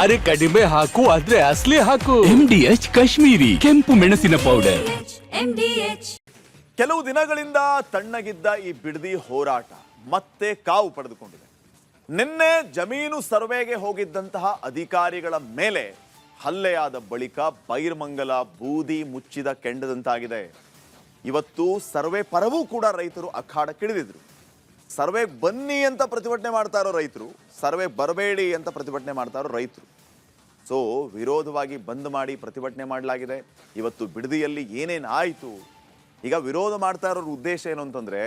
ಅರೆ ಕಡಿಮೆ ಹಾಕು ಆದ್ರೆ ಅಸಲಿ ಹಾಕು. MDH ಕಾಶ್ಮೀರಿ ಕೆಂಪು ಮೆಣಸಿನ ಪೌಡರ್. ಕೆಲವು ದಿನಗಳಿಂದ ತಣ್ಣಗಿದ್ದ ಈ ಬಿಡದಿ ಹೋರಾಟ ಮತ್ತೆ ಕಾವು ಪಡೆದುಕೊಂಡಿದೆ. ನಿನ್ನೆ ಜಮೀನು ಸರ್ವೆಗೆ ಹೋಗಿದ್ದಂತಹ ಅಧಿಕಾರಿಗಳ ಮೇಲೆ ಹಲ್ಲೆಯಾದ ಬಳಿಕ ಬೈರಮಂಗಲ ಬೂದಿ ಮುಚ್ಚಿದ ಕೆಂಡದಂತಾಗಿದೆ. ಇವತ್ತು ಸರ್ವೆ ಪರವೂ ಕೂಡ ರೈತರು ಅಖಾಡಕ್ಕಿಳಿದಿದ್ರು. ಸರ್ವೆ ಬನ್ನಿ ಅಂತ ಪ್ರತಿಭಟನೆ ಮಾಡ್ತಾ ಇರೋ ರೈತರು, ಸರ್ವೆ ಬರಬೇಡಿ ಅಂತ ಪ್ರತಿಭಟನೆ ಮಾಡ್ತಾ ಇರೋ ರೈತರು. ಸೊ ವಿರೋಧವಾಗಿ ಬಂದ್ ಮಾಡಿ ಪ್ರತಿಭಟನೆ ಮಾಡಲಾಗಿದೆ. ಇವತ್ತು ಬಿಡದಿಯಲ್ಲಿ ಏನೇನು ಆಯಿತು, ಈಗ ವಿರೋಧ ಮಾಡ್ತಾ ಇರೋ ಉದ್ದೇಶ ಏನು ಅಂತಂದ್ರೆ,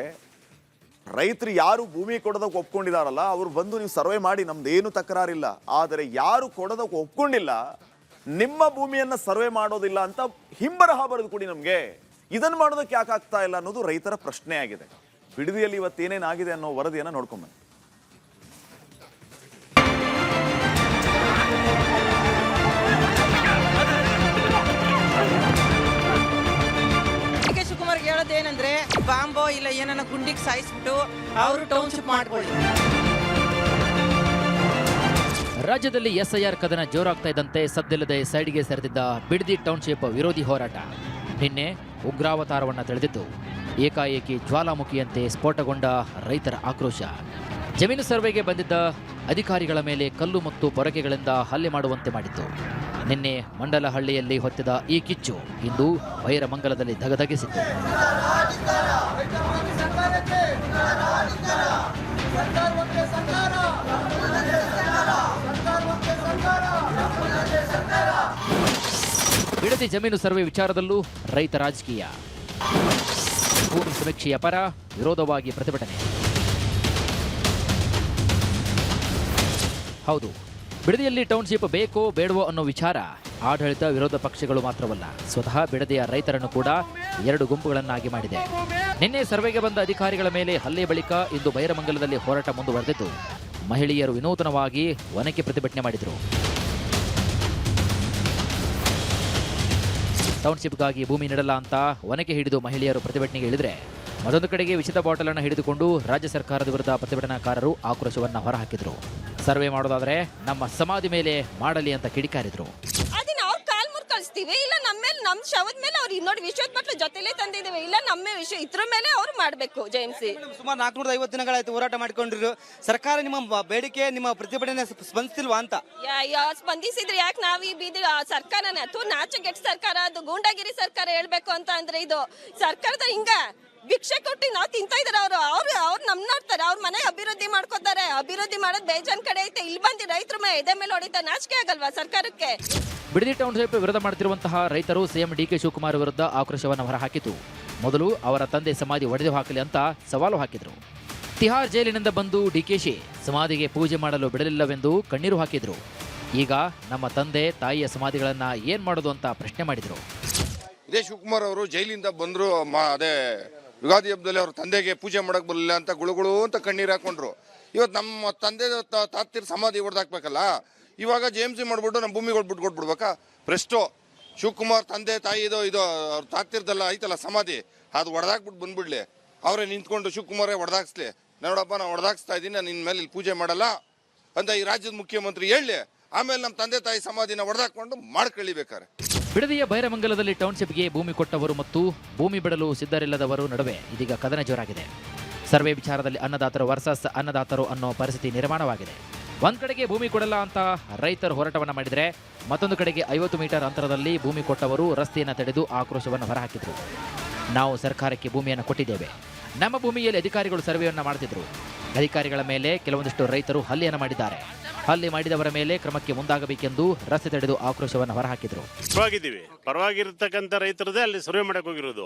ರೈತರು ಯಾರು ಭೂಮಿ ಕೊಡೋದಕ್ಕೆ ಒಪ್ಕೊಂಡಿದಾರಲ್ಲ ಅವ್ರು ಬಂದು ನೀವು ಸರ್ವೆ ಮಾಡಿ, ನಮ್ದೇನು ತಕರಾರಿಲ್ಲ. ಆದರೆ ಯಾರು ಕೊಡೋದಕ್ಕೆ ಒಪ್ಕೊಂಡಿಲ್ಲ, ನಿಮ್ಮ ಭೂಮಿಯನ್ನ ಸರ್ವೆ ಮಾಡೋದಿಲ್ಲ ಅಂತ ಹಿಂಬರಹ ಬರೆದು ಕೊಡಿ ನಮಗೆ, ಇದನ್ನು ಮಾಡೋದಕ್ಕೆ ಯಾಕೆ ಆಗ್ತಾ ಇಲ್ಲ ಅನ್ನೋದು ರೈತರ ಪ್ರಶ್ನೆ ಆಗಿದೆ. ಬಿಡದಿಯಲ್ಲಿ ಇವತ್ತೇನೇನಾಗಿದೆ ಅನ್ನೋ ವರದಿಯನ್ನು ನೋಡ್ಕೊಂಬನ್ನಿ. ಶಿವಕುಮಾರ್ಗೆ ಹೇಳೋದೇನಂದ್ರೆ ಬಾಂಬೋ ಇಲ್ಲ ಏನನ್ನ ಗುಂಡಿಗೆ ಸಾಯಿಸ್ಬಿಟ್ಟು ಅವರು ಟೌನ್ಶಿಪ್ ಮಾಡ್ಕೊಳ್ಳಿ. ರಾಜ್ಯದಲ್ಲಿ SIR ಕದನ ಜೋರಾಗ್ತಾ ಇದ್ದಂತೆ ಸದ್ದಿಲ್ಲದೆ ಸೈಡ್ಗೆ ಸರಿದಿದ್ದ ಬಿಡದಿ ಟೌನ್ಶಿಪ್ ವಿರೋಧಿ ಹೋರಾಟ ನಿನ್ನೆ ಉಗ್ರಾವತಾರವನ್ನು ತಳೆದಿತ್ತು. ಏಕಾಏಕಿ ಜ್ವಾಲಾಮುಖಿಯಂತೆ ಸ್ಫೋಟಗೊಂಡ ರೈತರ ಆಕ್ರೋಶ. ಜಮೀನು ಸರ್ವೆಗೆ ಬಂದಿದ್ದ ಅಧಿಕಾರಿಗಳ ಮೇಲೆ ಕಲ್ಲು ಮತ್ತು ಪೊರಕೆಗಳಿಂದ ಹಲ್ಲೆ ಮಾಡುವಂತೆ ಮಾಡಿತ್ತು. ನಿನ್ನೆ ಮಂಡಲಹಳ್ಳಿಯಲ್ಲಿ ಹೊತ್ತಿದ ಈ ಕಿಚ್ಚು ಇಂದು ಬೈರಮಂಗಲದಲ್ಲಿ ಧಗಧಗಿಸಿತ್ತು. ಬಿಡದಿ ಜಮೀನು ಸರ್ವೆ ವಿಚಾರದಲ್ಲೂ ರೈತ ರಾಜಕೀಯ. ಭೂಮಿ ಸಮೀಕ್ಷೆಯ ಪರ, ವಿರೋಧವಾಗಿ ಪ್ರತಿಭಟನೆ. ಹೌದು, ಬಿಡದಿಯಲ್ಲಿ ಟೌನ್ಶಿಪ್ ಬೇಕೋ ಬೇಡವೋ ಅನ್ನೋ ವಿಚಾರ ಆಡಳಿತ ವಿರೋಧ ಪಕ್ಷಗಳು ಮಾತ್ರವಲ್ಲ, ಸ್ವತಃ ಬಿಡದಿಯ ರೈತರನ್ನು ಕೂಡ ಎರಡು ಗುಂಪುಗಳನ್ನಾಗಿ ಮಾಡಿದೆ. ನಿನ್ನೆ ಸರ್ವೆಗೆ ಬಂದ ಅಧಿಕಾರಿಗಳ ಮೇಲೆ ಹಲ್ಲೆ ಬಳಿಕ ಇಂದು ಬೈರಮಂಗಲದಲ್ಲಿ ಹೋರಾಟ ಮುಂದುವರೆದಿದ್ದು, ಮಹಿಳೆಯರು ವಿನೂತನವಾಗಿ ವನಕ್ಕೆ ಪ್ರತಿಭಟನೆ ಮಾಡಿದರು. ಟೌನ್ಶಿಪ್ಗಾಗಿ ಭೂಮಿ ನೀಡಲ್ಲ ಅಂತ ವನಕ್ಕೆ ಹಿಡಿದು ಮಹಿಳೆಯರು ಪ್ರತಿಭಟನೆಗೆ ಇಳಿದರೆ, ಮತ್ತೊಂದು ಕಡೆಗೆ ವಿಷದ ಬಾಟಲ್ ಅನ್ನು ಹಿಡಿದುಕೊಂಡು ರಾಜ್ಯ ಸರ್ಕಾರದ ವಿರುದ್ಧ ಪ್ರತಿಭಟನಾಕಾರರು ಆಕ್ರೋಶವನ್ನು ಹೊರಹಾಕಿದ್ರು. ಸರ್ವೆ ಮಾಡೋದಾದ್ರೆ ನಮ್ಮ ಸಮಾಧಿ ಮೇಲೆ ಮಾಡಲಿ ಅಂತ ಕಿಡಿಕಾರಿದ್ರು. ಇಲ್ಲ ನಮ್ಮ ಮೇಲೆ, ನಮ್ಮ ಶವದ ಮೇಲೆ ಅವ್ರು ನೋಡಿ ವಿಷಯದ ಮಕ್ಕಳು ಜೊತೆಲೇ ತಂದಿದ್ದೇವೆ, ಇಲ್ಲ ನಮ್ಮ ವಿಷಯ ಇದ್ರ ಮೇಲೆ ಅವ್ರು ಮಾಡಬೇಕು. ಜಯಂತಿ ಸುಮಾರು 450 ದಿನಗಳಾಯ್ತು ಹೋರಾಟ ಮಾಡಿಕೊಂಡಿರು. ಸರ್ಕಾರ ನಿಮ್ಮ ಬೇಡಿಕೆ, ನಿಮ್ಮ ಪ್ರತಿಭಟನೆ ಸ್ಪಂದಿಸಿಲ್ವಾ ಅಂತ? ಸ್ಪಂದಿಸಿದ್ರೆ ಯಾಕೆ ನಾವು ಈ ಬೀದಿ ಸರ್ಕಾರನೇ ಅಥವಾ ನಾಚಗೆಟ್ಟ ಸರ್ಕಾರ, ಅದು ಗೂಂಡಾಗಿರಿ ಸರ್ಕಾರ ಹೇಳ್ಬೇಕು ಅಂತ ಅಂದ್ರೆ, ಇದು ಸರ್ಕಾರದ ಹಿಂಗ ಭಿಕ್ಷೆ ಕೊಟ್ಟು ನಾವು ತಿಂತಾ ಇದಾರೆ. ಅವ್ರು ನಮ್ ನೋಡ್ತಾರೆ, ಅವ್ರ ಮನೆ ಅಭಿವೃದ್ಧಿ ಮಾಡ್ಕೋತಾರೆ. ಅಭಿವೃದ್ಧಿ ಮಾಡೋದು ಬೇಜಾನ್ ಕಡೆ ಐತೆ, ಇಲ್ಲಿ ಬಂದು ರೈತರ ಮೇಲೆ ಎದೆ ಮೇಲೆ ಹೊಡಿತಾರೆ. ನಾಚಿಕೆ ಆಗಲ್ವಾ ಸರ್ಕಾರಕ್ಕೆ? ಬಿಡದಿ ಟೌನ್ಶಿಪ್ ವಿರೋಧ ಮಾಡುತ್ತಿರುವಂತಹ ರೈತರು ಸಿಎಂ DK ಶಿವಕುಮಾರ್ ವಿರುದ್ಧ ಆಕ್ರೋಶವನ್ನು ಹೊರಹಾಕಿತು. ಮೊದಲು ಅವರ ತಂದೆ ಸಮಾಧಿ ಒಡೆದು ಹಾಕಲಿ ಅಂತ ಸವಾಲು ಹಾಕಿದ್ರು. ತಿಹಾರ್ ಜೈಲಿನಿಂದ ಬಂದು DKಶಿ ಸಮಾಧಿಗೆ ಪೂಜೆ ಮಾಡಲು ಬಿಡಲಿಲ್ಲವೆಂದು ಕಣ್ಣೀರು ಹಾಕಿದ್ರು. ಈಗ ನಮ್ಮ ತಂದೆ ತಾಯಿಯ ಸಮಾಧಿಗಳನ್ನ ಏನ್ ಮಾಡೋದು ಅಂತ ಪ್ರಶ್ನೆ ಮಾಡಿದ್ರು. ಇದೇ ಶಿವಕುಮಾರ್ ಅವರು ಜೈಲಿಂದ ಬಂದ್ರು, ಅದೇ ಯುಗಾದಿ ಹಬ್ಬದಲ್ಲಿ ಅವ್ರ ತಂದೆಗೆ ಪೂಜೆ ಮಾಡಕ್ ಬರಲಿಲ್ಲ ಅಂತ ಗುಳುಗುಳು ಅಂತ ಕಣ್ಣೀರು ಹಾಕೊಂಡ್ರು. ಇವತ್ತು ನಮ್ಮ ತಂದೆ ತಾತಿರ್ ಸಮಾಧಿ ಹೊಡೆದಾಕ್ಬೇಕಲ್ಲ, ಇವಾಗ JMC ಮಾಡ್ಬಿಟ್ಟು ನಮ್ಮ ಭೂಮಿಗೆ ಕೊಟ್ಬಿಡ್ಬೇಕಾ? ಪ್ರೆಸ್ಟೋ ಶಿವಕುಮಾರ್ ತಂದೆ ತಾಯಿದು ಇದು ಅವ್ರ ತಾತಿರ್ದಲ್ಲ ಐತಲ್ಲ ಸಮಾಧಿ, ಅದು ಹೊಡೆದಾಕ್ಬಿಟ್ಟು ಬಂದ್ಬಿಡ್ಲಿ. ಅವರೇ ನಿಂತ್ಕೊಂಡು ಶಿವಕುಮಾರೇ ಹೊಡೆದಾಕ್ಸ್ಲಿ, ನೋಡಪ್ಪ ನಾನು ಹೊಡೆದಾಕ್ಸ್ತಾ ಇದ್ದೀನಿ, ನಿನ್ನ ಮೇಲೆ ಇಲ್ಲಿ ಪೂಜೆ ಮಾಡಲ್ಲ ಅಂತ ಈ ರಾಜ್ಯದ ಮುಖ್ಯಮಂತ್ರಿ ಹೇಳಿ, ಆಮೇಲೆ ನಮ್ಮ ತಂದೆ ತಾಯಿ ಸಮಾಧಿನ ಹೊಡೆದಾಕೊಂಡು ಮಾಡ್ಕೊಳ್ಳಿಬೇಕಾರೆ. ಬಿಡದಿಯ ಬೈರಮಂಗಲದಲ್ಲಿ ಟೌನ್ಶಿಪ್ಗೆ ಭೂಮಿ ಕೊಟ್ಟವರು ಮತ್ತು ಭೂಮಿ ಬಿಡಲು ಸಿದ್ಧರಿಲ್ಲದವರು ನಡುವೆ ಇದೀಗ ಕದನ ಜೋರಾಗಿದೆ. ಸರ್ವೆ ವಿಚಾರದಲ್ಲಿ ಅನ್ನದಾತರು ವರ್ಸಸ್ ಅನ್ನದಾತರು ಅನ್ನೋ ಪರಿಸ್ಥಿತಿ ನಿರ್ಮಾಣವಾಗಿದೆ. ಒಂದ್ ಕಡೆಗೆ ಭೂಮಿ ಕೊಡಲ್ಲ ಅಂತ ರೈತರು ಹೋರಾಟವನ್ನು ಮಾಡಿದರೆ, ಮತ್ತೊಂದು ಕಡೆಗೆ 50 ಮೀಟರ್ ಅಂತರದಲ್ಲಿ ಭೂಮಿ ಕೊಟ್ಟವರು ರಸ್ತೆಯನ್ನು ತಡೆದು ಆಕ್ರೋಶವನ್ನು ಹೊರಹಾಕಿದ್ರು. ನಾವು ಸರ್ಕಾರಕ್ಕೆ ಭೂಮಿಯನ್ನು ಕೊಟ್ಟಿದ್ದೇವೆ, ನಮ್ಮ ಭೂಮಿಯಲ್ಲಿ ಅಧಿಕಾರಿಗಳು ಸರ್ವೆಯನ್ನು ಮಾಡ್ತಿದ್ರು. ಅಧಿಕಾರಿಗಳ ಮೇಲೆ ಕೆಲವೊಂದಿಷ್ಟು ರೈತರು ಹಲ್ಲೆಯನ್ನು ಮಾಡಿದ್ದಾರೆ. ಹಲ್ಲೆ ಮಾಡಿದವರ ಮೇಲೆ ಕ್ರಮಕ್ಕೆ ಮುಂದಾಗಬೇಕೆಂದು ರಸ್ತೆ ತಡೆದು ಆಕ್ರೋಶವನ್ನು ಹೊರಹಾಕಿದ್ರು. ಪರವಾಗಿರ್ತಕ್ಕಂಥ ರೈತರದೇ ಅಲ್ಲಿ ಸರ್ವೆ ಮಾಡಕ್ ಹೋಗಿರೋದು.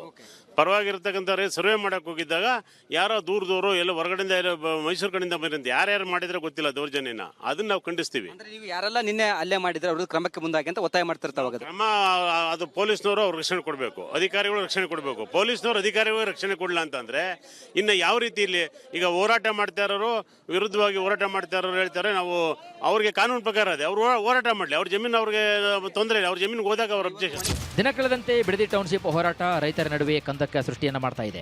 ಪರವಾಗಿರ್ತಕ್ಕಂಥ ಸರ್ವೆ ಮಾಡಕ್ ಹೋಗಿದ್ದಾಗ ಯಾರೋ ದೂರದವರು ಎಲ್ಲ ಹೊರಗಡೆಯಿಂದ ಮೈಸೂರು ಕಡೆಯಿಂದ ಬಂದಿರಂತೆ, ಯಾರ್ಯಾರು ಮಾಡಿದ್ರೆ ಗೊತ್ತಿಲ್ಲ ದೌರ್ಜನ್ಯನ, ಅದನ್ನ ನಾವು ಖಂಡಿಸ್ತೀವಿ. ನೀವು ಯಾರೆಲ್ಲ ನಿನ್ನೆ ಹಲ್ಲೆ ಮಾಡಿದ್ರೆ ಅವ್ರದ್ದು ಕ್ರಮಕ್ಕೆ ಮುಂದಾಗಿ ಅಂತ ಒತ್ತಾಯ ಮಾಡ್ತಿರ್ತಾವಾಗ ಕ್ರಮ ಅದು ಪೊಲೀಸ್ನವರು ಅವ್ರು ರಕ್ಷಣೆ ಕೊಡಬೇಕು, ಅಧಿಕಾರಿಗಳು ರಕ್ಷಣೆ ಕೊಡಬೇಕು. ಪೊಲೀಸ್ನವರು ಅಧಿಕಾರಿಗಳು ರಕ್ಷಣೆ ಕೊಡಲ್ಲ ಅಂತಂದ್ರೆ ಇನ್ನು ಯಾವ ರೀತಿಯಲ್ಲಿ ಈಗ ಹೋರಾಟ ಮಾಡ್ತಾ ಇರೋರು ವಿರುದ್ಧವಾಗಿ ಹೋರಾಟ ಮಾಡ್ತಾ ಇರೋರು ಹೇಳ್ತಾರೆ, ನಾವು ಅವ್ರಿಗೆ ಕಾನೂನು ಪ್ರಕಾರ ಅದೇ ಅವ್ರು ಹೋರಾಟ ಮಾಡಲಿ, ಅವ್ರ ಜಮೀನು ಅವ್ರಿಗೆ ತೊಂದರೆ ಇಲ್ಲ, ಅವ್ರ ಜಮೀನಿಗೆ ಹೋದಾಗ ಅವ್ರ ಅಬ್ಜೆಕ್ಷನ್. ದಿನ ಕಳೆದಂತೆ ಬಿಡದಿ ಟೌನ್ಶಿಪ್ ಹೋರಾಟ ರೈತರ ನಡುವೆ ಕಂದಕ ಸೃಷ್ಟಿಯನ್ನು ಮಾಡ್ತಾ ಇದೆ.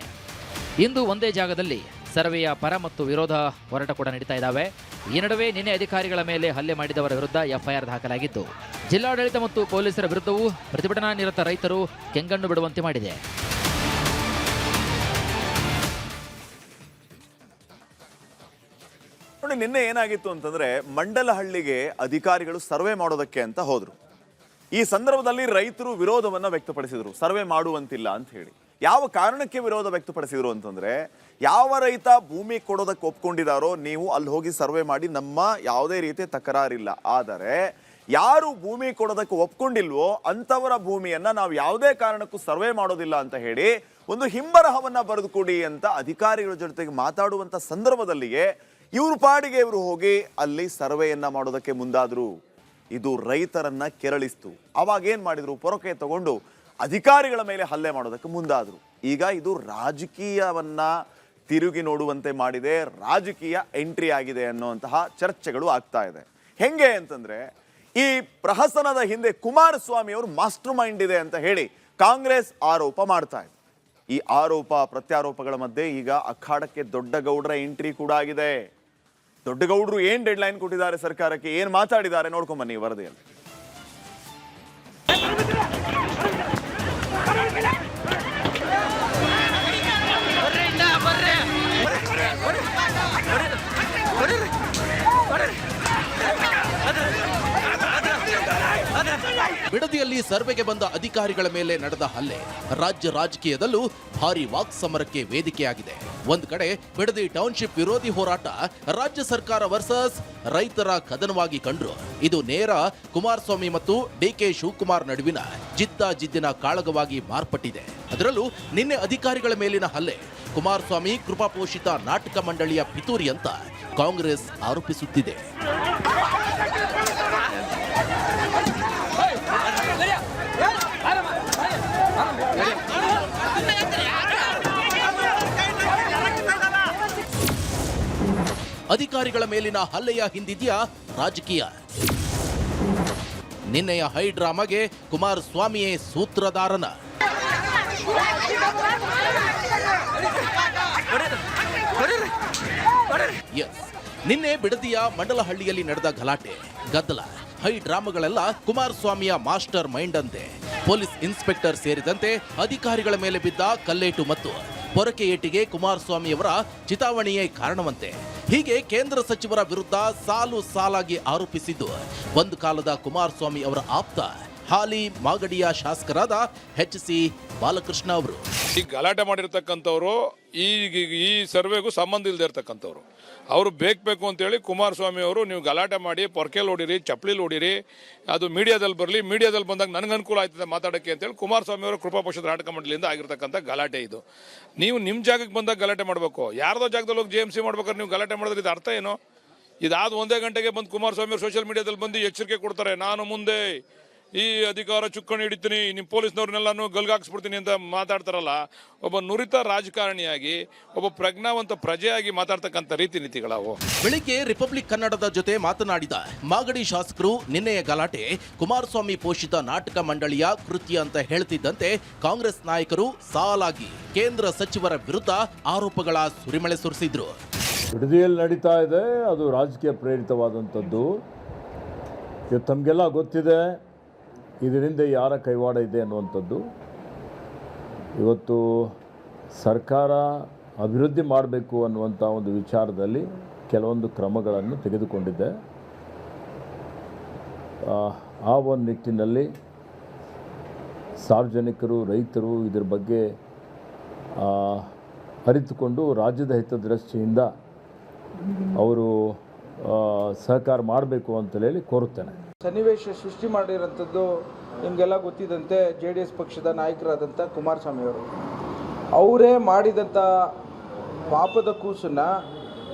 ಇಂದು ಒಂದೇ ಜಾಗದಲ್ಲಿ ಸರ್ವೆಯ ಪರ ಮತ್ತು ವಿರೋಧ ಹೋರಾಟ ಕೂಡ ನಡೀತಾ ಇದ್ದಾವೆ. ಈ ನಡುವೆ ನಿನ್ನೆ ಅಧಿಕಾರಿಗಳ ಮೇಲೆ ಹಲ್ಲೆ ಮಾಡಿದವರ ವಿರುದ್ಧ ಎಫ್ಐಆರ್ ದಾಖಲಾಗಿದ್ದು, ಜಿಲ್ಲಾಡಳಿತ ಮತ್ತು ಪೊಲೀಸರ ವಿರುದ್ಧವೂ ಪ್ರತಿಭಟನಾ ನಿರತ ರೈತರು ಕೆಂಗಣ್ಣು ಬಿಡುವಂತೆ ಮಾಡಿದೆ. ನೋಡಿ, ನಿನ್ನೆ ಏನಾಗಿತ್ತು ಅಂತಂದ್ರೆ ಮಂಡಲಹಳ್ಳಿಗೆ ಅಧಿಕಾರಿಗಳು ಸರ್ವೆ ಮಾಡೋದಕ್ಕೆ ಅಂತ ಹೋದ್ರು. ಈ ಸಂದರ್ಭದಲ್ಲಿ ರೈತರು ವಿರೋಧವನ್ನ ವ್ಯಕ್ತಪಡಿಸಿದ್ರು, ಸರ್ವೆ ಮಾಡುವಂತಿಲ್ಲ ಅಂತ ಹೇಳಿ. ಯಾವ ಕಾರಣಕ್ಕೆ ವಿರೋಧ ವ್ಯಕ್ತಪಡಿಸಿದ್ರು ಅಂತಂದ್ರೆ, ಯಾವ ರೈತ ಭೂಮಿ ಕೊಡೋದಕ್ಕೆ ಒಪ್ಕೊಂಡಿದಾರೋ ನೀವು ಅಲ್ಲಿ ಹೋಗಿ ಸರ್ವೆ ಮಾಡಿ, ನಮ್ಮ ಯಾವುದೇ ರೀತಿಯ ತಕರಾರಿಲ್ಲ. ಆದರೆ ಯಾರು ಭೂಮಿ ಕೊಡೋದಕ್ಕೆ ಒಪ್ಕೊಂಡಿಲ್ವೋ ಅಂತವರ ಭೂಮಿಯನ್ನ ನಾವು ಯಾವುದೇ ಕಾರಣಕ್ಕೂ ಸರ್ವೆ ಮಾಡೋದಿಲ್ಲ ಅಂತ ಹೇಳಿ ಒಂದು ಹಿಂಬರಹವನ್ನ ಬರೆದು ಕೊಡಿ ಅಂತ ಅಧಿಕಾರಿಗಳ ಜೊತೆಗೆ ಮಾತಾಡುವಂತ ಸಂದರ್ಭದಲ್ಲಿಯೇ ಇವ್ರ ಪಾಡಿಗೆ ಇವರು ಹೋಗಿ ಅಲ್ಲಿ ಸರ್ವೆಯನ್ನ ಮಾಡೋದಕ್ಕೆ ಮುಂದಾದ್ರು. ಇದು ರೈತರನ್ನ ಕೆರಳಿಸ್ತು. ಅವಾಗ ಏನ್ ಮಾಡಿದ್ರು, ಪೊರಕೆ ತಗೊಂಡು ಅಧಿಕಾರಿಗಳ ಮೇಲೆ ಹಲ್ಲೆ ಮಾಡೋದಕ್ಕೆ ಮುಂದಾದ್ರು. ಈಗ ಇದು ರಾಜಕೀಯವನ್ನ ತಿರುಗಿ ನೋಡುವಂತೆ ಮಾಡಿದೆ, ರಾಜಕೀಯ ಎಂಟ್ರಿ ಆಗಿದೆ ಅನ್ನುವಂತಹ ಚರ್ಚೆಗಳು ಆಗ್ತಾ ಇದೆ. ಹೆಂಗೆ ಅಂತಂದ್ರೆ, ಈ ಪ್ರಹಸನದ ಹಿಂದೆ ಕುಮಾರಸ್ವಾಮಿ ಅವರು ಮಾಸ್ಟರ್ ಮೈಂಡ್ ಇದೆ ಅಂತ ಹೇಳಿ ಕಾಂಗ್ರೆಸ್ ಆರೋಪ ಮಾಡ್ತಾ ಇದೆ. ಈ ಆರೋಪ ಪ್ರತ್ಯಾರೋಪಗಳ ಮಧ್ಯೆ ಈಗ ಅಖಾಡಕ್ಕೆ ದೊಡ್ಡ ಗೌಡರ ಎಂಟ್ರಿ ಕೂಡ ಆಗಿದೆ. ದೊಡ್ಡ ಗೌಡರು ಏನ್ ಡೆಡ್ ಲೈನ್ ಕೊಟ್ಟಿದ್ದಾರೆ ಸರ್ಕಾರಕ್ಕೆ, ಏನ್ ಮಾತಾಡಿದ್ದಾರೆ ನೋಡ್ಕೊಂಡ್ ಬನ್ನಿ ವರದಿಯಲ್ಲಿ. ಬಿಡದಿಯಲ್ಲಿ ಸರ್ವೆಗೆ ಬಂದ ಅಧಿಕಾರಿಗಳ ಮೇಲೆ ನಡೆದ ಹಲ್ಲೆ ರಾಜ್ಯ ರಾಜಕೀಯದಲ್ಲೂ ಭಾರಿ ವಾಕ್ಸಮರಕ್ಕೆ ವೇದಿಕೆಯಾಗಿದೆ. ಒಂದು ಕಡೆ ಬಿಡದಿ ಟೌನ್ಶಿಪ್ ವಿರೋಧಿ ಹೋರಾಟ ರಾಜ್ಯ ಸರ್ಕಾರ ವರ್ಸಸ್ ರೈತರ ಕದನವಾಗಿ ಕಂಡ್ರು. ಇದು ನೇರ ಕುಮಾರಸ್ವಾಮಿ ಮತ್ತು ಡಿಕೆ ಶಿವಕುಮಾರ್ ನಡುವಿನ ಜಿದ್ದಿನ ಕಾಳಗವಾಗಿ ಮಾರ್ಪಟ್ಟಿದೆ. ಅದರಲ್ಲೂ ನಿನ್ನೆ ಅಧಿಕಾರಿಗಳ ಮೇಲಿನ ಹಲ್ಲೆ ಕುಮಾರಸ್ವಾಮಿ ಕೃಪಾಪೋಷಿತ ನಾಟಕ ಮಂಡಳಿಯ ಪಿತೂರಿ ಅಂತ ಕಾಂಗ್ರೆಸ್ ಆರೋಪಿಸುತ್ತಿದೆ. ಅಧಿಕಾರಿಗಳ ಮೇಲಿನ ಹಲ್ಲೆಯ ಹಿಂದಿದೆಯಾ ರಾಜಕೀಯ? ನಿನ್ನೆಯ ಹೈ ಡ್ರಾಮಾಗೆ ಕುಮಾರಸ್ವಾಮಿಯೇ ಸೂತ್ರಧಾರನ. ನಿನ್ನೆ ಬಿಡದಿಯ ಮಂಡಲಹಳ್ಳಿಯಲ್ಲಿ ನಡೆದ ಗಲಾಟೆ ಗದ್ದಲ ಹೈ ಡ್ರಾಮಾಗಳೆಲ್ಲ ಕುಮಾರಸ್ವಾಮಿಯ ಮಾಸ್ಟರ್ ಮೈಂಡ್ ಅಂತೆ. ಪೊಲೀಸ್ ಇನ್ಸ್ಪೆಕ್ಟರ್ ಸೇರಿದಂತೆ ಅಧಿಕಾರಿಗಳ ಮೇಲೆ ಬಿದ್ದ ಕಲ್ಲೇಟು ಮತ್ತು ಪೊರಕೆ ಏಟಿಗೆ ಕುಮಾರಸ್ವಾಮಿಯವರ ಚಿತಾವಣೆಯೇ ಕಾರಣವಂತೆ. ಹೀಗೆ ಕೇಂದ್ರ ಸಚಿವರ ವಿರುದ್ಧ ಸಾಲು ಸಾಲಾಗಿ ಆರೋಪಿಸಿದ್ದು ಒಂದು ಕಾಲದ ಕುಮಾರಸ್ವಾಮಿ ಅವರ ಆಪ್ತ ಹಾಲಿ ಮಾಗಡಿಯ ಶಾಸಕರಾದ HC ಬಾಲಕೃಷ್ಣ ಅವರು. ಈ ಗಲಾಟೆ ಮಾಡಿರ್ತಕ್ಕಂಥವ್ರು ಈ ಸರ್ವೆಗೂ ಸಂಬಂಧ ಇಲ್ಲದೆ ಇರ್ತಕ್ಕಂಥವ್ರು. ಅವರು ಬೇಕು ಅಂತೇಳಿ ಕುಮಾರಸ್ವಾಮಿ ಅವರು ನೀವು ಗಲಾಟೆ ಮಾಡಿ ಪೊರ್ಕೆಲ್ ಹೊಡಿರಿ, ಚಪ್ಪಲಿಲಿ ಹೊಡಿರಿ, ಅದು ಮೀಡಿಯಾದಲ್ಲಿ ಬರಲಿ, ಮೀಡಿಯಾದಲ್ಲಿ ಬಂದಾಗ ನನಗೆ ಅನುಕೂಲ ಆಯ್ತದೆ ಮಾತಾಡೋಕ್ಕೆ ಅಂತೇಳಿ ಕುಮಾರಸ್ವಾಮಿ ಅವರು ಕೃಪಾಪೋಷಿತ ನಾಟಕ ಮಂಡಳಿಯಿಂದ ಆಗಿರ್ತಕ್ಕಂಥ ಗಲಾಟೆ ಇದು. ನೀವು ನಿಮ್ಮ ಜಾಗಕ್ಕೆ ಬಂದಾಗ ಗಲಾಟೆ ಮಾಡಬೇಕು. ಯಾರ್ದೋ ಜಾಗದಲ್ಲಿ ಹೋಗಿ JMC ಮಾಡ್ಬೇಕಾದ್ರೆ ನೀವು ಗಲಾಟೆ ಮಾಡಿದ್ರೆ ಇದು ಅರ್ಥ ಏನು? ಇದಾದ 1 ಗಂಟೆಗೆ ಬಂದು ಕುಮಾರಸ್ವಾಮಿ ಅವರು ಸೋಷಿಯಲ್ ಮೀಡಿಯಾದಲ್ಲಿ ಬಂದು ಎಚ್ಚರಿಕೆ ಕೊಡ್ತಾರೆ, ನಾನು ಮುಂದೆ ಈ ಅಧಿಕಾರ ಚುಕ್ಕಾಣಿ ಹಿಡಿತೀನಿ, ನಿಮ್ಮ ಪೊಲೀಸ್ನವ್ರನ್ನೆಲ್ಲಾನು ಗಲ್ಗಾಕ್ಸ್ಬಿಡ್ತೀನಿ ಅಂತ ಮಾತಾಡ್ತಾರಲ್ಲ. ಒಬ್ಬ ನುರಿತ ರಾಜಕಾರಣಿಯಾಗಿ, ಒಬ್ಬ ಪ್ರಜ್ಞಾವಂತ ಪ್ರಜೆಯಾಗಿ ಮಾತಾಡ್ತಕ್ಕಂಥ ರೀತಿ ನೀತಿಗಳವು. ಬೆಳಿಗ್ಗೆ ರಿಪಬ್ಲಿಕ್ ಕನ್ನಡದ ಜೊತೆ ಮಾತನಾಡಿದ ಮಾಗಡಿ ಶಾಸಕರು ನಿನ್ನೆಯ ಗಲಾಟೆ ಕುಮಾರಸ್ವಾಮಿ ಪೋಷಿತ ನಾಟಕ ಮಂಡಳಿಯ ಕೃತ್ಯ ಅಂತ ಹೇಳ್ತಿದ್ದಂತೆ ಕಾಂಗ್ರೆಸ್ ನಾಯಕರು ಸಾಲಾಗಿ ಕೇಂದ್ರ ಸಚಿವರ ವಿರುದ್ಧ ಆರೋಪಗಳ ಸುರಿಮಳೆ ಸುರಿಸಿದ್ರು. ಬಿಡದಿಯಲ್ಲಿ ನಡೀತಾ ಇದೆ, ಅದು ರಾಜಕೀಯ ಪ್ರೇರಿತವಾದಂಥದ್ದು. ಇವತ್ತು ತಮಗೆಲ್ಲ ಗೊತ್ತಿದೆ ಇದರಿಂದ ಯಾರ ಕೈವಾಡ ಇದೆ ಅನ್ನುವಂಥದ್ದು. ಇವತ್ತು ಸರ್ಕಾರ ಅಭಿವೃದ್ಧಿ ಮಾಡಬೇಕು ಅನ್ನುವಂಥ ಒಂದು ವಿಚಾರದಲ್ಲಿ ಕೆಲವೊಂದು ಕ್ರಮಗಳನ್ನು ತೆಗೆದುಕೊಂಡಿದೆ. ಆ ಒಂದು ನಿಟ್ಟಿನಲ್ಲಿ ಸಾರ್ವಜನಿಕರು, ರೈತರು ಇದರ ಬಗ್ಗೆ ಅರಿತುಕೊಂಡು ರಾಜ್ಯದ ಹಿತದೃಷ್ಟಿಯಿಂದ ಅವರು ಸಹಕಾರ ಮಾಡಬೇಕು ಅಂತ ಹೇಳಿ ಕೋರುತ್ತೇನೆ. ಸನ್ನಿವೇಶ ಸೃಷ್ಟಿ ಮಾಡಿರೋಂಥದ್ದು ನಿಮಗೆಲ್ಲ ಗೊತ್ತಿದ್ದಂತೆ JDS ಪಕ್ಷದ ನಾಯಕರಾದಂಥ ಕುಮಾರಸ್ವಾಮಿ ಅವರು ಅವರೇ ಮಾಡಿದಂಥ ಪಾಪದ ಕೂಸನ್ನು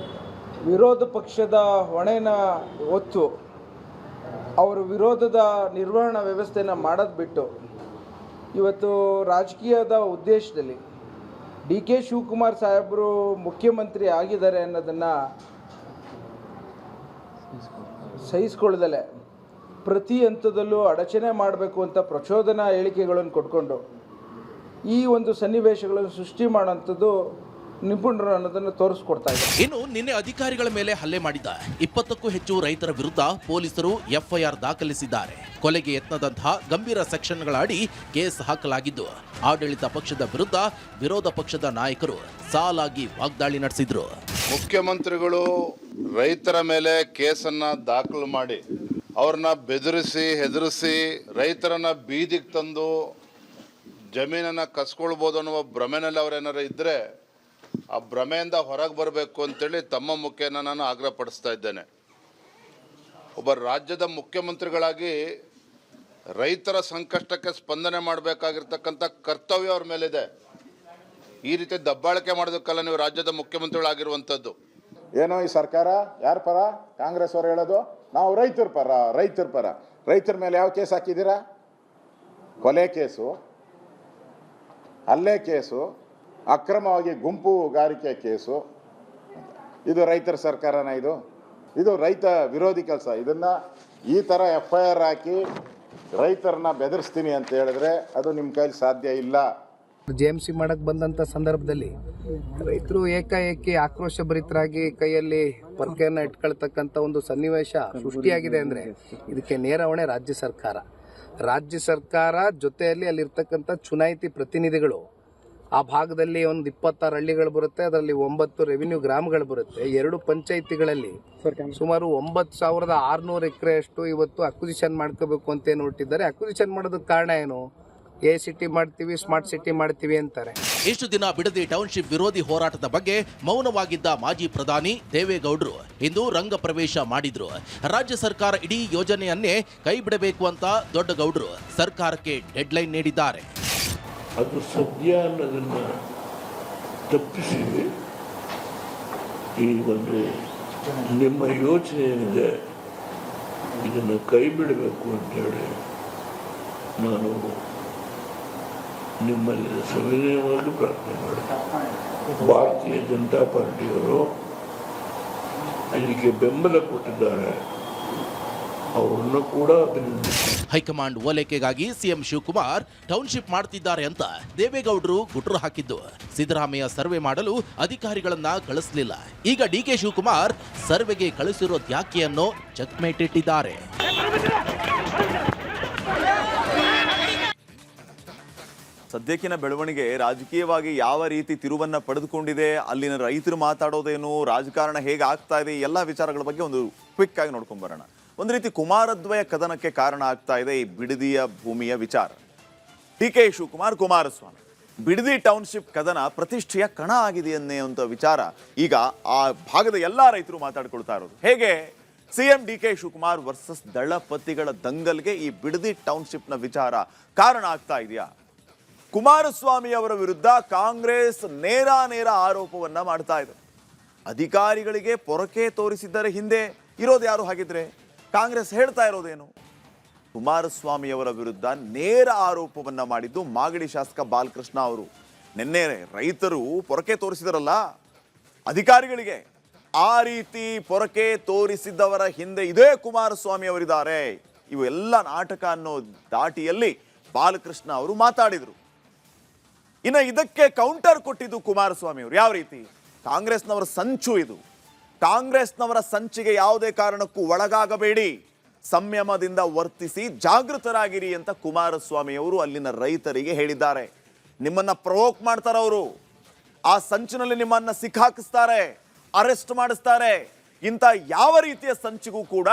ವಿರೋಧ ಪಕ್ಷದ ಹೊಣೆನ ಹೊತ್ತು ಅವರ ವಿರೋಧದ ನಿರ್ವಹಣಾ ವ್ಯವಸ್ಥೆಯನ್ನು ಮಾಡೋದು ಬಿಟ್ಟು ಇವತ್ತು ರಾಜಕೀಯದ ಉದ್ದೇಶದಲ್ಲಿ DK ಶಿವಕುಮಾರ್ ಸಾಹೇಬರು ಮುಖ್ಯಮಂತ್ರಿ ಆಗಿದ್ದಾರೆ ಅನ್ನೋದನ್ನು ಸಹಿಸ್ಕೊಳ್ಳದಲೆ ಪ್ರತಿ ಹಂತದಲ್ಲೂ ಅಡಚಣೆ ಮಾಡಬೇಕು ಅಂತ ಪ್ರಚೋದನಾ ಹೇಳಿಕೆಗಳನ್ನು ಕೊಟ್ಕೊಂಡು ಈ ಒಂದು ಸನ್ನಿವೇಶಗಳನ್ನು ಸೃಷ್ಟಿ ಮಾಡೋಂಥದ್ದು ನಿಪುಣರು ಅನ್ನೋದನ್ನು ತೋರಿಸ್ಕೊಡ್ತಾ ಇದ್ದಾರೆ. ಇನ್ನು ನಿನ್ನೆ ಅಧಿಕಾರಿಗಳ ಮೇಲೆ ಹಲ್ಲೆ ಮಾಡಿದ 20ಕ್ಕೂ ಹೆಚ್ಚು ರೈತರ ವಿರುದ್ಧ ಪೊಲೀಸರು ಎಫ್ಐಆರ್ ದಾಖಲಿಸಿದ್ದಾರೆ. ಕೊಲೆಗೆ ಯತ್ನದಂತಹ ಗಂಭೀರ ಸೆಕ್ಷನ್ಗಳ ಅಡಿ ಕೇಸ್ ಹಾಕಲಾಗಿದ್ದು, ಆಡಳಿತ ಪಕ್ಷದ ವಿರುದ್ಧ ವಿರೋಧ ಪಕ್ಷದ ನಾಯಕರು ಸಾಲಾಗಿ ವಾಗ್ದಾಳಿ ನಡೆಸಿದ್ರು. ಮುಖ್ಯಮಂತ್ರಿಗಳು ರೈತರ ಮೇಲೆ ಕೇಸನ್ನ ದಾಖಲು ಮಾಡಿ ಅವ್ರನ್ನ ಬೆದರಿಸಿ ಹೆದರಿಸಿ ರೈತರನ್ನ ಬೀದಿಗೆ ತಂದು ಜಮೀನನ್ನ ಕಸ್ಕೊಳ್ಬೋದು ಅನ್ನುವ ಭ್ರಮೆನಲ್ಲಿ ಅವ್ರೇನಾರು ಇದ್ರೆ ಆ ಭ್ರಮೆಯಿಂದ ಹೊರಗೆ ಬರಬೇಕು ಅಂತೇಳಿ ತಮ್ಮ ಮುಖೇನ ನಾನು ಆಗ್ರಹಪಡಿಸ್ತಾ ಇದ್ದೇನೆ. ಒಬ್ಬ ರಾಜ್ಯದ ಮುಖ್ಯಮಂತ್ರಿಗಳಾಗಿ ರೈತರ ಸಂಕಷ್ಟಕ್ಕೆ ಸ್ಪಂದನೆ ಮಾಡಬೇಕಾಗಿರ್ತಕ್ಕಂಥ ಕರ್ತವ್ಯ ಅವ್ರ ಮೇಲಿದೆ. ಈ ರೀತಿ ದಬ್ಬಾಳಿಕೆ ಮಾಡೋದಕ್ಕಲ್ಲ ನೀವು ರಾಜ್ಯದ ಮುಖ್ಯಮಂತ್ರಿಗಳಾಗಿರುವಂಥದ್ದು. ಏನೋ ಈ ಸರ್ಕಾರ ಯಾರ ಪರ? ಕಾಂಗ್ರೆಸ್ ಅವರು ಹೇಳೋದು ನಾವು ರೈತರ ಪರ. ರೈತರ ಮೇಲೆ ಯಾವ ಕೇಸ್ ಹಾಕಿದ್ದೀರಾ? ಕೊಲೆ ಕೇಸು, ಹಲ್ಲೆ ಕೇಸು, ಅಕ್ರಮವಾಗಿ ಗುಂಪುಗಾರಿಕೆ ಕೇಸು. ಇದು ರೈತರ ಸರ್ಕಾರನ? ಇದು ರೈತ ವಿರೋಧಿ ಕೆಲಸ. ಇದನ್ನು ಈ ಥರ FIR ಹಾಕಿ ರೈತರನ್ನ ಬೆದರಿಸ್ತೀನಿ ಅಂತ ಹೇಳಿದ್ರೆ ಅದು ನಿಮ್ಮ ಕೈಲಿ ಸಾಧ್ಯ ಇಲ್ಲ. JMC ಮಾಡಕ್ಕೆ ಬಂದಂಥ ಸಂದರ್ಭದಲ್ಲಿ ರೈತರು ಏಕಾಏಕಿ ಆಕ್ರೋಶಭರಿತರಾಗಿ ಕೈಯಲ್ಲಿ ಪೊರಕೆಯನ್ನು ಇಟ್ಕೊಳ್ತಕ್ಕಂಥ ಒಂದು ಸನ್ನಿವೇಶ ಸೃಷ್ಟಿಯಾಗಿದೆ ಅಂದರೆ ಇದಕ್ಕೆ ನೇರ ಹೊಣೆ ರಾಜ್ಯ ಸರ್ಕಾರ ಜೊತೆಯಲ್ಲಿ ಅಲ್ಲಿರ್ತಕ್ಕಂಥ ಚುನಾಯಿತಿ ಪ್ರತಿನಿಧಿಗಳು. ಆ ಭಾಗದಲ್ಲಿ ಒಂದು 26 ಹಳ್ಳಿಗಳು ಬರುತ್ತೆ, ಅದರಲ್ಲಿ 9 ರೆವಿನ್ಯೂ ಗ್ರಾಮಗಳು ಬರುತ್ತೆ. 2 ಪಂಚಾಯಿತಿಗಳಲ್ಲಿ ಸುಮಾರು 9,600 ಎಕರೆಯಷ್ಟು ಇವತ್ತು ಅಕ್ವಿಸಿಷನ್ ಮಾಡ್ಕೋಬೇಕು ಅಂತ ಹೊರಟಿದ್ದಾರೆ. ಅಕ್ವಿಸಿಷನ್ ಮಾಡೋದಕ್ಕೆ ಕಾರಣ ಏನು? ಸಿಟಿ ಮಾಡ್ತೀವಿ, ಸ್ಮಾರ್ಟ್ ಸಿಟಿ ಮಾಡ್ತೀವಿ ಅಂತಾರೆ. ಇಷ್ಟು ದಿನ ಬಿಡದಿ ಟೌನ್ಶಿಪ್ ವಿರೋಧಿ ಹೋರಾಟದ ಬಗ್ಗೆ ಮೌನವಾಗಿದ್ದ ಮಾಜಿ ಪ್ರಧಾನಿ ದೇವೇಗೌಡರು ಇಂದು ರಂಗ ಪ್ರವೇಶ ಮಾಡಿದ್ರು. ರಾಜ್ಯ ಸರ್ಕಾರ ಇಡೀ ಯೋಜನೆಯನ್ನೇ ಕೈ ಬಿಡಬೇಕು ಅಂತ ದೊಡ್ಡಗೌಡರು ಸರ್ಕಾರಕ್ಕೆ ಡೆಡ್ಲೈನ್ ನೀಡಿದ್ದಾರೆ. ಅದು ಸದ್ಯ ಅನ್ನೋದನ್ನು ತಪ್ಪಿಸಿ ಈ ಒಂದು ನಿಮ್ಮ ಯೋಚನೆ ಏನಿದೆ ಇದನ್ನು ಕೈ ಬಿಡಬೇಕು ಅಂತೇಳಿ ನಾನು ನಿಮ್ಮಲ್ಲಿ ಸವಿನಯವಾಗಿ ಪ್ರಾರ್ಥನೆ ಮಾಡಿದೆ. ಭಾರತೀಯ ಜನತಾ ಪಾರ್ಟಿಯವರು ಇದಕ್ಕೆ ಬೆಂಬಲ ಕೊಟ್ಟಿದ್ದಾರೆ, ಅವರನ್ನು ಕೂಡ ಹೈಕಮಾಂಡ್ ಓಲೈಕೆಗಾಗಿ ಸಿಎಂ ಶಿವಕುಮಾರ್ ಟೌನ್ಶಿಪ್ ಮಾಡ್ತಿದ್ದಾರೆ ಅಂತ ದೇವೇಗೌಡರು ಗುಟ್ರು ಹಾಕಿದ್ದು, ಸಿದ್ದರಾಮಯ್ಯ ಸರ್ವೆ ಮಾಡಲು ಅಧಿಕಾರಿಗಳನ್ನ ಕಳಿಸಲಿಲ್ಲ. ಈಗ DK ಶಿವಕುಮಾರ್ ಸರ್ವೆಗೆ ಕಳಿಸಿರೋದ್ಯಾಕೆ ಅನ್ನೋ ಚೆಕ್ಮೇಟ್ ಇಟ್ಟಿದ್ದಾರೆ. ಸದ್ಯಕ್ಕಿನ ಬೆಳವಣಿಗೆ ರಾಜಕೀಯವಾಗಿ ಯಾವ ರೀತಿ ತಿರುವನ್ನ ಪಡೆದುಕೊಂಡಿದೆ, ಅಲ್ಲಿನ ರೈತರು ಮಾತಾಡೋದೇನು, ರಾಜಕಾರಣ ಹೇಗೆ ಆಗ್ತಾ ಇದೆ, ಎಲ್ಲ ವಿಚಾರಗಳ ಬಗ್ಗೆ ಒಂದು ಕ್ವಿಕ್ ಆಗಿ ನೋಡ್ಕೊಂಡ್ ಬರೋಣ. ಒಂದು ರೀತಿ ಕುಮಾರದ್ವಯ ಕದನಕ್ಕೆ ಕಾರಣ ಆಗ್ತಾ ಇದೆ ಈ ಬಿಡದಿಯ ಭೂಮಿಯ ವಿಚಾರ. DK ಶಿವಕುಮಾರ್, ಕುಮಾರಸ್ವಾಮಿ, ಬಿಡದಿ ಟೌನ್ಶಿಪ್ ಕದನ ಪ್ರತಿಷ್ಠೆಯ ಕಣ ಆಗಿದೆ ಅನ್ನುವಂಥ ವಿಚಾರ ಈಗ ಆ ಭಾಗದ ಎಲ್ಲಾ ರೈತರು ಮಾತಾಡ್ಕೊಳ್ತಾ ಇರೋದು. ಹೇಗೆ ಸಿಎಂ DK ಶಿವಕುಮಾರ್ ವರ್ಸಸ್ ದಳಪತಿಗಳ ದಂಗಲ್ಗೆ ಈ ಬಿಡದಿ ಟೌನ್ಶಿಪ್ನ ವಿಚಾರ ಕಾರಣ ಆಗ್ತಾ ಇದೆಯಾ? ಕುಮಾರಸ್ವಾಮಿ ಅವರ ವಿರುದ್ಧ ಕಾಂಗ್ರೆಸ್ ನೇರ ಆರೋಪವನ್ನ ಮಾಡ್ತಾ ಇದೆ. ಅಧಿಕಾರಿಗಳಿಗೆ ಪೊರಕೆ ತೋರಿಸಿದರೆ ಹಿಂದೆ ಇರೋದು ಯಾರು? ಹಾಗಿದ್ರೆ ಕಾಂಗ್ರೆಸ್ ಹೇಳ್ತಾ ಇರೋದೇನು? ಕುಮಾರಸ್ವಾಮಿ ಅವರ ವಿರುದ್ಧ ನೇರ ಆರೋಪವನ್ನ ಮಾಡಿದ್ದು ಮಾಗಡಿ ಶಾಸಕ ಬಾಲಕೃಷ್ಣ ಅವರು. ನಿನ್ನೆ ರೈತರು ಪೊರಕೆ ತೋರಿಸಿದರಲ್ಲ ಅಧಿಕಾರಿಗಳಿಗೆ, ಆ ರೀತಿ ಪೊರಕೆ ತೋರಿಸಿದ್ದವರ ಹಿಂದೆ ಇದೇ ಕುಮಾರಸ್ವಾಮಿ ಅವರಿದ್ದಾರೆ. ಇವು ಎಲ್ಲ ನಾಟಕ ಅನ್ನೋ ದಾಟಿಯಲ್ಲಿ ಬಾಲಕೃಷ್ಣ ಅವರು ಮಾತಾಡಿದರು. ಇನ್ನು ಇದಕ್ಕೆ ಕೌಂಟರ್ ಕೊಟ್ಟಿದ್ದು ಕುಮಾರಸ್ವಾಮಿ ಅವರು. ಯಾವ ರೀತಿ? ಕಾಂಗ್ರೆಸ್ನವರ ಸಂಚು ಇದು. ಕಾಂಗ್ರೆಸ್ನವರ ಸಂಚಿಗೆ ಯಾವುದೇ ಕಾರಣಕ್ಕೂ ಒಳಗಾಗಬೇಡಿ, ಸಂಯಮದಿಂದ ವರ್ತಿಸಿ ಜಾಗೃತರಾಗಿರಿ ಅಂತ ಕುಮಾರಸ್ವಾಮಿ ಅವರು ಅಲ್ಲಿನ ರೈತರಿಗೆ ಹೇಳಿದ್ದಾರೆ. ನಿಮ್ಮನ್ನ ಪ್ರವೋಕ್ ಮಾಡ್ತಾರೆ ಅವರು, ಆ ಸಂಚಿನಲ್ಲಿ ನಿಮ್ಮನ್ನ ಸಿಕ್ಕಾಕಿಸ್ತಾರೆ, ಅರೆಸ್ಟ್ ಮಾಡಿಸ್ತಾರೆ. ಇಂಥ ಯಾವ ರೀತಿಯ ಸಂಚಿಗೂ ಕೂಡ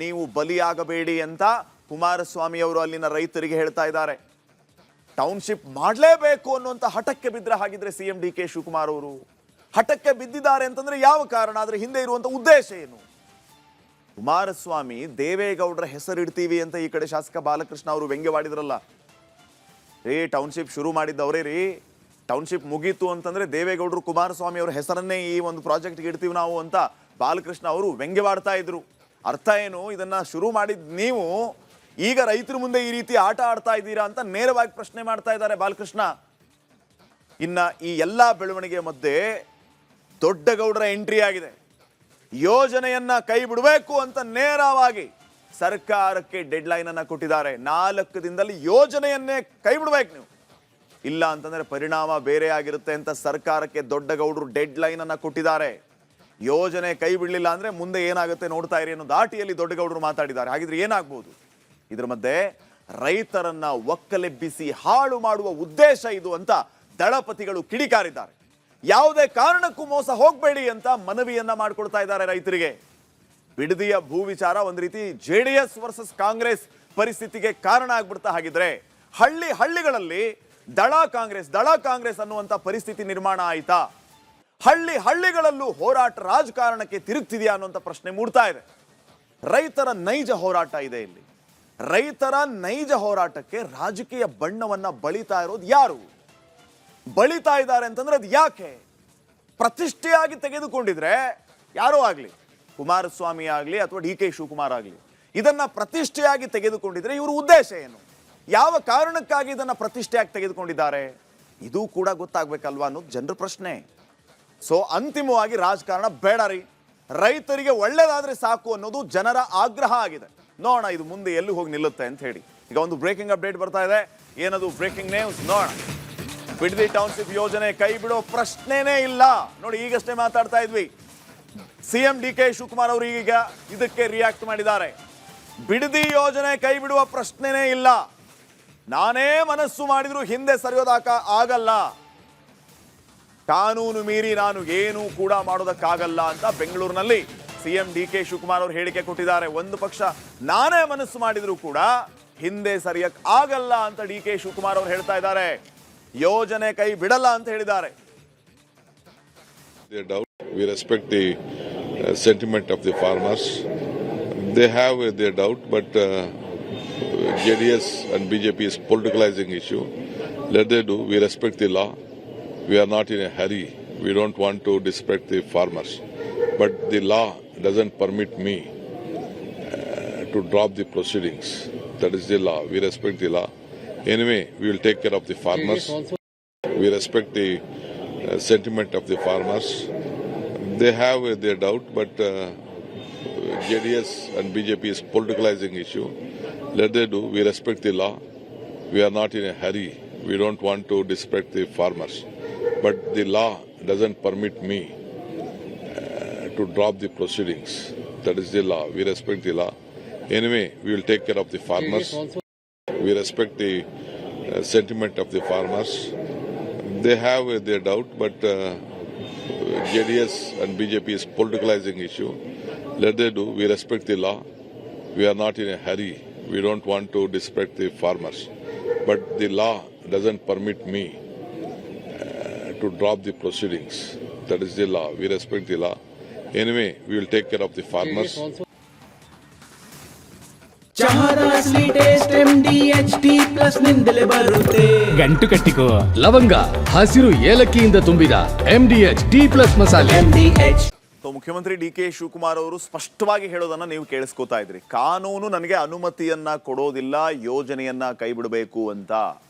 ನೀವು ಬಲಿಯಾಗಬೇಡಿ ಅಂತ ಕುಮಾರಸ್ವಾಮಿ ಅವರು ಅಲ್ಲಿನ ರೈತರಿಗೆ ಹೇಳ್ತಾ ಇದ್ದಾರೆ. ಟೌನ್ಶಿಪ್ ಮಾಡಲೇಬೇಕು ಅನ್ನುವಂಥ ಹಠಕ್ಕೆ ಬಿದ್ದರೆ ಹಾಗಿದ್ರೆ ಸಿಎಂ DK ಶಿವಕುಮಾರ್ ಅವರು ಹಠಕ್ಕೆ ಬಿದ್ದಿದ್ದಾರೆ ಅಂತಂದ್ರೆ ಯಾವ ಕಾರಣ? ಅದರ ಹಿಂದೆ ಇರುವಂಥ ಉದ್ದೇಶ ಏನು? ಕುಮಾರಸ್ವಾಮಿ ದೇವೇಗೌಡರ ಹೆಸರಿಡ್ತೀವಿ ಅಂತ ಈ ಕಡೆ ಶಾಸಕ ಬಾಲಕೃಷ್ಣ ಅವರು ವ್ಯಂಗ್ಯವಾಡಿದ್ರಲ್ಲ. ಟೌನ್ಶಿಪ್ ಶುರು ಮಾಡಿದ್ದವರೇ ರೀ. ಟೌನ್ಶಿಪ್ ಮುಗೀತು ಅಂತಂದ್ರೆ ದೇವೇಗೌಡರು ಕುಮಾರಸ್ವಾಮಿ ಅವರ ಹೆಸರನ್ನೇ ಈ ಒಂದು ಪ್ರಾಜೆಕ್ಟ್ಗೆ ಇಡ್ತೀವಿ ನಾವು ಅಂತ ಬಾಲಕೃಷ್ಣ ಅವರು ವ್ಯಂಗ್ಯವಾಡ್ತಾ ಇದ್ರು. ಅರ್ಥ ಏನು? ಇದನ್ನ ಶುರು ಮಾಡಿದ್ ನೀವು, ಈಗ ರೈತರ ಮುಂದೆ ಈ ರೀತಿ ಆಟ ಆಡ್ತಾ ಇದ್ದೀರಾ ಅಂತ ನೇರವಾಗಿ ಪ್ರಶ್ನೆ ಮಾಡ್ತಾ ಇದ್ದಾರೆ ಬಾಲಕೃಷ್ಣ. ಇನ್ನ ಈ ಎಲ್ಲಾ ಬೆಳವಣಿಗೆ ಮಧ್ಯೆ ದೊಡ್ಡಗೌಡರ ಎಂಟ್ರಿ ಆಗಿದೆ. ಯೋಜನೆಯನ್ನ ಕೈ ಬಿಡಬೇಕು ಅಂತ ನೇರವಾಗಿ ಸರ್ಕಾರಕ್ಕೆ ಡೆಡ್ಲೈನ್ ಅನ್ನ ಕೊಟ್ಟಿದ್ದಾರೆ. 4 ದಿನದಲ್ಲಿ ಯೋಜನೆಯನ್ನೇ ಕೈ ಬಿಡಬೇಕು ನೀವು. ಇಲ್ಲ ಅಂತಂದ್ರೆ ಪರಿಣಾಮ ಬೇರೆ ಆಗಿರುತ್ತೆ ಅಂತ ಸರ್ಕಾರಕ್ಕೆ ದೊಡ್ಡ ಗೌಡರು ಡೆಡ್ ಲೈನ್ ಅನ್ನ ಕೊಟ್ಟಿದ್ದಾರೆ. ಯೋಜನೆ ಕೈ ಬಿಡಲಿಲ್ಲ ಅಂದ್ರೆ ಮುಂದೆ ಏನಾಗುತ್ತೆ ನೋಡ್ತಾ ಇರಿ ಅನ್ನೋ ದಾಟಿಯಲ್ಲಿ ದೊಡ್ಡ ಗೌಡರು ಮಾತಾಡಿದ್ದಾರೆ. ಹಾಗಿದ್ರೆ ಏನಾಗ್ಬೋದು? ಇದ್ರ ಮಧ್ಯೆ ರೈತರನ್ನ ಒಕ್ಕಲೆಬ್ಬಿಸಿ ಹಾಳು ಮಾಡುವ ಉದ್ದೇಶ ಇದು ಅಂತ ದಳಪತಿಗಳು ಕಿಡಿಕಾರಿದ್ದಾರೆ. ಯಾವುದೇ ಕಾರಣಕ್ಕೂ ಮೋಸ ಹೋಗಬೇಡಿ ಅಂತ ಮನವಿಯನ್ನ ಮಾಡ್ಕೊಳ್ತಾ ಇದ್ದಾರೆ ರೈತರಿಗೆ. ಬಿಡದಿಯ ಭೂ ವಿಚಾರ ಒಂದು ರೀತಿ JDS ವರ್ಸಸ್ ಕಾಂಗ್ರೆಸ್ ಪರಿಸ್ಥಿತಿಗೆ ಕಾರಣ ಆಗ್ಬಿಡ್ತಾ. ಹಾಗಿದ್ರೆ ಹಳ್ಳಿಗಳಲ್ಲಿ ದಳ ಕಾಂಗ್ರೆಸ್ ಅನ್ನುವಂಥ ಪರಿಸ್ಥಿತಿ ನಿರ್ಮಾಣ ಆಯ್ತಾ? ಹಳ್ಳಿಗಳಲ್ಲೂ ಹೋರಾಟ ರಾಜಕಾರಣಕ್ಕೆ ತಿರುಗ್ತಿದೆಯಾ ಅನ್ನುವಂಥ ಪ್ರಶ್ನೆ ಮೂಡ್ತಾ ಇದೆ. ರೈತರ ನೈಜ ಹೋರಾಟ ಇದೆ ಇಲ್ಲಿ. ರೈತರ ನೈಜ ಹೋರಾಟಕ್ಕೆ ರಾಜಕೀಯ ಬಣ್ಣವನ್ನ ಬಳಿತಾ ಇರೋದು ಯಾರು? ಬಳಿತಾ ಇದ್ದಾರೆ ಅಂತಂದ್ರೆ ಅದು ಯಾಕೆ? ಪ್ರತಿಷ್ಠೆಯಾಗಿ ತೆಗೆದುಕೊಂಡಿದ್ರೆ ಯಾರೋ ಆಗ್ಲಿ, ಕುಮಾರಸ್ವಾಮಿ ಆಗ್ಲಿ ಅಥವಾ DK ಶಿವಕುಮಾರ್ ಆಗ್ಲಿ, ಇದನ್ನ ಪ್ರತಿಷ್ಠೆಯಾಗಿ ತೆಗೆದುಕೊಂಡಿದ್ರೆ ಇವರು ಉದ್ದೇಶ ಏನು? ಯಾವ ಕಾರಣಕ್ಕಾಗಿ ಇದನ್ನ ಪ್ರತಿಷ್ಠೆಯಾಗಿ ತೆಗೆದುಕೊಂಡಿದ್ದಾರೆ? ಇದು ಕೂಡ ಗೊತ್ತಾಗ್ಬೇಕಲ್ವಾ ಅನ್ನೋದು ಜನರ ಪ್ರಶ್ನೆ. ಸೊ ಅಂತಿಮವಾಗಿ ರಾಜಕಾರಣ ಬೇಡ ರೀ, ರೈತರಿಗೆ ಒಳ್ಳೇದಾದ್ರೆ ಸಾಕು ಅನ್ನೋದು ಜನರ ಆಗ್ರಹ ಆಗಿದೆ. ನೋಡೋಣ ಇದು ಮುಂದೆ ಎಲ್ಲಿ ಹೋಗಿ ನಿಲ್ಲುತ್ತೆ ಅಂತ ಹೇಳಿ. ಈಗ ಒಂದು ಬ್ರೇಕಿಂಗ್ ಅಪ್ಡೇಟ್ ಬರ್ತಾ ಇದೆ. ಏನದು ಬ್ರೇಕಿಂಗ್ ನ್ಯೂಸ್ ನೋಡೋಣ. ಬಿಡದಿ ಟೌನ್ಶಿಪ್ ಯೋಜನೆ ಕೈ ಬಿಡೋ ಪ್ರಶ್ನೆನೇ ಇಲ್ಲ. ನೋಡಿ, ಈಗಷ್ಟೇ ಮಾತಾಡ್ತಾ ಇದ್ವಿ. CM DK ಶಿವಕುಮಾರ್ ಅವರು ಈಗ ಇದಕ್ಕೆ ರಿಯಾಕ್ಟ್ ಮಾಡಿದ್ದಾರೆ. ಬಿಡದಿ ಯೋಜನೆ ಕೈ ಬಿಡುವ ಪ್ರಶ್ನೆನೇ ಇಲ್ಲ, ನಾನೇ ಮನಸ್ಸು ಮಾಡಿದ್ರು ಹಿಂದೆ ಸರಿಯೋದಾಗಲ್ಲ, ಕಾನೂನು ಮೀರಿ ನಾನು ಏನೂ ಕೂಡ ಮಾಡೋದಕ್ಕಾಗಲ್ಲ ಅಂತ ಬೆಂಗಳೂರಿನಲ್ಲಿ CM DK ಶಿವಕುಮಾರ್ ಅವರು ಹೇಳಿಕೆ ಕೊಟ್ಟಿದ್ದಾರೆ. ಒಂದು ಪಕ್ಷ ನಾನೇ ಮನಸ್ಸು ಮಾಡಿದ್ರು ಕೂಡ ಹಿಂದೆ ಸರಿಯಕ್ ಆಗಲ್ಲ ಅಂತ DK ಶಿವಕುಮಾರ್ ಅವರು ಹೇಳ್ತಾ ಇದ್ದಾರೆ. ಯೋಜನೆ ಕೈ ಬಿಡಲ್ಲ ಅಂತ ಹೇಳಿದ್ದಾರೆ. We respect the sentiment of the farmers. They have their doubt, but JDS and BJP is politicalizing issue. Let they do. We respect the law. We are not in a hurry. We don't want to disrespect the farmers. But the law doesn't permit me to drop the proceedings. That is the law. We respect the law. Anyway, we will take care of the farmers. We respect the sentiment of the farmers. They have their doubt, but JDS and BJP is politicalizing issue. Let they do. We respect the law. We are not in a hurry. We don't want to disrespect the farmers. But the law doesn't permit me to drop the proceedings. That is the law. We respect the law. Anyway, we will take care of the farmers. We respect the sentiment of the farmers. They have their doubt, but JDS and BJP is politicalizing issue. Let they do. We respect the law. We are not in a hurry. We don't want to disrespect the farmers. But the law doesn't permit me to drop the proceedings. That is the law. We respect the law. Anyway, we will take care of the farmers. ಗಂಟು ಕಟ್ಟಿಕೋ ಲವಂಗ ಹಸಿರು ಏಲಕ್ಕಿಯಿಂದ ತುಂಬಿದ MDH ಮಸಾಲೆ. ಮುಖ್ಯಮಂತ್ರಿ DK Shivakumar ಅವರು ಸ್ಪಷ್ಟವಾಗಿ ಹೇಳೋದನ್ನ ನೀವು ಕೇಳಿಸ್ಕೊತಾ ಇದ್ರಿ. ಕಾನೂನು ನನಗೆ ಅನುಮತಿಯನ್ನ ಕೊಡೋದಿಲ್ಲ ಯೋಜನೆಯನ್ನ ಕೈ ಬಿಡಬೇಕು ಅಂತ.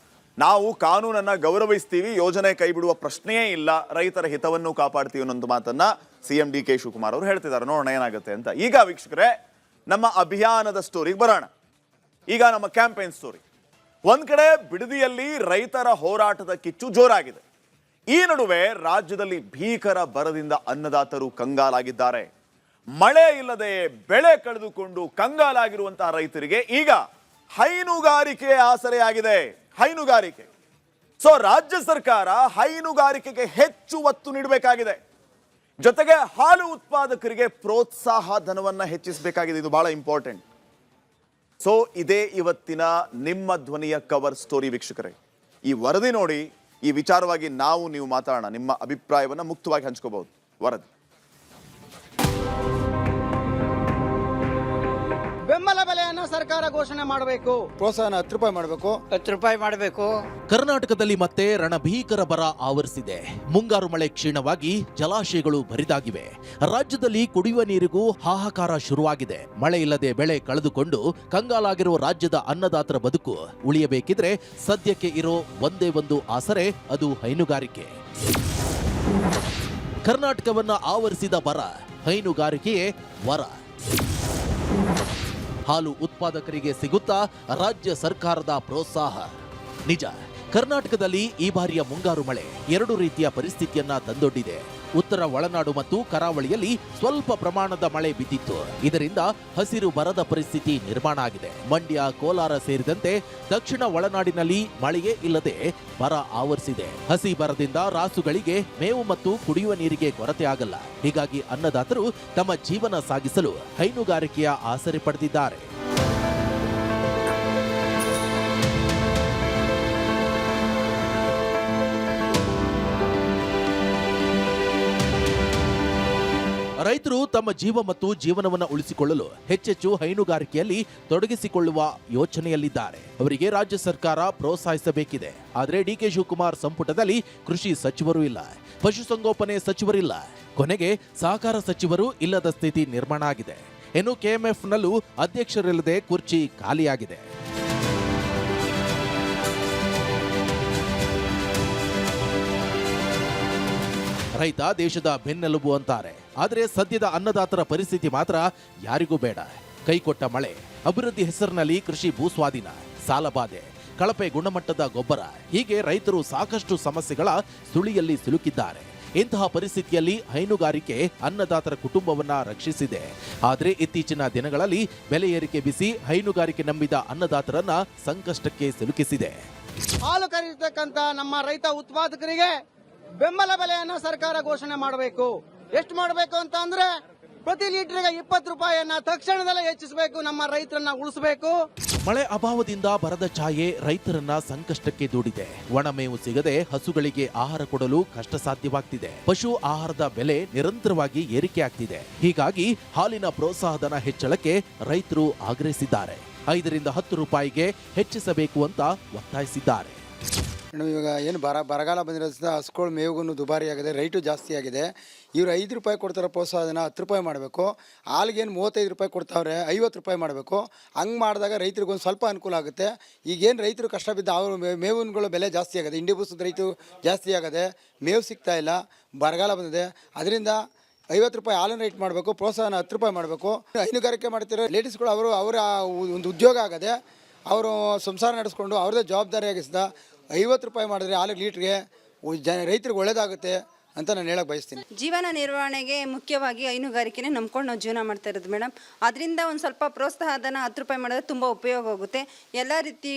ನಾವು ಕಾನೂನನ್ನ ಗೌರವಿಸ್ತೀವಿ, ಯೋಜನೆ ಕೈ ಬಿಡುವ ಪ್ರಶ್ನೆಯೇ ಇಲ್ಲ, ರೈತರ ಹಿತವನ್ನು ಕಾಪಾಡ್ತೀವಿ ಅನ್ನೋ ಮಾತನ್ನ CM DK ಶಿವಕುಮಾರ್ ಅವರು ಹೇಳ್ತಿದ್ದಾರೆ. ನೋಡೋಣ ಏನಾಗುತ್ತೆ ಅಂತ. ಈಗ ವೀಕ್ಷಕರೇ, ನಮ್ಮ ಅಭಿಯಾನದ ಸ್ಟೋರಿಗೆ ಬರೋಣ. ಈಗ ನಮ್ಮ ಕ್ಯಾಂಪೇನ್ ಸ್ಟೋರಿ. ಒಂದ್ ಕಡೆ ಬಿಡದಿಯಲ್ಲಿ ರೈತರ ಹೋರಾಟದ ಕಿಚ್ಚು ಜೋರಾಗಿದೆ. ಈ ನಡುವೆ ರಾಜ್ಯದಲ್ಲಿ ಭೀಕರ ಬರದಿಂದ ಅನ್ನದಾತರು ಕಂಗಾಲಾಗಿದ್ದಾರೆ. ಮಳೆ ಇಲ್ಲದೆ ಬೆಳೆ ಕಳೆದುಕೊಂಡು ಕಂಗಾಲಾಗಿರುವಂತಹ ರೈತರಿಗೆ ಈಗ ಹೈನುಗಾರಿಕೆ ಆಸರೆಯಾಗಿದೆ. ಹೈನುಗಾರಿಕೆ. ಸೊ ರಾಜ್ಯ ಸರ್ಕಾರ ಹೈನುಗಾರಿಕೆಗೆ ಹೆಚ್ಚು ಒತ್ತು ನೀಡಬೇಕಾಗಿದೆ. ಜೊತೆಗೆ ಹಾಲು ಉತ್ಪಾದಕರಿಗೆ ಪ್ರೋತ್ಸಾಹ ಧನವನ್ನ ಹೆಚ್ಚಿಸಬೇಕಾಗಿದೆ. ಇದು ಬಹಳ ಇಂಪಾರ್ಟೆಂಟ್. ಸೊ ಇದೇ ಇವತ್ತಿನ ನಿಮ್ಮ ಧ್ವನಿಯ ಕವರ್ ಸ್ಟೋರಿ ವೀಕ್ಷಕರೇ. ಈ ವರದಿ ನೋಡಿ, ಈ ವಿಚಾರವಾಗಿ ನೀವು ಮಾತಾಡೋಣ. ನಿಮ್ಮ ಅಭಿಪ್ರಾಯವನ್ನ ಮುಕ್ತವಾಗಿ ಹಂಚ್ಕೋಬಹುದು. ವರದಿ. ಬೆಂಬಲ ಬೆಲೆಯನ್ನು ಸರ್ಕಾರ ಘೋಷಣೆ ಮಾಡಬೇಕು. ಪ್ರೋತ್ಸಾಹನ 10 ರೂಪಾಯಿ ಮಾಡಬೇಕು. 10 ರೂಪಾಯಿ ಮಾಡಬೇಕು. ಕರ್ನಾಟಕದಲ್ಲಿ ಮತ್ತೆ ರಣಭೀಕರ ಬರ ಆವರಿಸಿದೆ. ಮುಂಗಾರು ಮಳೆ ಕ್ಷೀಣವಾಗಿ ಜಲಾಶಯಗಳು ಬರಿದಾಗಿವೆ. ರಾಜ್ಯದಲ್ಲಿ ಕುಡಿಯುವ ನೀರಿಗೂ ಹಾಹಾಕಾರ ಶುರುವಾಗಿದೆ. ಮಳೆ ಇಲ್ಲದೆ ಬೆಳೆ ಕಳೆದುಕೊಂಡು ಕಂಗಾಲಾಗಿರುವ ರಾಜ್ಯದ ಅನ್ನದಾತರ ಬದುಕು ಉಳಿಯಬೇಕಿದ್ರೆ ಸದ್ಯಕ್ಕೆ ಇರೋ ಒಂದೇ ಒಂದು ಆಸರೆ, ಅದು ಹೈನುಗಾರಿಕೆ. ಕರ್ನಾಟಕವನ್ನ ಆವರಿಸಿದ ಬರ, ಹೈನುಗಾರಿಕೆಯೇ ವರ. ಹಾಲು ಉತ್ಪಾದಕರಿಗೆ ಸಿಗುತ್ತಾ ರಾಜ್ಯ ಸರ್ಕಾರದ ಪ್ರೋತ್ಸಾಹ? ನಿಜ, ಕರ್ನಾಟಕದಲ್ಲಿ ಈ ಬಾರಿಯ ಮುಂಗಾರು ಮಳೆ ಎರಡು ರೀತಿಯ ಪರಿಸ್ಥಿತಿಯನ್ನ ತಂದೊಡ್ಡಿದೆ. ಉತ್ತರ ಒಳನಾಡು ಮತ್ತು ಕರಾವಳಿಯಲ್ಲಿ ಸ್ವಲ್ಪ ಪ್ರಮಾಣದ ಮಳೆ ಬಿದ್ದಿತ್ತು. ಇದರಿಂದ ಹಸಿರು ಬರದ ಪರಿಸ್ಥಿತಿ ನಿರ್ಮಾಣ ಆಗಿದೆ. ಮಂಡ್ಯ, ಕೋಲಾರ ಸೇರಿದಂತೆ ದಕ್ಷಿಣ ಒಳನಾಡಿನಲ್ಲಿ ಮಳೆಯೇ ಇಲ್ಲದೆ ಬರ ಆವರಿಸಿದೆ. ಹಸಿ ಬರದಿಂದ ರಾಸುಗಳಿಗೆ ಮೇವು ಮತ್ತು ಕುಡಿಯುವ ನೀರಿಗೆ ಕೊರತೆ ಆಗಲ್ಲ. ಹೀಗಾಗಿ ಅನ್ನದಾತರು ತಮ್ಮ ಜೀವನ ಸಾಗಿಸಲು ಹೈನುಗಾರಿಕೆಯ ಆಸರೆ ಪಡೆದಿದ್ದಾರೆ. ರೈತರು ತಮ್ಮ ಜೀವ ಮತ್ತು ಜೀವನವನ್ನು ಉಳಿಸಿಕೊಳ್ಳಲು ಹೆಚ್ಚೆಚ್ಚು ಹೈನುಗಾರಿಕೆಯಲ್ಲಿ ತೊಡಗಿಸಿಕೊಳ್ಳುವ ಯೋಚನೆಯಲ್ಲಿದ್ದಾರೆ. ಅವರಿಗೆ ರಾಜ್ಯ ಸರ್ಕಾರ ಪ್ರೋತ್ಸಾಹಿಸಬೇಕಿದೆ. ಆದರೆ ಡಿಕೆ ಶಿವಕುಮಾರ್ ಸಂಪುಟದಲ್ಲಿ ಕೃಷಿ ಸಚಿವರು ಇಲ್ಲ, ಪಶುಸಂಗೋಪನೆ ಸಚಿವರಿಲ್ಲ, ಕೊನೆಗೆ ಸಹಕಾರ ಸಚಿವರು ಇಲ್ಲದ ಸ್ಥಿತಿ ನಿರ್ಮಾಣ ಆಗಿದೆ. ಇನ್ನು ಕೆಎಂಎಫ್ನಲ್ಲೂ ಅಧ್ಯಕ್ಷರಿಲ್ಲದೆ ಕುರ್ಚಿ ಖಾಲಿಯಾಗಿದೆ. ರೈತ ದೇಶದ ಬೆನ್ನೆಲುಬು ಅಂತಾರೆ. ಆದರೆ ಸದ್ಯದ ಅನ್ನದಾತರ ಪರಿಸ್ಥಿತಿ ಮಾತ್ರ ಯಾರಿಗೂ ಬೇಡ. ಕೈಕೊಟ್ಟ ಮಳೆ, ಅಭಿವೃದ್ಧಿ ಹೆಸರಿನಲ್ಲಿ ಕೃಷಿ ಭೂಸ್ವಾಧೀನ, ಸಾಲಬಾಧೆ, ಕಳಪೆ ಗುಣಮಟ್ಟದ ಗೊಬ್ಬರ, ಹೀಗೆ ರೈತರು ಸಾಕಷ್ಟು ಸಮಸ್ಯೆಗಳ ಸುಳಿಯಲ್ಲಿ ಸಿಲುಕಿದ್ದಾರೆ. ಇಂತಹ ಪರಿಸ್ಥಿತಿಯಲ್ಲಿ ಹೈನುಗಾರಿಕೆ ಅನ್ನದಾತರ ಕುಟುಂಬವನ್ನ ರಕ್ಷಿಸಿದೆ. ಆದರೆ ಇತ್ತೀಚಿನ ದಿನಗಳಲ್ಲಿ ಬೆಲೆ ಏರಿಕೆ ಬಿಸಿ ಹೈನುಗಾರಿಕೆ ನಂಬಿದ ಅನ್ನದಾತರನ್ನ ಸಂಕಷ್ಟಕ್ಕೆ ಸಿಲುಕಿಸಿದೆ. ಹಾಲು ಖರೀದಿಸತಕ್ಕಂತ ನಮ್ಮ ರೈತ ಉತ್ಪಾದಕರಿಗೆ ಬೆಂಬಲ ಬೆಲೆಯನ್ನ ಸರ್ಕಾರ ಘೋಷಣೆ ಮಾಡಬೇಕು. ಎಷ್ಟು ಮಾಡಬೇಕು ಅಂತ ಅಂದ್ರೆ ಪ್ರತಿ ಲೀಟರ್ಗೆ 20 ರೂಪಾಯಿಯನ್ನ ತಕ್ಷಣದಲ್ಲೇ ಹೆಚ್ಚಿಸಬೇಕು. ನಮ್ಮ ರೈತರನ್ನ ಉಳಿಸಬೇಕು. ಮಳೆ ಅಭಾವದಿಂದ ಬರದ ಛಾಯೆ ರೈತರನ್ನ ಸಂಕಷ್ಟಕ್ಕೆ ದೂಡಿದೆ. ಒಣಮೇವು ಸಿಗದೆ ಹಸುಗಳಿಗೆ ಆಹಾರ ಕೊಡಲು ಕಷ್ಟ ಸಾಧ್ಯವಾಗ್ತಿದೆ. ಪಶು ಆಹಾರದ ಬೆಲೆ ನಿರಂತರವಾಗಿ ಏರಿಕೆ ಆಗ್ತಿದೆ. ಹೀಗಾಗಿ ಹಾಲಿನ ಪ್ರೋತ್ಸಾಹಧನ ಹೆಚ್ಚಳಕ್ಕೆ ರೈತರು ಆಗ್ರಹಿಸಿದ್ದಾರೆ. 5 ರಿಂದ 10 ರೂಪಾಯಿಗೆ ಹೆಚ್ಚಿಸಬೇಕು ಅಂತ ಒತ್ತಾಯಿಸಿದ್ದಾರೆ. ಇವಾಗ ಏನು ಬರಗಾಲ ಬಂದಿರೋದ್ರಿಂದ ಹಸುಗಳು ಮೇವಿಗೂ ದುಬಾರಿ ಆಗಿದೆ, ರೈಟು ಜಾಸ್ತಿ ಆಗಿದೆ. ಇವರು 5 ರೂಪಾಯಿ ಕೊಡ್ತಾರೆ ಪ್ರೋತ್ಸಾಹನ, 10 ರೂಪಾಯಿ ಮಾಡಬೇಕು. ಹಾಲಿಗೇನು 35 ರೂಪಾಯಿ ಕೊಡ್ತಾವ್ರೆ, 50 ರೂಪಾಯಿ ಮಾಡಬೇಕು. ಹಂಗೆ ಮಾಡಿದಾಗ ರೈತರಿಗೊಂದು ಸ್ವಲ್ಪ ಅನುಕೂಲ ಆಗುತ್ತೆ. ಈಗೇನು ರೈತರು ಕಷ್ಟ ಬಿದ್ದು ಅವರು ಮೇವುಗಳ ಬೆಲೆ ಜಾಸ್ತಿ ಆಗಿದೆ, ಇಂಡಿ ಬೂಸದ ರೈತು ಜಾಸ್ತಿ ಆಗದೆ, ಮೇವು ಸಿಗ್ತಾ ಇಲ್ಲ, ಬರಗಾಲ ಬಂದಿದೆ. ಅದರಿಂದ 50 ರೂಪಾಯಿ ಹಾಲಿನ ರೇಟ್ ಮಾಡಬೇಕು, ಪ್ರೋತ್ಸಾಹನ 10 ರೂಪಾಯಿ ಮಾಡಬೇಕು. ಹೈನುಗಾರಿಕೆ ಮಾಡ್ತಿರೋ ಲೇಡೀಸ್ಗಳು ಅವರ ಒಂದು ಉದ್ಯೋಗ ಆಗದೆ ಅವರು ಸಂಸಾರ ನಡೆಸ್ಕೊಂಡು ಅವ್ರದ್ದೇ ಜವಾಬ್ದಾರಿಯಾಗಿಸಿದ 50 ರೂಪಾಯಿ ಮಾಡಿದ್ರೆ ಹಾಲಿಗೆ ಲೀಟ್ರಿಗೆ ರೈತರಿಗೆ ಒಳ್ಳೇದಾಗುತ್ತೆ ಅಂತ ನಾನು ಹೇಳಕ್ಕೆ ಬಯಸ್ತೀನಿ. ಜೀವನ ನಿರ್ವಹಣೆಗೆ ಮುಖ್ಯವಾಗಿ ಹೈನುಗಾರಿಕೆನೇ ನಂಬ್ಕೊಂಡು ನಾವು ಜೀವನ ಮಾಡ್ತಾ ಇರೋದು ಮೇಡಮ್. ಅದರಿಂದ ಒಂದು ಸ್ವಲ್ಪ ಪ್ರೋತ್ಸಾಹಧನ 10 ರೂಪಾಯಿ ಮಾಡಿದ್ರೆ ತುಂಬ ಉಪಯೋಗ ಆಗುತ್ತೆ. ಎಲ್ಲ ರೀತಿ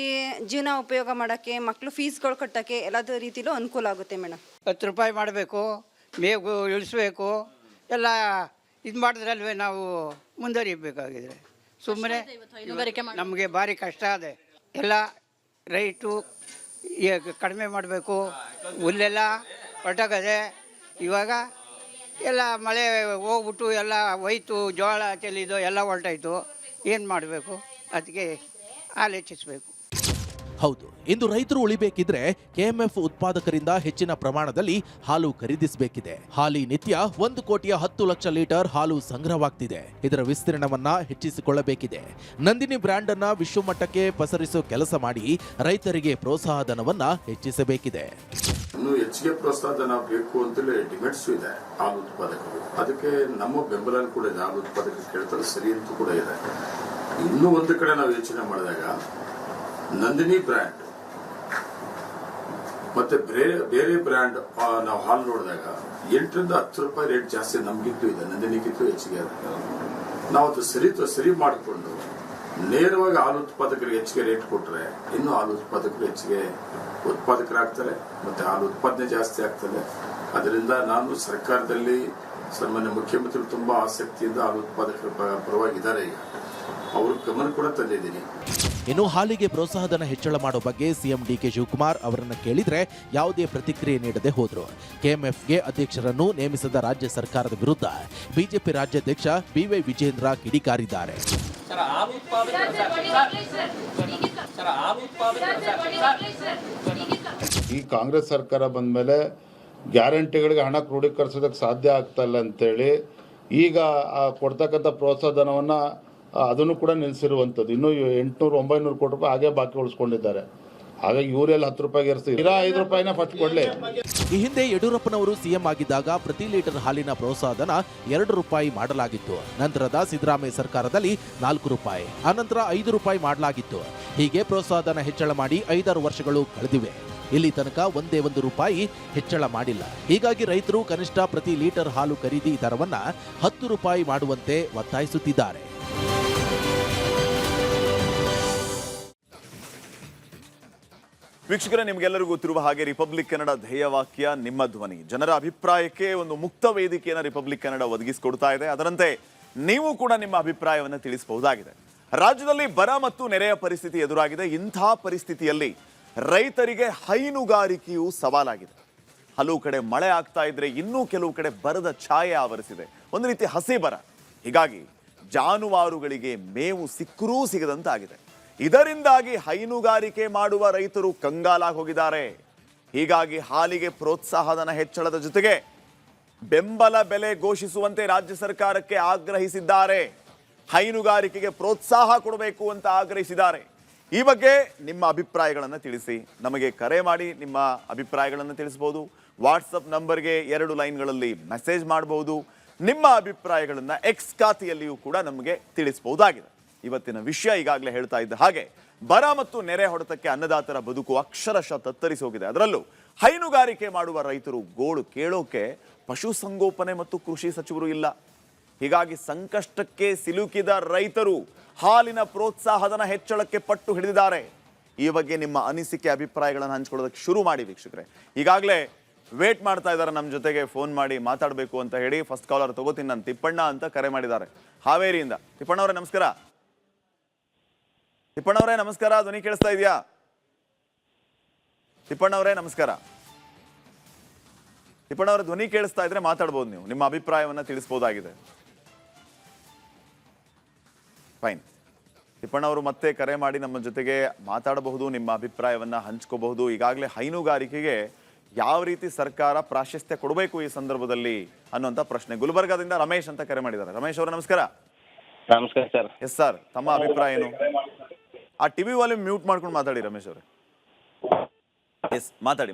ಜೀವನ ಉಪಯೋಗ ಮಾಡೋಕ್ಕೆ, ಮಕ್ಕಳು ಫೀಸ್ಗಳು ಕಟ್ಟೋಕ್ಕೆ ಎಲ್ಲದೂ ರೀತಿಲೂ ಅನುಕೂಲ ಆಗುತ್ತೆ ಮೇಡಮ್. 10 ರೂಪಾಯಿ ಮಾಡಬೇಕು, ಮೇವು ಇಳಿಸ್ಬೇಕು, ಎಲ್ಲ ಇದು ಮಾಡಿದ್ರಲ್ವೇ ನಾವು ಮುಂದುವರಿಬೇಕಾಗಿದ್ರೆ. ಸುಮ್ಮನೆ ನಮಗೆ ಭಾರಿ ಕಷ್ಟ ಇದೆ. ಎಲ್ಲ ರೈಟು ಕಡಿಮೆ ಮಾಡಬೇಕು. ಹುಲ್ಲೆಲ್ಲ ಹೊರಟಾಗದೆ. ಇವಾಗ ಎಲ್ಲ ಮಳೆ ಹೋಗ್ಬಿಟ್ಟು ಎಲ್ಲ ಹೋಯ್ತು, ಜೋಳ ಚೆಲ್ಲಿದ್ದು ಎಲ್ಲ ಹೊರಟಾಯ್ತು. ಏನು ಮಾಡಬೇಕು? ಅದಕ್ಕೆ ಹಾಲು ಹೆಚ್ಚಿಸಬೇಕು. ಹೌದು, ಇಂದು ರೈತರು ಉಳಿಬೇಕಿದ್ರೆ ಕೆಎಂಎಫ್ ಉತ್ಪಾದಕರಿಂದ ಹೆಚ್ಚಿನ ಪ್ರಮಾಣದಲ್ಲಿ ಹಾಲು ಖರೀದಿಸಬೇಕಿದೆ. ಹಾಲಿ ನಿತ್ಯ 1,10,00,000 ಲೀಟರ್ ಹಾಲು ಸಂಗ್ರಹವಾಗ್ತಿದೆ. ಇದರ ವಿಸ್ತೀರ್ಣವನ್ನ ಹೆಚ್ಚಿಸಿಕೊಳ್ಳಬೇಕಿದೆ. ನಂದಿನಿ ಬ್ರ್ಯಾಂಡ್ ಅನ್ನ ವಿಶ್ವಮಟ್ಟಕ್ಕೆ ಪಸರಿಸೋ ಕೆಲಸ ಮಾಡಿ ರೈತರಿಗೆ ಪ್ರೋತ್ಸಾಹಧನವನ್ನ ಹೆಚ್ಚಿಸಬೇಕಿದೆ. ಇನ್ನು ಹೆಚ್ಚಿಗೆ ಪ್ರೋತ್ಸಾಹಧನ ಬೇಕು ಅಂತೇಳಿ ಡಿಮ್ಯಾಂಡ್ಸ್ ಇದೆ ಹಾಲು ಉತ್ಪಾದಕರು. ಅದಕ್ಕೆ ನಮ್ಮ ಬೆಂಬಲ ಕೂಡ ಇದೆ. ಹಾಲು ಉತ್ಪಾದಕರು ಕೇಳ್ತಾರೆ, ಸರಿ ಅಂತ ಕೂಡ ಇದೆ. ಇನ್ನೂ ಒಂದು ಕಡೆ ನಾವು ಯೋಚನೆ ಮಾಡಿದಾಗ ನಂದಿನಿ ಬ್ರ್ಯಾಂಡ್ ಮತ್ತೆ ಬೇರೆ ಬ್ರ್ಯಾಂಡ್ ನಾವು ಹಾಲು ನೋಡಿದಾಗ 8 ರಿಂದ 10 ರೂಪಾಯಿ ರೇಟ್ ಜಾಸ್ತಿ ನಮ್ಗಿತ್ತು ಇದೆ, ನಂದಿನಿಗಿತ್ತು ಹೆಚ್ಚಿಗೆ. ನಾವು ಅದು ಸರಿ ಮಾಡಿಕೊಂಡು ನೇರವಾಗಿ ಹಾಲು ಉತ್ಪಾದಕರಿಗೆ ಹೆಚ್ಚಿಗೆ ರೇಟ್ ಕೊಟ್ರೆ ಇನ್ನು ಹಾಲು ಉತ್ಪಾದಕರು ಹೆಚ್ಚಿಗೆ ಉತ್ಪಾದಕರಾಗ್ತಾರೆ, ಮತ್ತೆ ಹಾಲು ಉತ್ಪಾದನೆ ಜಾಸ್ತಿ ಆಗ್ತದೆ. ಅದರಿಂದ ನಾನು ಸರ್ಕಾರದಲ್ಲಿ ಸನ್ಮಾನ್ಯ ಮುಖ್ಯಮಂತ್ರಿಗಳು ತುಂಬಾ ಆಸಕ್ತಿಯಿಂದ ಹಾಲು ಉತ್ಪಾದಕರ ಪರವಾಗಿದ್ದಾರೆ. ಈಗ ಅವ್ರ ಗಮನ ಕೂಡ ತಂದಿದ್ದೀನಿ. ಇನ್ನು ಹಾಲಿಗೆ ಪ್ರೋತ್ಸಾಹಧನ ಹೆಚ್ಚಳ ಮಾಡೋ ಬಗ್ಗೆ ಸಿಎಂ ಡಿಕೆ ಶಿವಕುಮಾರ್ ಅವರನ್ನ ಕೇಳಿದ್ರೆ ಯಾವುದೇ ಪ್ರತಿಕ್ರಿಯೆ ನೀಡದೆ ಹೋದ್ರು. ಕೆಎಂಎಫ್ಗೆ ಅಧ್ಯಕ್ಷರನ್ನು ನೇಮಿಸದ ರಾಜ್ಯ ಸರ್ಕಾರದ ವಿರುದ್ಧ ಬಿಜೆಪಿ ರಾಜ್ಯಾಧ್ಯಕ್ಷ ಬಿವೈ ವಿಜೇಂದ್ರ ಕಿಡಿಕಾರಿದ್ದಾರೆ. ಈ ಕಾಂಗ್ರೆಸ್ ಸರ್ಕಾರ ಬಂದ ಮೇಲೆ ಗ್ಯಾರಂಟಿಗಳಿಗೆ ಹಣ ಕ್ರೋಢೀಕರಿಸೋದಕ್ಕೆ ಸಾಧ್ಯ ಆಗ್ತಾ ಇಲ್ಲ ಅಂತೇಳಿ ಈಗ ಕೊಡ್ತಕ್ಕಂಥ ಪ್ರೋತ್ಸಾಹಧನವನ್ನ ಅದನ್ನು ಕೂಡ ನಿಲ್ಲಿಸಿರುವಂಥದ್ದು. ಇನ್ನೂ 800-900 ಕೋಟಿ ರೂಪಾಯಿ ಹಾಗೆ ಬಾಕಿ ಉಳಿಸ್ಕೊಂಡಿದ್ದಾರೆ. ಹಾಗಾಗಿ ಇವರೆಲ್ಲ 10 ರೂಪಾಯಿಗೆ ಇರಿಸಿ 5 ರೂಪಾಯಿನ ಫಸ್ಟ್ ಕೊಡ್ಲಿ. ಈ ಹಿಂದೆ ಯಡಿಯೂರಪ್ಪನವರು ಸಿಎಂ ಆಗಿದ್ದಾಗ ಪ್ರತಿ ಲೀಟರ್ ಹಾಲಿನ ಪ್ರೋತ್ಸಾಹಧನ 2 ರೂಪಾಯಿ ಮಾಡಲಾಗಿತ್ತು. ನಂತರದ ಸಿದ್ದರಾಮಯ್ಯ ಸರ್ಕಾರದಲ್ಲಿ 4 ರೂಪಾಯಿ, ಆನಂತರ 5 ರೂಪಾಯಿ ಮಾಡಲಾಗಿತ್ತು. ಹೀಗೆ ಪ್ರೋತ್ಸಾಹಧನ ಹೆಚ್ಚಳ ಮಾಡಿ 5-6 ವರ್ಷಗಳು ಕಳೆದಿವೆ. ಇಲ್ಲಿ ತನಕ ಒಂದೇ ₹1 ಹೆಚ್ಚಳ ಮಾಡಿಲ್ಲ. ಹೀಗಾಗಿ ರೈತರು ಕನಿಷ್ಠ ಪ್ರತಿ ಲೀಟರ್ ಹಾಲು ಖರೀದಿ ದರವನ್ನ ₹10 ಮಾಡುವಂತೆ ಒತ್ತಾಯಿಸುತ್ತಿದ್ದಾರೆ. ವೀಕ್ಷಕರೇ, ನಿಮಗೆಲ್ಲರಿಗೂ ಗೊತ್ತಿರುವ ಹಾಗೆ ರಿಪಬ್ಲಿಕ್ ಕನ್ನಡ ಧ್ಯೇಯವಾಕ್ಯ ನಿಮ್ಮ ಧ್ವನಿ, ಜನರ ಅಭಿಪ್ರಾಯಕ್ಕೆ ಒಂದು ಮುಕ್ತ ವೇದಿಕೆಯನ್ನು ರಿಪಬ್ಲಿಕ್ ಕನ್ನಡ ಒದಗಿಸಿಕೊಡ್ತಾ ಇದೆ. ಅದರಂತೆ ನೀವು ಕೂಡ ನಿಮ್ಮ ಅಭಿಪ್ರಾಯವನ್ನು ತಿಳಿಸಬಹುದಾಗಿದೆ. ರಾಜ್ಯದಲ್ಲಿ ಬರ ಮತ್ತು ನೆರೆಯ ಪರಿಸ್ಥಿತಿ ಎದುರಾಗಿದೆ. ಇಂಥ ಪರಿಸ್ಥಿತಿಯಲ್ಲಿ ರೈತರಿಗೆ ಹೈನುಗಾರಿಕೆಯೂ ಸವಾಲಾಗಿದೆ. ಹಲವು ಕಡೆ ಮಳೆ ಆಗ್ತಾ ಇದ್ರೆ ಇನ್ನೂ ಕೆಲವು ಕಡೆ ಬರದ ಛಾಯೆ ಆವರಿಸಿದೆ. ಒಂದು ರೀತಿ ಹಸಿ ಬರ. ಹೀಗಾಗಿ ಜಾನುವಾರುಗಳಿಗೆ ಮೇವು ಸಿಕ್ಕರೂ ಸಿಗದಂತಾಗಿದೆ. ಇದರಿಂದಾಗಿ ಹೈನುಗಾರಿಕೆ ಮಾಡುವ ರೈತರು ಕಂಗಾಲಾಗಿ ಹೋಗಿದ್ದಾರೆ. ಹೀಗಾಗಿ ಹಾಲಿಗೆ ಪ್ರೋತ್ಸಾಹಧನ ಹೆಚ್ಚಳದ ಜೊತೆಗೆ ಬೆಂಬಲ ಬೆಲೆ ಘೋಷಿಸುವಂತೆ ರಾಜ್ಯ ಸರ್ಕಾರಕ್ಕೆ ಆಗ್ರಹಿಸಿದ್ದಾರೆ. ಹೈನುಗಾರಿಕೆಗೆ ಪ್ರೋತ್ಸಾಹ ಕೊಡಬೇಕು ಅಂತ ಆಗ್ರಹಿಸಿದ್ದಾರೆ. ಈ ಬಗ್ಗೆ ನಿಮ್ಮ ಅಭಿಪ್ರಾಯಗಳನ್ನು ತಿಳಿಸಿ. ನಮಗೆ ಕರೆ ಮಾಡಿ ನಿಮ್ಮ ಅಭಿಪ್ರಾಯಗಳನ್ನು ತಿಳಿಸಬಹುದು. ವಾಟ್ಸಪ್ ನಂಬರ್ಗೆ 2 ಲೈನ್ಗಳಲ್ಲಿ ಮೆಸೇಜ್ ಮಾಡಬಹುದು. ನಿಮ್ಮ ಅಭಿಪ್ರಾಯಗಳನ್ನು ಎಕ್ಸ್ ಖಾತೆಯಲ್ಲಿಯೂ ಕೂಡ ನಮಗೆ ತಿಳಿಸಬಹುದಾಗಿದೆ. ಇವತ್ತಿನ ವಿಷಯ ಈಗಾಗಲೇ ಹೇಳ್ತಾ ಇದ್ದ ಹಾಗೆ ಬರ ಮತ್ತು ನೆರೆ ಹೊಡೆತಕ್ಕೆ ಅನ್ನದಾತರ ಬದುಕು ಅಕ್ಷರಶಃ ತತ್ತರಿಸಿ ಹೋಗಿದೆ. ಅದರಲ್ಲೂ ಹೈನುಗಾರಿಕೆ ಮಾಡುವ ರೈತರು ಗೋಳು ಕೇಳೋಕೆ ಪಶುಸಂಗೋಪನೆ ಮತ್ತು ಕೃಷಿ ಸಚಿವರು ಇಲ್ಲ. ಹೀಗಾಗಿ ಸಂಕಷ್ಟಕ್ಕೆ ಸಿಲುಕಿದ ರೈತರು ಹಾಲಿನ ಪ್ರೋತ್ಸಾಹಧನ ಹೆಚ್ಚಳಕ್ಕೆ ಪಟ್ಟು ಹಿಡಿದಿದ್ದಾರೆ. ಈ ಬಗ್ಗೆ ನಿಮ್ಮ ಅನಿಸಿಕೆ ಅಭಿಪ್ರಾಯಗಳನ್ನು ಹಂಚ್ಕೊಳ್ಳೋದಕ್ಕೆ ಶುರು ಮಾಡಿ ವೀಕ್ಷಕರೇ. ಈಗಾಗಲೇ ವೇಟ್ ಮಾಡ್ತಾ ಇದ್ದಾರೆ ನಮ್ಮ ಜೊತೆಗೆ ಫೋನ್ ಮಾಡಿ ಮಾತಾಡಬೇಕು ಅಂತ ಹೇಳಿ. ಫಸ್ಟ್ ಕಾಲರ್ ತಗೋತೀನಿ ನಾನು. ತಿಪ್ಪಣ್ಣ ಅಂತ ಕರೆ ಮಾಡಿದ್ದಾರೆ ಹಾವೇರಿಯಿಂದ. ತಿಪ್ಪಣ್ಣವರೇ ನಮಸ್ಕಾರ. ತಿಪ್ಪಣ್ಣವರೇ ನಮಸ್ಕಾರ. ಧ್ವನಿ ಕೇಳಿಸ್ತಾ ಇದೆಯಾ? ತಿಪ್ಪಣ್ಣವರೇ ನಮಸ್ಕಾರ. ತಿಪ್ಪಣ್ಣವರ ಧ್ವನಿ ಕೇಳಿಸ್ತಾ ಇದ್ರೆ ಮಾತಾಡ್ಬೋದು. ನೀವು ನಿಮ್ಮ ಅಭಿಪ್ರಾಯವನ್ನು ತಿಳಿಸಬಹುದಾಗಿದೆ. ಫೈನ್. ತಿಪ್ಪಣ್ಣವರು ಮತ್ತೆ ಕರೆ ಮಾಡಿ ನಮ್ಮ ಜೊತೆಗೆ ಮಾತಾಡಬಹುದು, ನಿಮ್ಮ ಅಭಿಪ್ರಾಯವನ್ನ ಹಂಚ್ಕೋಬಹುದು. ಈಗಾಗಲೇ ಹೈನುಗಾರಿಕೆಗೆ ಯಾವ ರೀತಿ ಸರ್ಕಾರ ಪ್ರಾಶಸ್ತ್ಯ ಕೊಡಬೇಕು ಈ ಸಂದರ್ಭದಲ್ಲಿ ಅನ್ನುವಂಥ ಪ್ರಶ್ನೆ. ಗುಲ್ಬರ್ಗಾದಿಂದ ರಮೇಶ್ ಅಂತ ಕರೆ ಮಾಡಿದ್ದಾರೆ. ರಮೇಶ್ ಅವರೇ ನಮಸ್ಕಾರ. ನಮಸ್ಕಾರ ಸರ್. ಎಸ್ ಸರ್, ತಮ್ಮ ಅಭಿಪ್ರಾಯ ಏನು? ಆ ಟಿವಿ ವಾಲ್ಯೂಮ್ ಮ್ಯೂಟ್ ಮಾಡ್ಕೊಂಡು ಮಾತಾಡಿ ರಮೇಶ್ ಅವರೇ. ಎಸ್, ಮಾತಾಡಿ.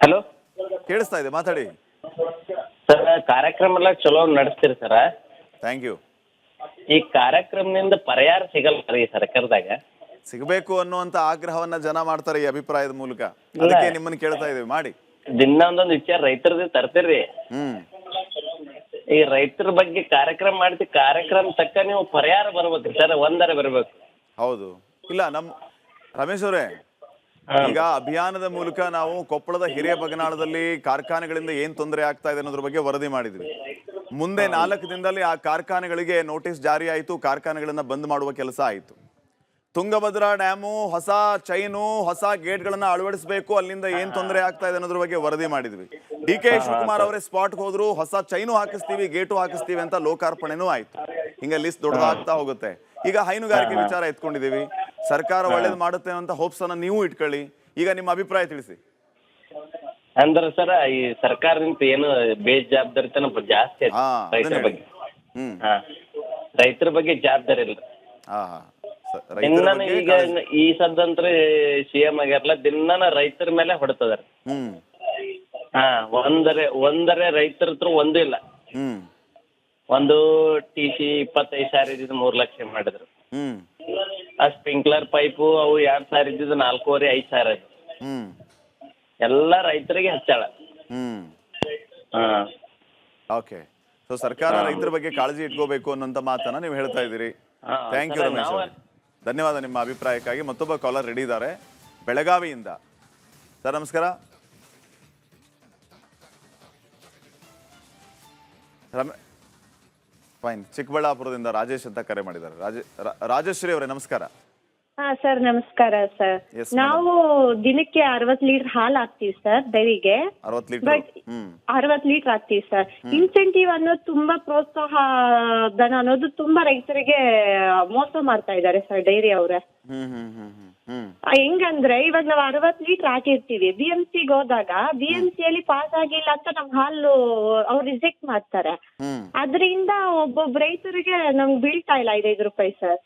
ಹಲೋ, ಕೇಳಿಸ್ತಾ ಇದೆ, ಮಾತಾಡಿ ಸರ್. ಕಾರ್ಯಕ್ರಮ ಎಲ್ಲ ಚಲೋ ನಡೆಸ್ತೀರಿ ಸರ. Thank you. ಈ ಕಾರ್ಯಕ್ರಮದಿಂದ ಪರಿಹಾರ ಸಿಗಲ್ಲ ಸರ್ ಈ ಸರ್ಕಾರದಾಗ? ಸಿಗಬೇಕು ಅನ್ನುವಂತ ಆಗ್ರಹವನ್ನ ಜನ ಮಾಡ್ತಾರೆ ಈ ಅಭಿಪ್ರಾಯದ ಮೂಲಕ. ಅದಕ್ಕೆ ನಿಮ್ಮನ್ನ ಕೇಳ್ತಾ ಇದೀವಿ, ಮಾಡಿ. ದಿನ ಒಂದೊಂದು ವಿಚಾರ ರೈತರದ್ದು ತರ್ತೀರಿ. ಈ ರೈತರ ಬಗ್ಗೆ ಕಾರ್ಯಕ್ರಮ ಮಾಡ್ತೀವಿ. ಕಾರ್ಯಕ್ರಮ ತಕ್ಕ ನೀವು ಪರಿಹಾರ ಬರ್ಬೇಕು ಸರ್, ಒಂದರ ಬರ್ಬೇಕು. ಹೌದು. ಇಲ್ಲ, ರಮೇಶ್ ಅವರೇ, ಈಗ ಅಭಿಯಾನದ ಮೂಲಕ ನಾವು ಕೊಪ್ಪಳದ ಹಿರೇಬಗನಾಳದಲ್ಲಿ ಕಾರ್ಖಾನೆಗಳಿಂದ ಏನ್ ತೊಂದರೆ ಆಗ್ತಾ ಇದೆ ಅನ್ನೋದ್ರ ಬಗ್ಗೆ ವರದಿ ಮಾಡಿದ್ವಿ. ಮುಂದೆ 4 ದಿನದಲ್ಲಿ ಆ ಕಾರ್ಖಾನೆಗಳಿಗೆ ನೋಟಿಸ್ ಜಾರಿ ಆಯಿತು. ಕಾರ್ಖಾನೆಗಳನ್ನ ಬಂದ್ ಮಾಡುವ ಕೆಲಸ ಆಯಿತು. ತುಂಗಭದ್ರಾ ಡ್ಯಾಮು ಹೊಸ ಚೈನು, ಹೊಸ ಗೇಟ್ಗಳನ್ನ ಅಳವಡಿಸಬೇಕು, ಅಲ್ಲಿಂದ ಏನ್ ತೊಂದರೆ ಆಗ್ತಾ ಇದೆ ಅನ್ನೋದ್ರ ಬಗ್ಗೆ ವರದಿ ಮಾಡಿದ್ವಿ. DK ಶಿವಕುಮಾರ್ ಅವರೇ ಸ್ಪಾಟ್ಗೆ ಹೋದ್ರು, ಹೊಸ ಚೈನು ಹಾಕಿಸ್ತೀವಿ, ಗೇಟು ಹಾಕಿಸ್ತೀವಿ ಅಂತ ಲೋಕಾರ್ಪಣೆನೂ ಆಯ್ತು. ಹಿಂಗೆ ಲಿಸ್ಟ್ ದೊಡ್ಡದಾಗ್ತಾ ಹೋಗುತ್ತೆ. ಈಗ ಹೈನುಗಾರಿಕೆ ವಿಚಾರ ಎತ್ಕೊಂಡಿದೀವಿ. ಸರ್ಕಾರ ಒಳ್ಳೇದು ಮಾಡುತ್ತೆ ಅಂತ ಹೋಪ್ಸ್ ಅನ್ನ ನೀವು ಇಟ್ಕೊಳ್ಳಿ. ಈಗ ನಿಮ್ಮ ಅಭಿಪ್ರಾಯ ತಿಳಿಸಿ. ಅಂದ್ರೆ ಸರ್, ಈ ಸರ್ಕಾರದಿಂದ ಏನು ಬೇಜವಾಬ್ದಾರಿತನ ಜಾಸ್ತಿ ರೈತರ ಬಗ್ಗೆ. ರೈತರ ಬಗ್ಗೆ ಜವಾಬ್ದಾರಿ ಇಲ್ಲ. ಈಗ ಈ ಸದ್ದಂತ್ರ CM ಆಗ್ಯಾರಲ್ಲ, ದಿನಾನ ರೈತರ ಮೇಲೆ ಹೊಡ್ತದಾರ. ಒಂದರೆ ರೈತರ ಹತ್ರ ಒಂದೂ ಇಲ್ಲ. ಒಂದು TC 25,000 ಇದ್ದಿದ್ದು 3 ಲಕ್ಷ ಮಾಡಿದ್ರು. ಆ ಸ್ಪ್ರಿಂಕ್ಲರ್ ಪೈಪು ಅವು 2,000 ಇದ್ದಿದ್ದು 4,500 ಎಲ್ಲ ರೈತರಿಗೆ ಹೆಚ್ಚಳ. ಓಕೆ. ಸೊ ಸರ್ಕಾರ ರೈತರ ಬಗ್ಗೆ ಕಾಳಜಿ ಇಟ್ಕೋಬೇಕು ಅನ್ನೋಂತ ಮಾತನ್ನ ನೀವು ಹೇಳ್ತಾ ಇದ್ದೀರಿ. ಥ್ಯಾಂಕ್ ಯು ರಮೇಶ್ ಅವರೇ, ಧನ್ಯವಾದ ನಿಮ್ಮ ಅಭಿಪ್ರಾಯಕ್ಕಾಗಿ. ಮತ್ತೊಬ್ಬ ಕಾಲರ್ ರೆಡಿ ಇದ್ದಾರೆ ಬೆಳಗಾವಿಯಿಂದ. ಸರ್ ನಮಸ್ಕಾರ. ಫೈನ್. ಚಿಕ್ಕಬಳ್ಳಾಪುರದಿಂದ ರಾಜೇಶ್ ಅಂತ ಕರೆ ಮಾಡಿದ್ದಾರೆ. ರಾಜೇಶ್ವರಿ ಅವರೇ ನಮಸ್ಕಾರ. ಹಾ ಸರ್, ನಮಸ್ಕಾರ ಸರ್. ನಾವು ದಿನಕ್ಕೆ 60 ಲೀಟರ್ ಹಾಲು ಹಾಕ್ತಿವಿ ಸರ್ ಡೈರಿಗೆ. 60 ಲೀಟರ್ ಹಾಕ್ತಿವಿ ಸರ್. ಇನ್ಸೆಂಟಿವ್ ಅನ್ನೋದು ತುಂಬಾ ಪ್ರೋತ್ಸಾಹ ಧನ ಅನ್ನೋದು ತುಂಬಾ ರೈತರಿಗೆ ಮೋಸ ಮಾಡ್ತಾ ಇದ್ದಾರೆ ಸರ್ ಡೈರಿ ಅವ್ರೆ. ಹೆಂಗಂದ್ರೆ ಇವಾಗ ನಾವು 60 ಲೀಟರ್ ಹಾಕಿರ್ತೀವಿ, BMCಗೆ ಹೋದಾಗ BMCಯಲ್ಲಿ ಪಾಸ್ ಆಗಿಲ್ಲ ಅಂತ ನಮ್ ಹಾಲು ಅವ್ರು ರಿಜೆಕ್ಟ್ ಮಾಡ್ತಾರೆ. ಅದರಿಂದ ಒಬ್ಬೊಬ್ಬ ರೈತರಿಗೆ ನಮ್ಗೆ ಬೀಳ್ತಾ ಇಲ್ಲ 5 ರೂಪಾಯಿ ಸರ್.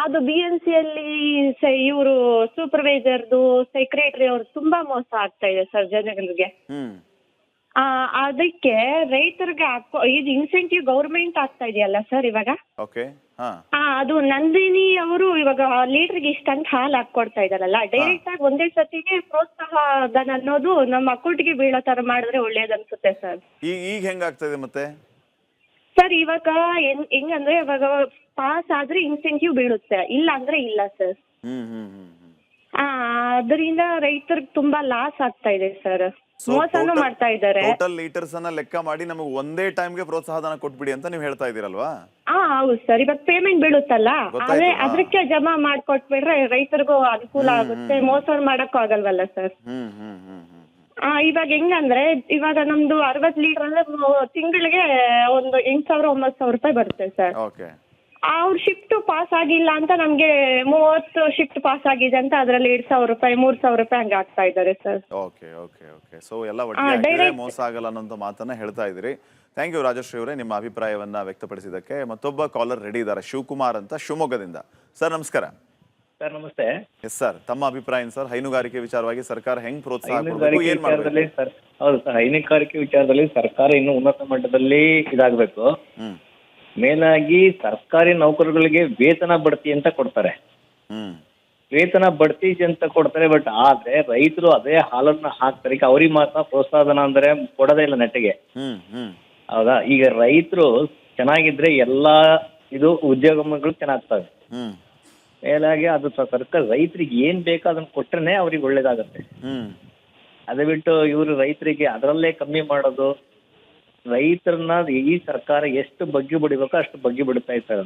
ಅದು BMCಯಲ್ಲಿ ಇವರು ಸೂಪರ್ವೈಸರ್ದು, ಸೆಕ್ರೆಟರಿ ಅವ್ರು ತುಂಬಾ ಮೋಸ ಆಗ್ತಾ ಇದೆ ಸರ್ ಜನಗಳಿಗೆ. ಅದಕ್ಕೆ ರೈತರಿಗೆ ಇದು ಇನ್ಸೆಂಟಿವ್ ಗೌರ್ಮೆಂಟ್ ಆಗ್ತಾ ಇದೆಯಲ್ಲ ಸರ್ ಇವಾಗ. ಓಕೆ. ಅದು ನಂದಿನಿ ಅವರು ಇವಾಗ ಲೀಟರ್ಗೆ ಇಷ್ಟಂತ ಹಾಲು ಹಾಕೊಡ್ತಾ ಇದಾರಲ್ಲ, ಡೈರೆಕ್ಟ್ ಆಗಿ ಒಂದೇ ಸತಿಗೆ ಪ್ರೋತ್ಸಾಹ ಧನ ಅನ್ನೋದು ನಮ್ಮ ಅಕೌಂಟ್ಗೆ ಬೀಳೋ ತರ ಮಾಡಿದ್ರೆ ಒಳ್ಳೇದ್ ಅನ್ಸುತ್ತೆ ಸರ್. ಈಗ ಹೆಂಗಾಗ್ತದೆ ಮತ್ತೆ ಸರ್? ಇವಾಗ ಹೆಂಗಂದ್ರೆ ಇವಾಗ ಪಾಸ್ ಆದ್ರೆ ಇನ್ಸೆಂಟಿವ್ ಬೀಳುತ್ತೆ, ಇಲ್ಲ ಅಂದ್ರೆ ಇಲ್ಲ ಸರ್. ಅದರಿಂದ ರೈತರಿಗೆ ತುಂಬಾ ಲಾಸ್ ಆಗ್ತಾ ಇದೆ ಸರ್, ಮೋಸನೂ ಮಾಡ್ತಾ ಇದ್ದಾರೆ. ಟೋಟಲ್ ಲೀಟರ್ಸ್ ಅನ್ನ ಲೆಕ್ಕ ಮಾಡಿ ನಮಗೆ ಒಂದೇ ಟೈಮ್ಗೆ ಪ್ರೋತ್ಸಾಹ ಧನ ಕೊಟ್ಬಿಡಿ ಅಂತ ನೀವು ಹೇಳ್ತಾ ಇದೀರಲ್ವಾ? ಹೌದು ಸರ್. ಇವಾಗ ಪೇಮೆಂಟ್ ಬೀಳುತ್ತಲ್ಲ, ಅದಕ್ಕೆ ಜಮಾ ಮಾಡ್ಕೊಟ್ಬಿಟ್ರೆ ರೈತರಿಗೂ ಅನುಕೂಲ ಆಗುತ್ತೆ, ಮೋಸ ಮಾಡಕ್ಕೂ ಆಗಲ್ವಲ್ಲ ಸರ್. ಇವಾಗ ಹೆಂಗಂದ್ರೆ ಇವಾಗ ನಮ್ದು 60 ಲೀಟರ್ ಅಂದ್ರೆ ತಿಂಗಳಿಗೆ ಒಂದು 8,000-9,000 ರೂಪಾಯಿ ಬರುತ್ತೆ ಸರ್. ಅವ್ರ ಶಿಫ್ಟ್ ಪಾಸ್ ಆಗಿಲ್ಲ ಅಂತ ನಮ್ಗೆ 30 ಶಿಫ್ಟ್ ಪಾಸ್ ಆಗಿದೆ ಅಂತ ಅದ್ರಲ್ಲಿ 2,000 ರೂಪಾಯಿ 3,000 ರೂಪಾಯಿ ಹಂಗೆ ಆಗ್ತಾ ಇದ್ದಾರೆ sir. Okay okay okay. So ಎಲ್ಲ ಒಟ್ಟಿಗೆ ಮೋಸ ಆಗಲ್ಲ ಅನ್ನೋ ಮಾತನ್ನ ಹೇಳ್ತಾ ಇದ್ದೀರಿ. ಥ್ಯಾಂಕ್ ಯು ರಾಜಶ್ರೀ ಅವರೇ, ನಿಮ್ಮ ಅಭಿಪ್ರಾಯವನ್ನ ವ್ಯಕ್ತಪಡಿಸಿದ್ದಕ್ಕೆ. ಮತ್ತೊಬ್ಬ ಕಾಲರ್ ರೆಡಿ ಇದ್ದಾರೆ, ಶಿವಕುಮಾರ್ ಅಂತ, ಶಿವಮೊಗ್ಗದಿಂದ. ಸರ್ ನಮಸ್ಕಾರ. ಸರ್ ನಮಸ್ತೆ. ಎಸ್ ಸರ್, ತಮ್ಮ ಅಭಿಪ್ರಾಯ ಏನು ಸರ್? ಹೈನುಗಾರಿಕೆ ವಿಚಾರವಾಗಿ ಸರ್ಕಾರ ಹೆಂಗ್ ಪ್ರೋತ್ಸಾಹ ಕೊಡಬೇಕು, ಏನ್ ಮಾಡಬೇಕು? ಹೌದು ಸರ್, ಹೈನುಗಾರಿಕೆ ವಿಚಾರದಲ್ಲಿ ಸರ್ಕಾರ ಇನ್ನು ಉನ್ನತ ಮಟ್ಟದಲ್ಲಿ ಇದಾಗಬೇಕು. ಮೇಲಾಗಿ ಸರ್ಕಾರಿ ನೌಕರರಿಗೆ ವೇತನ ಬಡ್ತಿ ಅಂತ ಕೊಡ್ತಾರೆ, ವೇತನ ಬಡ್ತಿ ಅಂತ ಕೊಡ್ತಾರೆ. ಬಟ್ ಆದ್ರೆ ರೈತರು ಅದೇ ಹಾಲನ್ನ ಹಾಕ್ತಾರೆ, ಈಗ ಅವ್ರಿಗೆ ಮಾತ್ರ ಪ್ರೋತ್ಸಾಹನ ಅಂದ್ರೆ ಕೊಡೋದೇ ಇಲ್ಲ ನೆಟ್ಟಿಗೆ. ಹೌದಾ? ಈಗ ರೈತರು ಚೆನ್ನಾಗಿದ್ರೆ ಎಲ್ಲಾ ಇದು ಉದ್ಯೋಗಗಳು ಚೆನ್ನಾಗ್ತವೆ. ಮೇಲಾಗಿ ಅದು ಸರ್ಕಾರ ರೈತರಿಗೆ ಏನ್ ಬೇಕೋ ಅದನ್ನ ಕೊಟ್ರೇನೆ ಅವ್ರಿಗೆ ಒಳ್ಳೇದಾಗತ್ತೆ. ಅದೇ ಬಿಟ್ಟು ಇವರು ರೈತರಿಗೆ ಅದರಲ್ಲೇ ಕಮ್ಮಿ ಮಾಡೋದು, ರೈತರನ್ನ ಈ ಸರ್ಕಾರ ಎಷ್ಟು ಬಗ್ಗಿ ಬಿಡಬೇಕೋ ಅಷ್ಟು ಬಗ್ಗಿ ಬಿಡ್ತಾ ಇರ್ತಾರೆ.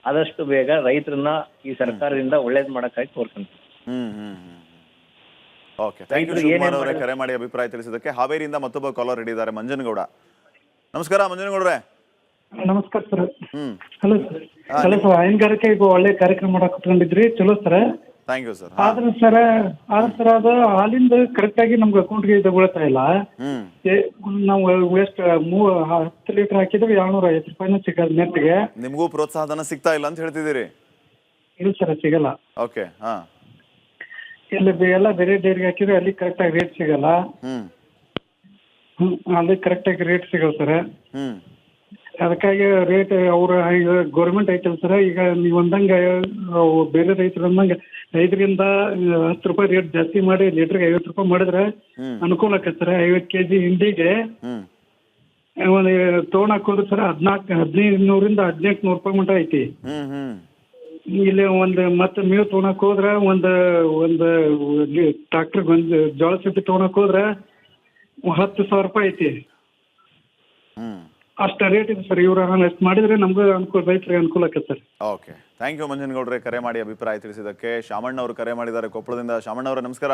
ಆದಷ್ಟು ಬೇಗ ರೈತರನ್ನ ಈ ಸರ್ಕಾರದಿಂದ ಒಳ್ಳೇದ್ ಮಾಡಕ್ಕಾಗಿ ಕೋರ್ಕೊಂತ. ಓಕೆ, ಥ್ಯಾಂಕ್ ಯು ಶಿವಕುಮಾರ್ ಅವರೇ, ಕರೆ ಮಾಡಿ ಅಭಿಪ್ರಾಯ ತಿಳಿಸಿದ್ದಕ್ಕೆ. ಹಾವೇರಿಯಿಂದ ಮತ್ತೊಬ್ಬ ಕಾಲರ್ ಹಿಡಿದ್ದಾರೆ, ಮಂಜನಗೌಡ. ನಮಸ್ಕಾರ ಮಂಜನಗೌಡ್ರೆ. ನಮಸ್ಕಾರ sir. Hello sir. Hello sir, ಹೈನುಗಾರಿಕೆ ಈಗ ಒಳ್ಳೆ ಕಾರ್ಯಕ್ರಮ ಮಾಡಕ್ ಕುತ್ಕೊಂಡಿದ್ರಿ, ಚಲೋ ಸರ್. Thank you sir. ಆದ್ರೆ ಸರ್ ಅದು ಹಾಲಿಂದ ಕರೆಕ್ಟ್ ಆಗಿ ನಮ್ಗೆ ಅಕೌಂಟ್ಗೆ ಇದು ಬೀಳ್ತಾ ಇಲ್ಲ. ನಾವು ಎಷ್ಟು 10 ಲೀಟರ್ ಹಾಕಿದ್ರೆ 250 ರೂಪಾಯಿನೂ ಸಿಗಲ್ಲ ನೆಟ್ಗೆ. ನಿಮಗೂ ಪ್ರೋತ್ಸಾಹ ಧನ ಸಿಗ್ತಾ ಇಲ್ಲ ಅಂತ ಹೇಳ್ತಿದ್ದೀರಿ? ಇಲ್ಲ ಸರ್, ಸಿಗಲ್ಲ. ಓಕೆ. ಎಲ್ಲ ಬೇರೆ ಡೈರಿಗೆ ಹಾಕಿದ್ರೆ ಅಲ್ಲಿ ಕರೆಕ್ಟ್ ಆಗಿ ರೇಟ್ ಸಿಗಲ್ಲ. ಅಲ್ಲಿ ಕರೆಕ್ಟ್ ಆಗಿ ರೇಟ್ ಸಿಗಲ್ಲ ಸರ್. ಅದಕ್ಕಾಗಿ ರೇಟ್ ಅವ್ರ ಈಗ ಗೌರ್ಮೆಂಟ್ ಐತಲ್ಲ ಸರ್, ಈಗ ನೀವು ಅಂದಂಗೆ ಬೇರೆ ರೈತರು ಅಂದಂಗೆ 5ರಿಂದ 10 ರೂಪಾಯಿ ರೇಟ್ ಜಾಸ್ತಿ ಮಾಡಿ ಲೀಟರ್ಗೆ 50 ರೂಪಾಯಿ ಮಾಡಿದ್ರೆ ಅನುಕೂಲ ಆಕತ್ತೆ ಸರ್. 50 kg ಹಿಂಡಿಗೆ ಒಂದು ತೊಗೊಳಕ್ ಹೋದ್ರೆ ಸರ್ 1,500ರಿಂದ 1,800 ರೂಪಾಯಿ ಮಟ್ಟ ಐತಿ. ಇಲ್ಲಿ ಮತ್ತೆ ಮೇವು ತೊಗೊಳಕ್ ಹೋದ್ರೆ ಒಂದು ಟ್ರಾಕ್ಟರ್ ಒಂದು ಜೋಳ ಸಿಪ್ಪಿ ತೊಗೊಳಕ್ ಹೋದ್ರೆ 10,000 ರೂಪಾಯಿ ಐತಿ. ಅಷ್ಟ ರೇಟ್ ಇದೆ ಸರ್. ಇವ್ರು ಎಷ್ಟು ಮಾಡಿದ್ರೆ ನಮ್ಗೆ ಅನುಕೂಲ, ರೈತರಿಗೆ ಅನುಕೂಲ ಆಕತ್ತೆ ಸರ್. ಓಕೆ, ಥ್ಯಾಂಕ್ ಯು ಮಂಜನಗೌಡ್ರೆ, ಕರೆ ಮಾಡಿ ಅಭಿಪ್ರಾಯ ತಿಳಿಸಿದ್ದಕ್ಕೆ. ಶಾಮಣ್ಣ ಅವರು ಕರೆ ಮಾಡಿದ್ದಾರೆ ಕೊಪ್ಪಳದಿಂದ. ಶಾಮಣ್ಣ ಅವರೇ ನಮಸ್ಕಾರ.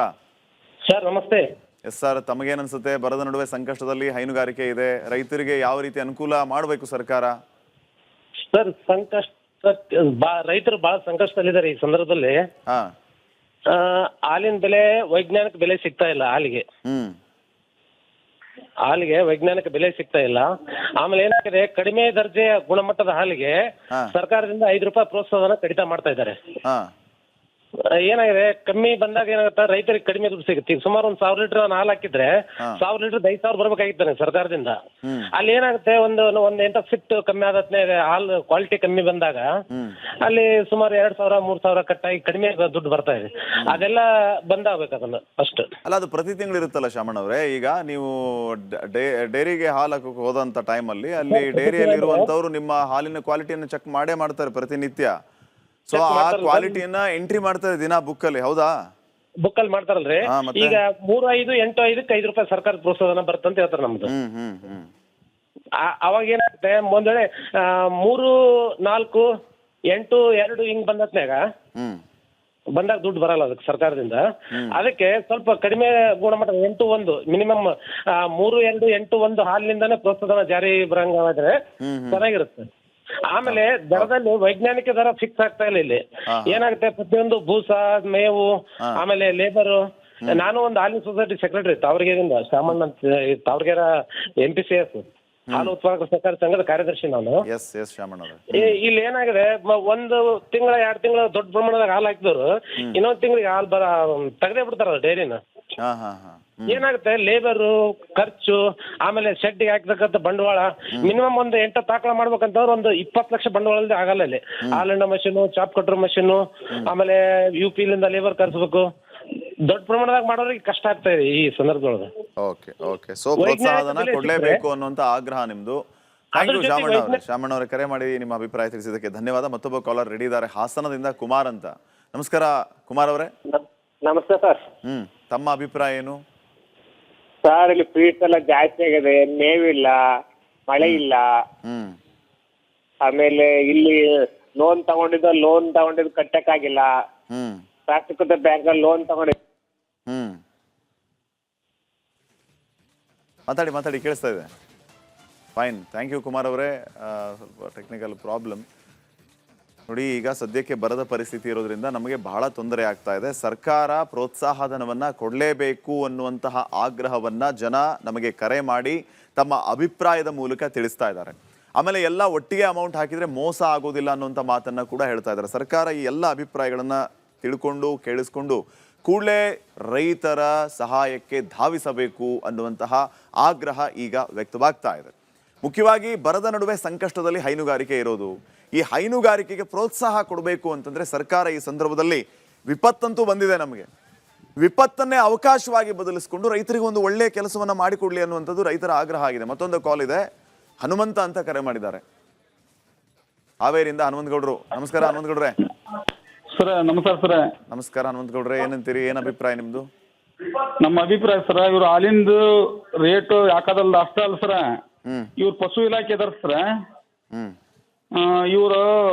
ಸರ್ ನಮಸ್ತೆ. ಎಸ್ ಸರ್, ತಮಗೇನ್ ಅನ್ಸುತ್ತೆ? ಬರದ ನಡುವೆ ಸಂಕಷ್ಟದಲ್ಲಿ ಹೈನುಗಾರಿಕೆ ಇದೆ, ರೈತರಿಗೆ ಯಾವ ರೀತಿ ಅನುಕೂಲ ಮಾಡಬೇಕು ಸರ್ಕಾರ? ಸರ್ ರೈತರು ಬಹಳ ಸಂಕಷ್ಟದಲ್ಲಿದ್ದಾರೆ ಈ ಸಂದರ್ಭದಲ್ಲಿ. ಹಾಲಿನ ಬೆಲೆ ವೈಜ್ಞಾನಿಕ ಬೆಲೆ ಸಿಗ್ತಾ ಇಲ್ಲ. ಹಾಲಿಗೆ ವೈಜ್ಞಾನಿಕ ಬೆಲೆ ಸಿಗ್ತಾ ಇಲ್ಲ. ಆಮೇಲೆ ಏನಾಗಿದೆ, ಕಡಿಮೆ ದರ್ಜೆಯ ಗುಣಮಟ್ಟದ ಹಾಲಿಗೆ ಸರ್ಕಾರದಿಂದ 5 ರೂಪಾಯಿ ಪ್ರೋತ್ಸಾಹನ ಕಡಿತ ಮಾಡ್ತಾ ಇದ್ದಾರೆ. ಏನಾಗಿದೆ, ಕಮ್ಮಿ ಬಂದಾಗ ಏನಾಗುತ್ತೆ, ರೈತರಿಗೆ ಕಡಿಮೆ ದುಡ್ಡು ಸಿಗುತ್ತೆ. ಈಗ ಸುಮಾರು 1,000 ಲೀಟರ್ ಹಾಲು ಹಾಕಿದ್ರೆ 1,000 ಲೀಟರ್ 5,000 ಬರ್ಬೇಕಾಗಿತ್ತಾನೆ ಸರ್ಕಾರದಿಂದ. ಅಲ್ಲಿ ಏನಾಗುತ್ತೆ, ಒಂದು 8 ಫಿಟ್ ಕಮ್ಮಿ ಆದತ್ನಾಗ ಹಾಲು ಕ್ವಾಲಿಟಿ ಕಮ್ಮಿ ಬಂದಾಗ ಅಲ್ಲಿ ಸುಮಾರು 2,000-3,000 ಕಟ್ಟಾಗಿ ಕಡಿಮೆ ದುಡ್ಡು ಬರ್ತಾ ಇದೆ. ಅದೆಲ್ಲ ಬಂದಾಗಬೇಕು ಅದನ್ನ ಫಸ್ಟ್. ಅಲ್ಲ, ಅದು ಪ್ರತಿ ತಿಂಗಳು ಇರುತ್ತಲ್ಲ ಶಾಮಣ್ಣ ಅವರೇ. ಈಗ ನೀವು ಡೈರಿಗೆ ಹಾಲು ಹಾಕಕ್ಕೆ ಹೋದಂತ ಟೈಮಲ್ಲಿ ಅಲ್ಲಿ ಡೈರಿಯಲ್ಲಿ ಇರುವಂತವ್ರು ನಿಮ್ಮ ಹಾಲಿನ ಕ್ವಾಲಿಟಿಯನ್ನು ಚೆಕ್ ಮಾಡೇ ಮಾಡ್ತಾರೆ ಪ್ರತಿನಿತ್ಯ. ಸೊ ಆ ಕ್ವಾಲಿಟಿಯನ್ನ ಎಂಟ್ರಿ ಮಾಡ್ತಾರೆ ದಿನ ಬುಕ್ ಅಲ್ಲಿ, ಹೌದಾ? ಬುಕ್ ಅಲ್ಲಿ ಮಾಡ್ತಾರಲ್ರಿ. ಈಗ 3-5-8-5ಕ್ಕೆ 5 ರೂಪಾಯಿ ಸರ್ಕಾರ ಪ್ರೋತ್ಸಾಹನ ಬರ್ತಂತ ಹೇಳ್ತಾರೆ ನಮ್ದು. ಅವಾಗ ಏನಾಗುತ್ತೆ, ಒಂದ್ ವೇಳೆ 3-4-8-2 ಹಿಂಗ್ ಬಂದತ್ನಾಗ ಬಂದಾಗ ದುಡ್ಡು ಬರಲ್ಲ ಅದಕ್ಕೆ ಸರ್ಕಾರದಿಂದ. ಅದಕ್ಕೆ ಸ್ವಲ್ಪ ಕಡಿಮೆ ಗುಣಮಟ್ಟ 8-1 ಮಿನಿಮಮ್ 3-2-8-1 ಹಾಲಿನಿಂದಾನೇ ಪ್ರೋತ್ಸಾಹನ ಜಾರಿ ಬರಂಗಾದ್ರೆ ಚೆನ್ನಾಗಿರುತ್ತೆ. ಆಮೇಲೆ ದರದಲ್ಲಿ ವೈಜ್ಞಾನಿಕ ದರ ಫಿಕ್ಸ್ ಆಗ್ತಾ ಇಲ್ಲ. ಇಲ್ಲಿ ಏನಾಗುತ್ತೆ, ಪ್ರತಿಯೊಂದು ಬೂಸ, ಮೇವು, ಆಮೇಲೆ ಲೇಬರ್. ನಾನು ಒಂದು ಹಾಲಿನ ಸೊಸೈಟಿ ಸೆಕ್ರೆಟರಿ ತಾವರಗೆರೆಯಿಂದ, ಶಾಮಣ್ಣ ತಾವರಗೆರೆ MPCS ಹಾಲು ಉತ್ಪಾದಕರ ಸಹಕಾರ ಸಂಘದ ಕಾರ್ಯದರ್ಶಿ ನಾನು. ಇಲ್ಲಿ ಏನಾಗಿದೆ, 1 ತಿಂಗಳ 2 ತಿಂಗಳ ದೊಡ್ಡ ಪ್ರಮಾಣದಾಗ ಹಾಲು ಹಾಕಿದವರು ಇನ್ನೊಂದ್ ತಿಂಗಳಿಗೆ ಹಾಲು ತೆಗೆದೇ ಬಿಡ್ತಾರ ಡೈರಿನ. ಏನಾಗುತ್ತೆ ಲೇಬರ್ ಖರ್ಚು, ಆಮೇಲೆ ಶೆಡ್ ಹಾಕ್ತಕ್ಕಂಥ ಬಂಡವಾಳ ಮಿನಿಮಮ್ ಒಂದು 8 ಆಕಳ ಮಾಡ್ಬೇಕಂತಂದ್ರೆ ಒಂದು 20 ಲಕ್ಷ ಬಂಡವಾಳದಿಂದ ಆಗಲ್ಲ ಇಲ್ಲಿ. ಹಾಲಣ್ಣ ಮಷೀನು, ಚಾಪ್ ಕಟ್ರ್ ಮಷೀನು, ಆಮೇಲೆ UP ಲಿಂದ ಲೇಬರ್ ಕರ್ಸ್ಬೇಕು. ದೊಡ್ಡ ಪ್ರಮಾಣದಾಗ ಮಾಡೋರಿಗೆ ಕಷ್ಟ ಆಗ್ತಾ ಇದೆ ಈ ಸಂದರ್ಭದೊಳಗೆ. ಓಕೆ ಸೊ ಪ್ರೋತ್ಸಾಹಧನ ಕೊಡ್ಲೇಬೇಕು ಅನ್ನುವಂತ ಆಗ್ರಹ ನಿಮ್ದು. ಥ್ಯಾಂಕ್ ಯು ಶಾಮಣ್ಣ ಅವರೇ ಕರೆ ಮಾಡಿ ನಿಮ್ಮ ಅಭಿಪ್ರಾಯ ತಿಳಿಸಿದ್ದಕ್ಕೆ ಧನ್ಯವಾದ. ಮತ್ತೊಬ್ಬ ಕಾಲರ್ ರೆಡಿ ಇದ್ದಾರೆ, ಹಾಸನದಿಂದ ಕುಮಾರ್ ಅಂತ. ನಮಸ್ಕಾರ ಕುಮಾರ್ ಅವರೇ. ನಮಸ್ತೆ ಸರ್. ತಮ್ಮ ಅಭಿಪ್ರಾಯ ಏನು ಸರ್? ಇಲ್ಲಿ ಫೀಸ್ ಎಲ್ಲ ಜಾಸ್ತಿ ಆಗಿದೆ, ಮೇವಿಲ್ಲ, ಮಳೆ ಇಲ್ಲ. ಆಮೇಲೆ ಇಲ್ಲಿ ಲೋನ್ ತಗೊಂಡಿದ್ದು ಕಟ್ಟಕ್ಕಾಗಿಲ್ಲ. ರಾಷ್ಟ್ರೀಕೃತ ಬ್ಯಾಂಕ್ ಅಲ್ಲಿ ಲೋನ್ ತಗೊಂಡಿದ್ದು. ಮಾತಾಡಿ ಕೇಳಿಸ್ತಾ ಇದೆ. ಫೈನ್, ಥ್ಯಾಂಕ್ ಯು ಕುಮಾರ್ ಅವರೇ. ಸ್ವಲ್ಪ ಟೆಕ್ನಿಕಲ್ ಪ್ರಾಬ್ಲಮ್ ನೋಡಿ. ಈಗ ಸದ್ಯಕ್ಕೆ ಬರದ ಪರಿಸ್ಥಿತಿ ಇರೋದ್ರಿಂದ ನಮಗೆ ಬಹಳ ತೊಂದರೆ ಆಗ್ತಾ ಇದೆ. ಸರ್ಕಾರ ಪ್ರೋತ್ಸಾಹಧನವನ್ನು ಕೊಡಲೇಬೇಕು ಅನ್ನುವಂತಹ ಆಗ್ರಹವನ್ನು ಜನ ನಮಗೆ ಕರೆ ಮಾಡಿ ತಮ್ಮ ಅಭಿಪ್ರಾಯದ ಮೂಲಕ ತಿಳಿಸ್ತಾ ಇದ್ದಾರೆ. ಆಮೇಲೆ ಎಲ್ಲ ಒಟ್ಟಿಗೆ ಅಮೌಂಟ್ ಹಾಕಿದರೆ ಮೋಸ ಆಗೋದಿಲ್ಲ ಅನ್ನುವಂಥ ಮಾತನ್ನು ಕೂಡ ಹೇಳ್ತಾ ಇದ್ದಾರೆ. ಸರ್ಕಾರ ಈ ಎಲ್ಲ ಅಭಿಪ್ರಾಯಗಳನ್ನು ತಿಳ್ಕೊಂಡು ಕೇಳಿಸ್ಕೊಂಡು ಕೂಡಲೇ ರೈತರ ಸಹಾಯಕ್ಕೆ ಧಾವಿಸಬೇಕು ಅನ್ನುವಂತಹ ಆಗ್ರಹ ಈಗ ವ್ಯಕ್ತವಾಗ್ತಾ ಇದೆ. ಮುಖ್ಯವಾಗಿ ಬರದ ನಡುವೆ ಸಂಕಷ್ಟದಲ್ಲಿ ಹೈನುಗಾರಿಕೆ ಇರೋದು. ಈ ಹೈನುಗಾರಿಕೆಗೆ ಪ್ರೋತ್ಸಾಹ ಕೊಡಬೇಕು ಅಂತಂದರೆ ಸರ್ಕಾರ ಈ ಸಂದರ್ಭದಲ್ಲಿ ವಿಪತ್ತಂತೂ ಬಂದಿದೆ, ನಮಗೆ ವಿಪತ್ತನ್ನೇ ಅವಕಾಶವಾಗಿ ಬದಲಿಸಿಕೊಂಡು ರೈತರಿಗೆ ಒಂದು ಒಳ್ಳೆಯ ಕೆಲಸವನ್ನು ಮಾಡಿಕೊಡ್ಲಿ ಅನ್ನುವಂಥದ್ದು ರೈತರ ಆಗ್ರಹ ಆಗಿದೆ. ಮತ್ತೊಂದು ಕಾಲ್ ಇದೆ, ಹನುಮಂತ ಅಂತ ಕರೆ ಮಾಡಿದ್ದಾರೆ ಹಾವೇರಿಯಿಂದ. ಹನುಮಂತಗೌಡರು ನಮಸ್ಕಾರ. ಹನುಮಂತಗೌಡ್ರೆ ಸರ್ ನಮಸ್ಕಾರ ಸರ್. ನಮಸ್ಕಾರ ಹನುಮಂತಗೌಡ್ರೆ, ಏನಂತೀರಿ? ಏನ್ ಅಭಿಪ್ರಾಯ ನಿಮ್ದು? ನಮ್ಮ ಅಭಿಪ್ರಾಯ ಸರ್, ಇವ್ರು ಹಾಲಿಂದು ರೇಟ್ ಯಾಕದಲ್ಲ ಅಷ್ಟೇ ಅಲ್ಲ ಸರ್, ಇವ್ರು ಪಶು ಇಲಾಖೆ ಇದಾರ ಸರ್. ಇವ್ರು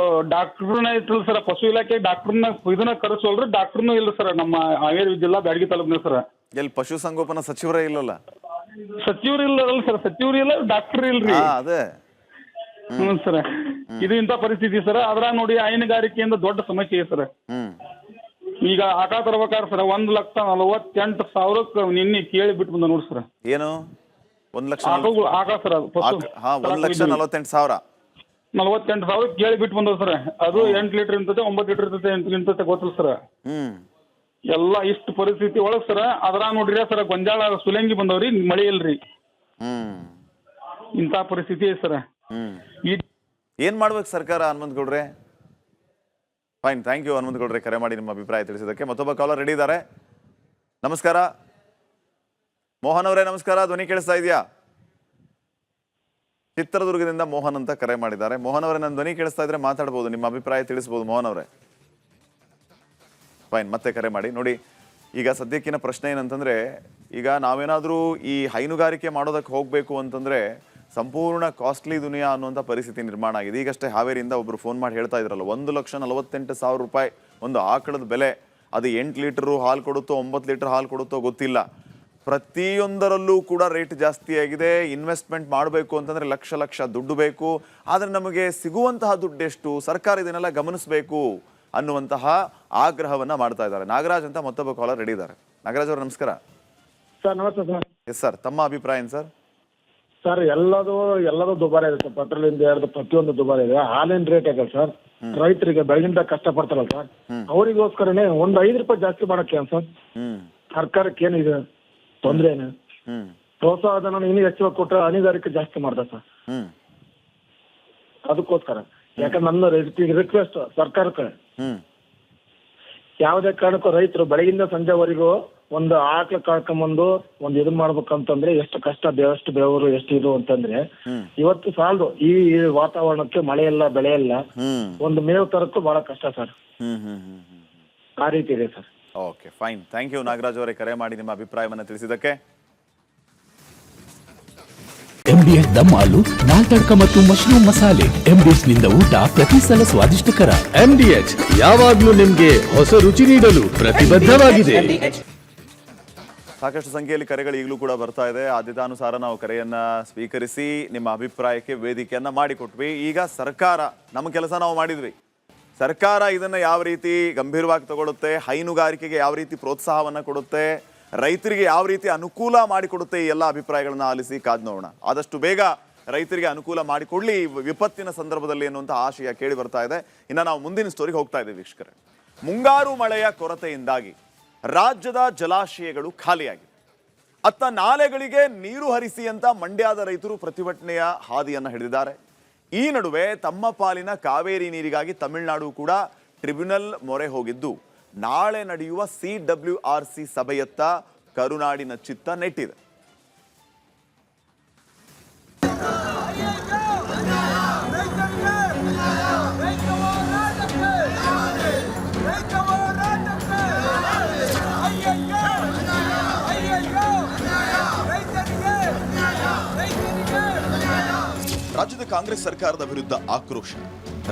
ಡಾಕ್ಟರ್ನ ಇಟ್ಟಿಲ್ಲ ಸರ್, ಪಶು ಇಲಾಖೆ ಡಾಕ್ಟರ್ನ ಇದನ್ನ ಕರೆಸೋಲ್ರಿ, ಡಾಕ್ಟರ್ನು ಇಲ್ಲ ಸರ್ ನಮ್ಮ ಹಾವೇರಿ ಜಿಲ್ಲಾ ಬ್ಯಾಡಗಿ ತಾಲೂಕಿನ ಸರ್. ಎಲ್ಲಿ ಪಶು ಸಂಗೋಪನಾ ಸಚಿವರೇ ಇಲ್ಲಲ್ಲ? ಸಚಿವರು ಇಲ್ಲಲ್ಲ ಸರ್, ಸಚಿವರು ಇಲ್ಲ, ಡಾಕ್ಟರ್ ಇಲ್ರಿ. ಅದೇ ಸರ್, ಇದು ಇಂಥ ಪರಿಸ್ಥಿತಿ ಸರ್. ಅದ್ರಾಗ ನೋಡಿ ಹೈನುಗಾರಿಕೆಯಿಂದ ದೊಡ್ಡ ಸಮಸ್ಯೆ ಇದೆ ಸರ್. ಈಗ ಆಟ ತರ್ಬೇಕಾದ್ರೆ ಸರ್ 1,48,000 ನಿನ್ನೆ ಕೇಳಿ ಬಿಟ್ಟು ಬಂದ ನೋಡಿ ಸರ್. ಏನು 1,00,000 ಆಟ ಸರ್? 1,48,000 48,000 ಕೇಳಿ ಬಿಟ್ಟು ಬಂದವ್ ಸರ್. ಅದು 8 ಲೀಟರ್ ಇರ್ತದೆ, 9 ಲೀಟರ್ ಇರ್ತದೆ, 8 ಇರ್ತದೆ, ಗೊತ್ತಿಲ್ಲ ಸರ್. ಎಲ್ಲ ಇಷ್ಟು ಪರಿಸ್ಥಿತಿ ಒಳಗ್ ಸರ್. ಅದ್ರಾಗ ನೋಡ್ರಿ ಸರ್ ಗೊಂಜಾಳ ಸುಲಂಗಿ ಬಂದವ್ರಿ, ಮಳೆ ಇಲ್ರಿ. ಇಂಥ ಪರಿಸ್ಥಿತಿ ಐತೆ ಸರ್. ಏನ್ ಮಾಡ್ಬೇಕು ಸರ್ಕಾರ ಹನುಮಂತಗೌಡ್ರೆ? ಫೈನ್, ಥ್ಯಾಂಕ್ ಯು ಹನುಮಂತಗೌಡ್ರೆ ಕರೆ ಮಾಡಿ ನಿಮ್ಮ ಅಭಿಪ್ರಾಯ ತಿಳಿಸಿದ್ದಕ್ಕೆ. ಮತ್ತೊಬ್ಬ ಕಾಲರ್ ರೆಡಿ ಇದ್ದಾರೆ. ನಮಸ್ಕಾರ ಮೋಹನ್ ಅವರೇ. ನಮಸ್ಕಾರ, ಧ್ವನಿ ಕೇಳಿಸ್ತಾ ಇದೆಯಾ? ಚಿತ್ರದುರ್ಗದಿಂದ ಮೋಹನ್ ಅಂತ ಕರೆ ಮಾಡಿದ್ದಾರೆ. ಮೋಹನ್ ಅವರೇ, ನನ್ನ ಧ್ವನಿ ಕೇಳಿಸ್ತಾ ಇದ್ರೆ ಮಾತಾಡ್ಬೋದು, ನಿಮ್ಮ ಅಭಿಪ್ರಾಯ ತಿಳಿಸ್ಬೋದು ಮೋಹನ್ ಅವರೇ. ಫೈನ್, ಮತ್ತೆ ಕರೆ ಮಾಡಿ. ನೋಡಿ, ಈಗ ಸದ್ಯಕ್ಕಿನ ಪ್ರಶ್ನೆ ಏನಂತಂದ್ರೆ, ಈಗ ನಾವೇನಾದ್ರೂ ಈ ಹೈನುಗಾರಿಕೆ ಮಾಡೋದಕ್ಕೆ ಹೋಗ್ಬೇಕು ಅಂತಂದ್ರೆ ಸಂಪೂರ್ಣ ಕಾಸ್ಟ್ಲಿ ದುನಿಯಾ ಅನ್ನುವಂಥ ಪರಿಸ್ಥಿತಿ ನಿರ್ಮಾಣ ಆಗಿದೆ. ಈಗಷ್ಟೇ ಹಾವೇರಿಯಿಂದ ಒಬ್ಬರು ಫೋನ್ ಮಾಡಿ ಹೇಳ್ತಾ ಇದ್ರಲ್ಲ, 1,48,000 ರೂಪಾಯಿ ಒಂದು ಆಕಳದ ಬೆಲೆ. ಅದು 8 ಲೀಟರ್ ಹಾಲು ಕೊಡುತ್ತೋ 9 ಲೀಟರ್ ಹಾಲು ಕೊಡುತ್ತೋ ಗೊತ್ತಿಲ್ಲ. ಪ್ರತಿಯೊಂದರಲ್ಲೂ ಕೂಡ ರೇಟ್ ಜಾಸ್ತಿ ಆಗಿದೆ. ಇನ್ವೆಸ್ಟ್ಮೆಂಟ್ ಮಾಡಬೇಕು ಅಂತಂದರೆ ಲಕ್ಷ ದುಡ್ಡು ಬೇಕು. ಆದರೆ ನಮಗೆ ಸಿಗುವಂತಹ ದುಡ್ಡೆಷ್ಟು? ಸರ್ಕಾರ ಇದನ್ನೆಲ್ಲ ಗಮನಿಸಬೇಕು ಅನ್ನುವಂತಹ ಆಗ್ರಹವನ್ನು ಮಾಡ್ತಾ ಇದ್ದಾರೆ. ನಾಗರಾಜ್ ಅಂತ ಮತ್ತೊಬ್ಬ ಕಾಲರ್ ರೆಡಿ ಇದ್ದಾರೆ. ನಾಗರಾಜ್ ಅವರು ನಮಸ್ಕಾರ. ಸರ್ ನಮಸ್ತೆ ಸರ್. ಎಸ್ ಸರ್, ತಮ್ಮ ಅಭಿಪ್ರಾಯ ಏನು ಸರ್? ಸರ್ ಎಲ್ಲದೂ ದುಬಾರಿ ಇದೆ ಸರ್. ಪೆಟ್ರೋಲ್ ಇಂದ ಹಿಡಿದು ಪ್ರತಿಯೊಂದು ದುಬಾರಿ ಇದೆ. ಹಾಲಿನ ರೇಟ್ ಇದೆ ಸರ್. ರೈತರಿಗೆ ಬೆಳಗಿಂದ ಕಷ್ಟಪಡ್ತಾರಲ್ಲ ಸರ್, ಅವರಿಗೋಸ್ಕರನೇ ಒಂದು 5 ರೂಪಾಯಿ ಜಾಸ್ತಿ ಮಾಡಕ್ಕೆ ಸರ್ ಸರ್ಕಾರಕ್ಕೆ ಏನಿದೆ ತೊಂದ್ರೆ ಏನು? ಪ್ರೋತ್ಸಾಹಧನ ಇನ್ನೂ ಹೆಚ್ಚು ಕೊಟ್ಟರೆ ಹೈನುಗಾರಿಕೆ ಜಾಸ್ತಿ ಮಾಡ್ತಾರೆ ಸರ್. ಅದಕ್ಕೋಸ್ಕರ ಯಾಕಂದ್ರೆ ನನ್ನ ರಿಕ್ವೆಸ್ಟ್ ಸರ್ಕಾರಕ್ಕೆ, ಯಾವುದೇ ಕಾರಣಕ್ಕೂ ರೈತರು ಬೆಳಗಿಂದ ಸಂಜೆವರೆಗೂ ಒಂದು ಆಕಳ ಕಳ್ಕೊಂಬಂದು ಒಂದು ಇದು ಮಾಡ್ಬೇಕಂತಂದ್ರೆ ಎಷ್ಟು ಕಷ್ಟ, ಎಷ್ಟು ಬೆವರು, ಎಷ್ಟು ಇದು ಅಂತಂದ್ರೆ ಇವತ್ತು ಸಾಲದು. ಈ ವಾತಾವರಣಕ್ಕೆ ಮಳೆ ಇಲ್ಲ, ಬೆಳೆ ಇಲ್ಲ, ಒಂದು ಮೇವು ತರಕ್ಕೂ ಬಹಳ ಕಷ್ಟ ಸರ್. ಆ ರೀತಿ ಇದೆ sir. Okay, fine, thank you Nagaraj ಅವರೇ ಕರೆ ಮಾಡಿ ನಿಮ್ಮ ಅಭಿಪ್ರಾಯವನ್ನು ತಿಳಿಸಿದ್ದಕ್ಕೆ. MDH ದಮ್ ಹಾಲು, ನಾಲ್ ತಡ್ಕ ಮತ್ತು ಮಶ್ರೂಮ್ ಮಸಾಲೆ. MDH ನಿಂದ ಊಟ ಪ್ರತಿ ಸಲ ಸ್ವಾದಿಷ್ಟಕರ. MDH ಯಾವಾಗ್ಲೂ ನಿಮ್ಗೆ ಹೊಸ ರುಚಿ ನೀಡಲು ಪ್ರತಿಬದ್ಧವಾಗಿದೆ. ಸಾಕಷ್ಟು ಸಂಖ್ಯೆಯಲ್ಲಿ ಕರೆಗಳು ಈಗಲೂ ಕೂಡ ಬರ್ತಾ ಇದೆ. ಆದ್ಯತಾನುಸಾರ ನಾವು ಕರೆಯನ್ನ ಸ್ವೀಕರಿಸಿ ನಿಮ್ಮ ಅಭಿಪ್ರಾಯಕ್ಕೆ ವೇದಿಕೆಯನ್ನ ಮಾಡಿಕೊಟ್ವಿ. ಈಗ ಸರ್ಕಾರ ನಮ್ಮ ಕೆಲಸ ನಾವು ಮಾಡಿದ್ವಿ. ಸರ್ಕಾರ ಇದನ್ನ ಯಾವ ರೀತಿ ಗಂಭೀರವಾಗಿ ತಗೊಳುತ್ತೆ, ಹೈನುಗಾರಿಕೆಗೆ ಯಾವ ರೀತಿ ಪ್ರೋತ್ಸಾಹವನ್ನು ಕೊಡುತ್ತೆ, ರೈತರಿಗೆ ಯಾವ ರೀತಿ ಅನುಕೂಲ ಮಾಡಿಕೊಡುತ್ತೆ, ಈ ಎಲ್ಲ ಅಭಿಪ್ರಾಯಗಳನ್ನ ಆಲಿಸಿ ಕಾದ್ ನೋಡೋಣ. ಆದಷ್ಟು ಬೇಗ ರೈತರಿಗೆ ಅನುಕೂಲ ಮಾಡಿಕೊಡ್ಲಿ ವಿಪತ್ತಿನ ಸಂದರ್ಭದಲ್ಲಿ ಎನ್ನುವಂಥ ಆಶಯ ಕೇಳಿ ಬರ್ತಾ ಇದೆ. ಇನ್ನು ನಾವು ಮುಂದಿನ ಸ್ಟೋರಿಗೆ ಹೋಗ್ತಾ ಇದ್ದೀವಿ ವೀಕ್ಷಕರೇ. ಮುಂಗಾರು ಮಳೆಯ ಕೊರತೆಯಿಂದಾಗಿ ರಾಜ್ಯದ ಜಲಾಶಯಗಳು ಖಾಲಿಯಾಗಿವೆ. ಅತ್ತ ನಾಲೆಗಳಿಗೆ ನೀರು ಹರಿಸಿ ಅಂತ ಮಂಡ್ಯದ ರೈತರು ಪ್ರತಿಭಟನೆಯ ಹಾದಿಯನ್ನು ಹಿಡಿದಿದ್ದಾರೆ. ಈ ನಡುವೆ ತಮ್ಮ ಪಾಲಿನ ಕಾವೇರಿ ನೀರಿಗಾಗಿ ತಮಿಳುನಾಡು ಕೂಡ ಟ್ರಿಬ್ಯುನಲ್ ಮೊರೆ ಹೋಗಿದ್ದು ನಾಳೆ ನಡೆಯುವ CWRC ಸಭೆಯತ್ತ ಕರುನಾಡಿನ ಚಿತ್ತ ನೆಟ್ಟಿದೆ. ರಾಜ್ಯದ ಕಾಂಗ್ರೆಸ್ ಸರ್ಕಾರದ ವಿರುದ್ಧ ಆಕ್ರೋಶ.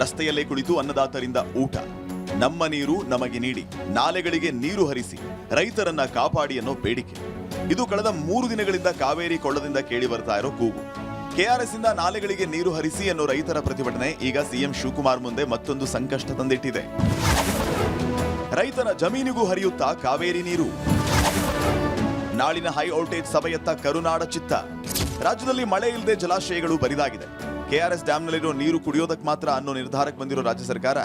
ರಸ್ತೆಯಲ್ಲೇ ಕುಳಿತು ಅನ್ನದಾತರಿಂದ ಊಟ. ನಮ್ಮ ನೀರು ನಮಗೆ ನೀಡಿ, ನಾಲೆಗಳಿಗೆ ನೀರು ಹರಿಸಿ, ರೈತರನ್ನ ಕಾಪಾಡಿ ಅನ್ನೋ ಬೇಡಿಕೆ. ಇದು ಕಳೆದ 3 ದಿನಗಳಿಂದ ಕಾವೇರಿ ಕೊಳ್ಳದಿಂದ ಕೇಳಿ ಬರ್ತಾ ಇರೋ ಕೂಗು. KRS ಇಂದ ನಾಲೆಗಳಿಗೆ ನೀರು ಹರಿಸಿ ಅನ್ನೋ ರೈತರ ಪ್ರತಿಭಟನೆ ಈಗ CM ಶಿವಕುಮಾರ್ ಮುಂದೆ ಮತ್ತೊಂದು ಸಂಕಷ್ಟ ತಂದಿಟ್ಟಿದೆ. ರೈತರ ಜಮೀನಿಗೂ ಹರಿಯುತ್ತಾ ಕಾವೇರಿ ನೀರು. ನಾಳಿನ ಹೈ ವೋಲ್ಟೇಜ್ ಸಭೆಯತ್ತ ಕರುನಾಡ ಚಿತ್ತ. ರಾಜ್ಯದಲ್ಲಿ ಮಳೆ ಇಲ್ಲದೆ ಜಲಾಶಯಗಳು ಬರಿದಾಗಿದೆ. KRS ಡ್ಯಾಂನಲ್ಲಿರೋ ನೀರು ಕುಡಿಯೋದಕ್ಕೆ ಮಾತ್ರ ಅನ್ನೋ ನಿರ್ಧಾರಕ್ಕೆ ಬಂದಿರೋ ರಾಜ್ಯ ಸರ್ಕಾರ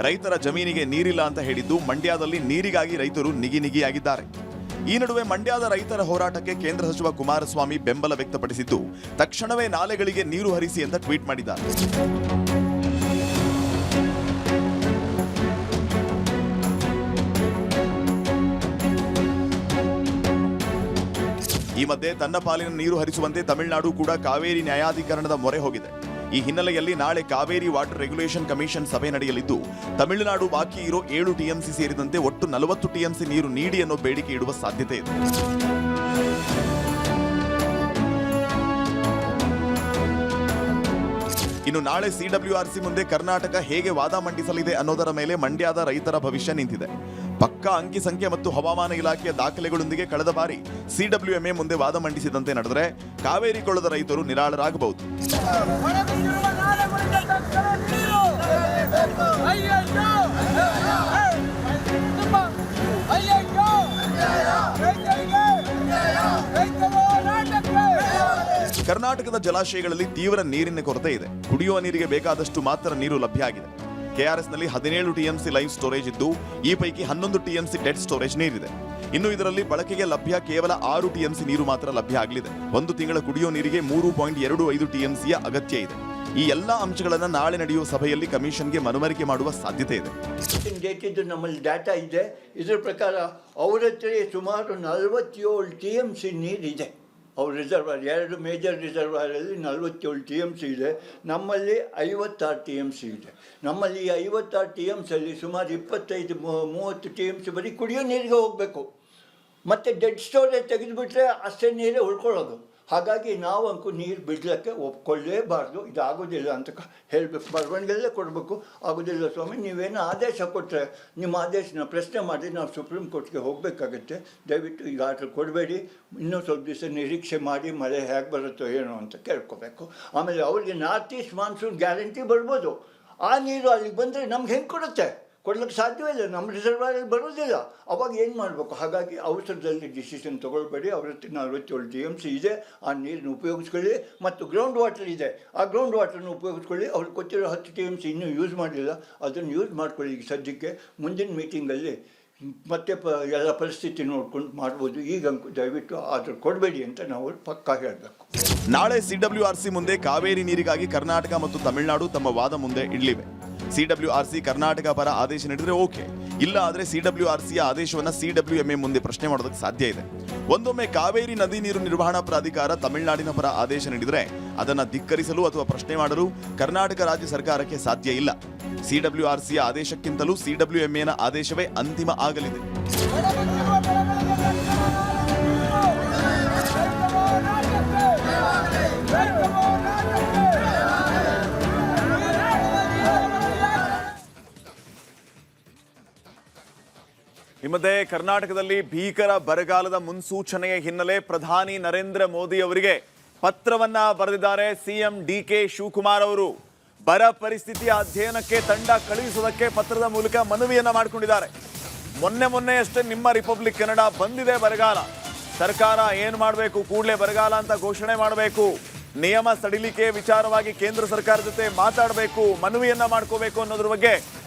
ರೈತರ ಜಮೀನಿಗೆ ನೀರಿಲ್ಲ ಅಂತ ಹೇಳಿದ್ದು ಮಂಡ್ಯದಲ್ಲಿ ನೀರಿಗಾಗಿ ರೈತರು ನಿಗಿನಿಗಿಯಾಗಿದ್ದಾರೆ. ಈ ನಡುವೆ ಮಂಡ್ಯದ ರೈತರ ಹೋರಾಟಕ್ಕೆ ಕೇಂದ್ರ ಸಚಿವ ಕುಮಾರಸ್ವಾಮಿ ಬೆಂಬಲ ವ್ಯಕ್ತಪಡಿಸಿದ್ದು ತಕ್ಷಣವೇ ನಾಲೆಗಳಿಗೆ ನೀರು ಹರಿಸಿ ಅಂತ ಟ್ವೀಟ್ ಮಾಡಿದ್ದಾರೆ. ಈ ಮಧ್ಯೆ ತನ್ನ ಪಾಲಿನ ನೀರು ಹರಿಸುವಂತೆ ತಮಿಳುನಾಡು ಕೂಡ ಕಾವೇರಿ ನ್ಯಾಯಾಧಿಕರಣದ ಮೊರೆ ಹೋಗಿದೆ. ಈ ಹಿನ್ನೆಲೆಯಲ್ಲಿ ನಾಳೆ ಕಾವೇರಿ ವಾಟರ್ ರೆಗ್ಯುಲೇಷನ್ ಕಮಿಷನ್ ಸಭೆ ನಡೆಯಲಿದ್ದು ತಮಿಳುನಾಡು ಬಾಕಿ ಇರೋ 7 TMC ಸೇರಿದಂತೆ ಒಟ್ಟು 40 TMC ನೀರು ನೀಡಿ ಅನ್ನೋ ಬೇಡಿಕೆ ಇಡುವ ಸಾಧ್ಯತೆ ಇದೆ. ಇನ್ನು ನಾಳೆ CWRC ಮುಂದೆ ಕರ್ನಾಟಕ ಹೇಗೆ ವಾದ ಮಂಡಿಸಲಿದೆ ಅನ್ನೋದರ ಮೇಲೆ ಮಂಡ್ಯದ ರೈತರ ಭವಿಷ್ಯ ನಿಂತಿದೆ. ಪಕ್ಕಾ ಅಂಕಿ ಸಂಖ್ಯೆ ಮತ್ತು ಹವಾಮಾನ ಇಲಾಖೆಯ ದಾಖಲೆಗಳೊಂದಿಗೆ ಕಳೆದ ಬಾರಿ CWMA ಮುಂದೆ ವಾದ ಮಂಡಿಸಿದಂತೆ ನಡೆದರೆ ಕಾವೇರಿ ಕೊಳ್ಳದ ರೈತರು ನಿರಾಳರಾಗಬಹುದು. ಕರ್ನಾಟಕದ ಜಲಾಶಯಗಳಲ್ಲಿ ತೀವ್ರ ನೀರಿನ ಕೊರತೆ ಇದೆ. ಕುಡಿಯುವ ನೀರಿಗೆ ಬೇಕಾದಷ್ಟು ಮಾತ್ರ ನೀರು ಲಭ್ಯ ಆಗಿದೆ. KRSನಲ್ಲಿ 17 TMC ಲೈವ್ ಸ್ಟೋರೇಜ್ ಇದ್ದು ಈ ಪೈಕಿ 11 TMC ಡೆಡ್ ಸ್ಟೋರೇಜ್ ನೀರಿದೆ. ಇನ್ನು ಇದರಲ್ಲಿ ಬಳಕೆಗೆ ಲಭ್ಯ ಕೇವಲ 6 TMC ನೀರು ಮಾತ್ರ ಲಭ್ಯ ಆಗಲಿದೆ. 1 ತಿಂಗಳ ಕುಡಿಯುವ ನೀರಿಗೆ 3.25 TMCಯ ಅಗತ್ಯ ಇದೆ. ಈ ಎಲ್ಲಾ ಅಂಶಗಳನ್ನು ನಾಳೆ ನಡೆಯುವ ಸಭೆಯಲ್ಲಿ ಕಮಿಷನ್ಗೆ ಮನವರಿಕೆ ಮಾಡುವ ಸಾಧ್ಯತೆ ಇದೆ. ನಮ್ಮಲ್ಲಿ ಡಾಟಾ ಇದೆ. ಇದರ ಪ್ರಕಾರ ಅವರ ಹತ್ರ ಸುಮಾರು 47 TMC ನೀರಿದೆ. ಅವ್ರ ರಿಸರ್ವರ್ 2 ಮೇಜರ್ ರಿಸರ್ವರಲ್ಲಿ 47 TMC ಇದೆ. ನಮ್ಮಲ್ಲಿ 56 TMC ಇದೆ. ನಮ್ಮಲ್ಲಿ 56 TMCಯಲ್ಲಿ ಸುಮಾರು 25-30 TMC ಬರೀ ಕುಡಿಯೋ ನೀರಿಗೆ ಹೋಗಬೇಕು. ಮತ್ತು ಡೆಡ್ ಸ್ಟೋರೇಜ್ ತೆಗೆದುಬಿಟ್ರೆ ಅಷ್ಟೇ ನೀರೇ ಉಳ್ಕೊಳ್ಳೋದು. ಹಾಗಾಗಿ ನಾವಂತೂ ನೀರು ಬಿಡಲಿಕ್ಕೆ ಒಪ್ಕೊಳ್ಳೇಬಾರ್ದು. ಇದಾಗೋದಿಲ್ಲ ಅಂತ ಹೇಳಬೇಕು, ಬರವಣಿಗೆಲ್ಲೇ ಕೊಡಬೇಕು. ಆಗೋದಿಲ್ಲ ಸ್ವಾಮಿ, ನೀವೇನೋ ಆದೇಶ ಕೊಟ್ಟರೆ ನಿಮ್ಮ ಆದೇಶನ ಪ್ರಶ್ನೆ ಮಾಡಿ ನಾವು ಸುಪ್ರೀಂ ಕೋರ್ಟ್ಗೆ ಹೋಗಬೇಕಾಗತ್ತೆ. ದಯವಿಟ್ಟು ಈಗ ಆರ್ಡರ್ ಕೊಡಬೇಡಿ, ಇನ್ನೂ ಸ್ವಲ್ಪ ದಿವಸ ನಿರೀಕ್ಷೆ ಮಾಡಿ ಮಳೆ ಹೇಗೆ ಬರುತ್ತೋ ಏನೋ ಅಂತ ಕೇಳ್ಕೋಬೇಕು. ಆಮೇಲೆ ಅವ್ರಿಗೆ ನಾರ್ತ್ ಈಸ್ಟ್ ಮಾನ್ಸೂನ್ ಗ್ಯಾರಂಟಿ ಬರ್ಬೋದು. ಆ ನೀರು ಅಲ್ಲಿಗೆ ಬಂದರೆ ನಮ್ಗೆ ಹೆಂಗೆ ಕೊಡುತ್ತೆ? ಕೊಡ್ಲಿಕ್ಕೆ ಸಾಧ್ಯವಿಲ್ಲ. ನಮ್ಮ ರಿಸರ್ವರಲ್ಲಿ ಬರೋದಿಲ್ಲ. ಅವಾಗ ಏನು ಮಾಡಬೇಕು? ಹಾಗಾಗಿ ಅವಸರದಲ್ಲಿ ಡಿಸಿಷನ್ ತೊಗೊಳ್ಬೇಡಿ. ಅವ್ರ ಹತ್ರ 47 TMC ಇದೆ. ಆ ನೀರನ್ನು ಉಪಯೋಗಿಸ್ಕೊಳ್ಳಿ. ಮತ್ತು ಗ್ರೌಂಡ್ ವಾಟರ್ ಇದೆ, ಆ ಗ್ರೌಂಡ್ ವಾಟರ್ನ ಉಪಯೋಗಿಸ್ಕೊಳ್ಳಿ. ಅವ್ರು ಕೊಟ್ಟಿರೋ 10 TMC ಇನ್ನೂ ಯೂಸ್ ಮಾಡಲಿಲ್ಲ, ಅದನ್ನು ಯೂಸ್ ಮಾಡ್ಕೊಳ್ಳಿ. ಈಗ ಸದ್ಯಕ್ಕೆ ಮುಂದಿನ ಮೀಟಿಂಗಲ್ಲಿ ಮತ್ತೆ ಎಲ್ಲ ಪರಿಸ್ಥಿತಿ ನೋಡ್ಕೊಂಡು ಮಾಡ್ಬೋದು. ಈಗಂತೂ ದಯವಿಟ್ಟು ಆರ್ಡರ್ ಕೊಡಬೇಡಿ ಅಂತ ನಾವು ಪಕ್ಕಾ ಹೇಳಬೇಕು. ನಾಳೆ CWRC ಮುಂದೆ ಕಾವೇರಿ ನೀರಿಗಾಗಿ ಕರ್ನಾಟಕ ಮತ್ತು ತಮಿಳುನಾಡು ತಮ್ಮ ವಾದ ಮುಂದೆ ಇಡಲಿವೆ. CWRC ಕರ್ನಾಟಕ ಪರ ಆದೇಶ ನೀಡಿದ್ರೆ ಓಕೆ, ಇಲ್ಲ ಆದರೆ CWRCಯ ಆದೇಶವನ್ನು CWMA ಮುಂದೆ ಪ್ರಶ್ನೆ ಮಾಡೋದಕ್ಕೆ ಸಾಧ್ಯ ಇದೆ. ಒಂದೊಮ್ಮೆ ಕಾವೇರಿ ನದಿ ನೀರು ನಿರ್ವಹಣಾ ಪ್ರಾಧಿಕಾರ ತಮಿಳುನಾಡಿನ ಪರ ಆದೇಶ ನೀಡಿದರೆ ಅದನ್ನು ಧಿಕ್ಕರಿಸಲು ಅಥವಾ ಪ್ರಶ್ನೆ ಮಾಡಲು ಕರ್ನಾಟಕ ರಾಜ್ಯ ಸರ್ಕಾರಕ್ಕೆ ಸಾಧ್ಯ ಇಲ್ಲ. CWRCಯ ಆದೇಶಕ್ಕಿಂತಲೂ CWMAನ ಆದೇಶವೇ ಅಂತಿಮ ಆಗಲಿದೆ. ಈ ಮಧ್ಯೆ ಕರ್ನಾಟಕದಲ್ಲಿ ಭೀಕರ ಬರಗಾಲದ ಮುನ್ಸೂಚನೆಯ ಹಿನ್ನೆಲೆ ಪ್ರಧಾನಿ ನರೇಂದ್ರ ಮೋದಿ ಅವರಿಗೆ ಪತ್ರವನ್ನ ಬರೆದಿದ್ದಾರೆ CM DK ಶಿವಕುಮಾರ್ ಅವರು. ಬರ ಪರಿಸ್ಥಿತಿಯ ಅಧ್ಯಯನಕ್ಕೆ ತಂಡ ಕಳುಹಿಸುವುದಕ್ಕೆ ಪತ್ರದ ಮೂಲಕ ಮನವಿಯನ್ನ ಮಾಡಿಕೊಂಡಿದ್ದಾರೆ. ಮೊನ್ನೆಯಷ್ಟೇ ನಿಮ್ಮ ರಿಪಬ್ಲಿಕ್ ಕನ್ನಡ ಬಂದಿದೆ ಬರಗಾಲ, ಸರ್ಕಾರ ಏನು ಮಾಡಬೇಕು, ಕೂಡಲೇ ಬರಗಾಲ ಅಂತ ಘೋಷಣೆ ಮಾಡಬೇಕು, ನಿಯಮ ಸಡಿಲಿಕೆ ವಿಚಾರವಾಗಿ ಕೇಂದ್ರ ಸರ್ಕಾರ ಜೊತೆ ಮಾತಾಡಬೇಕು, ಮನವಿಯನ್ನ ಮಾಡ್ಕೋಬೇಕು ಅನ್ನೋದ್ರ ಬಗ್ಗೆ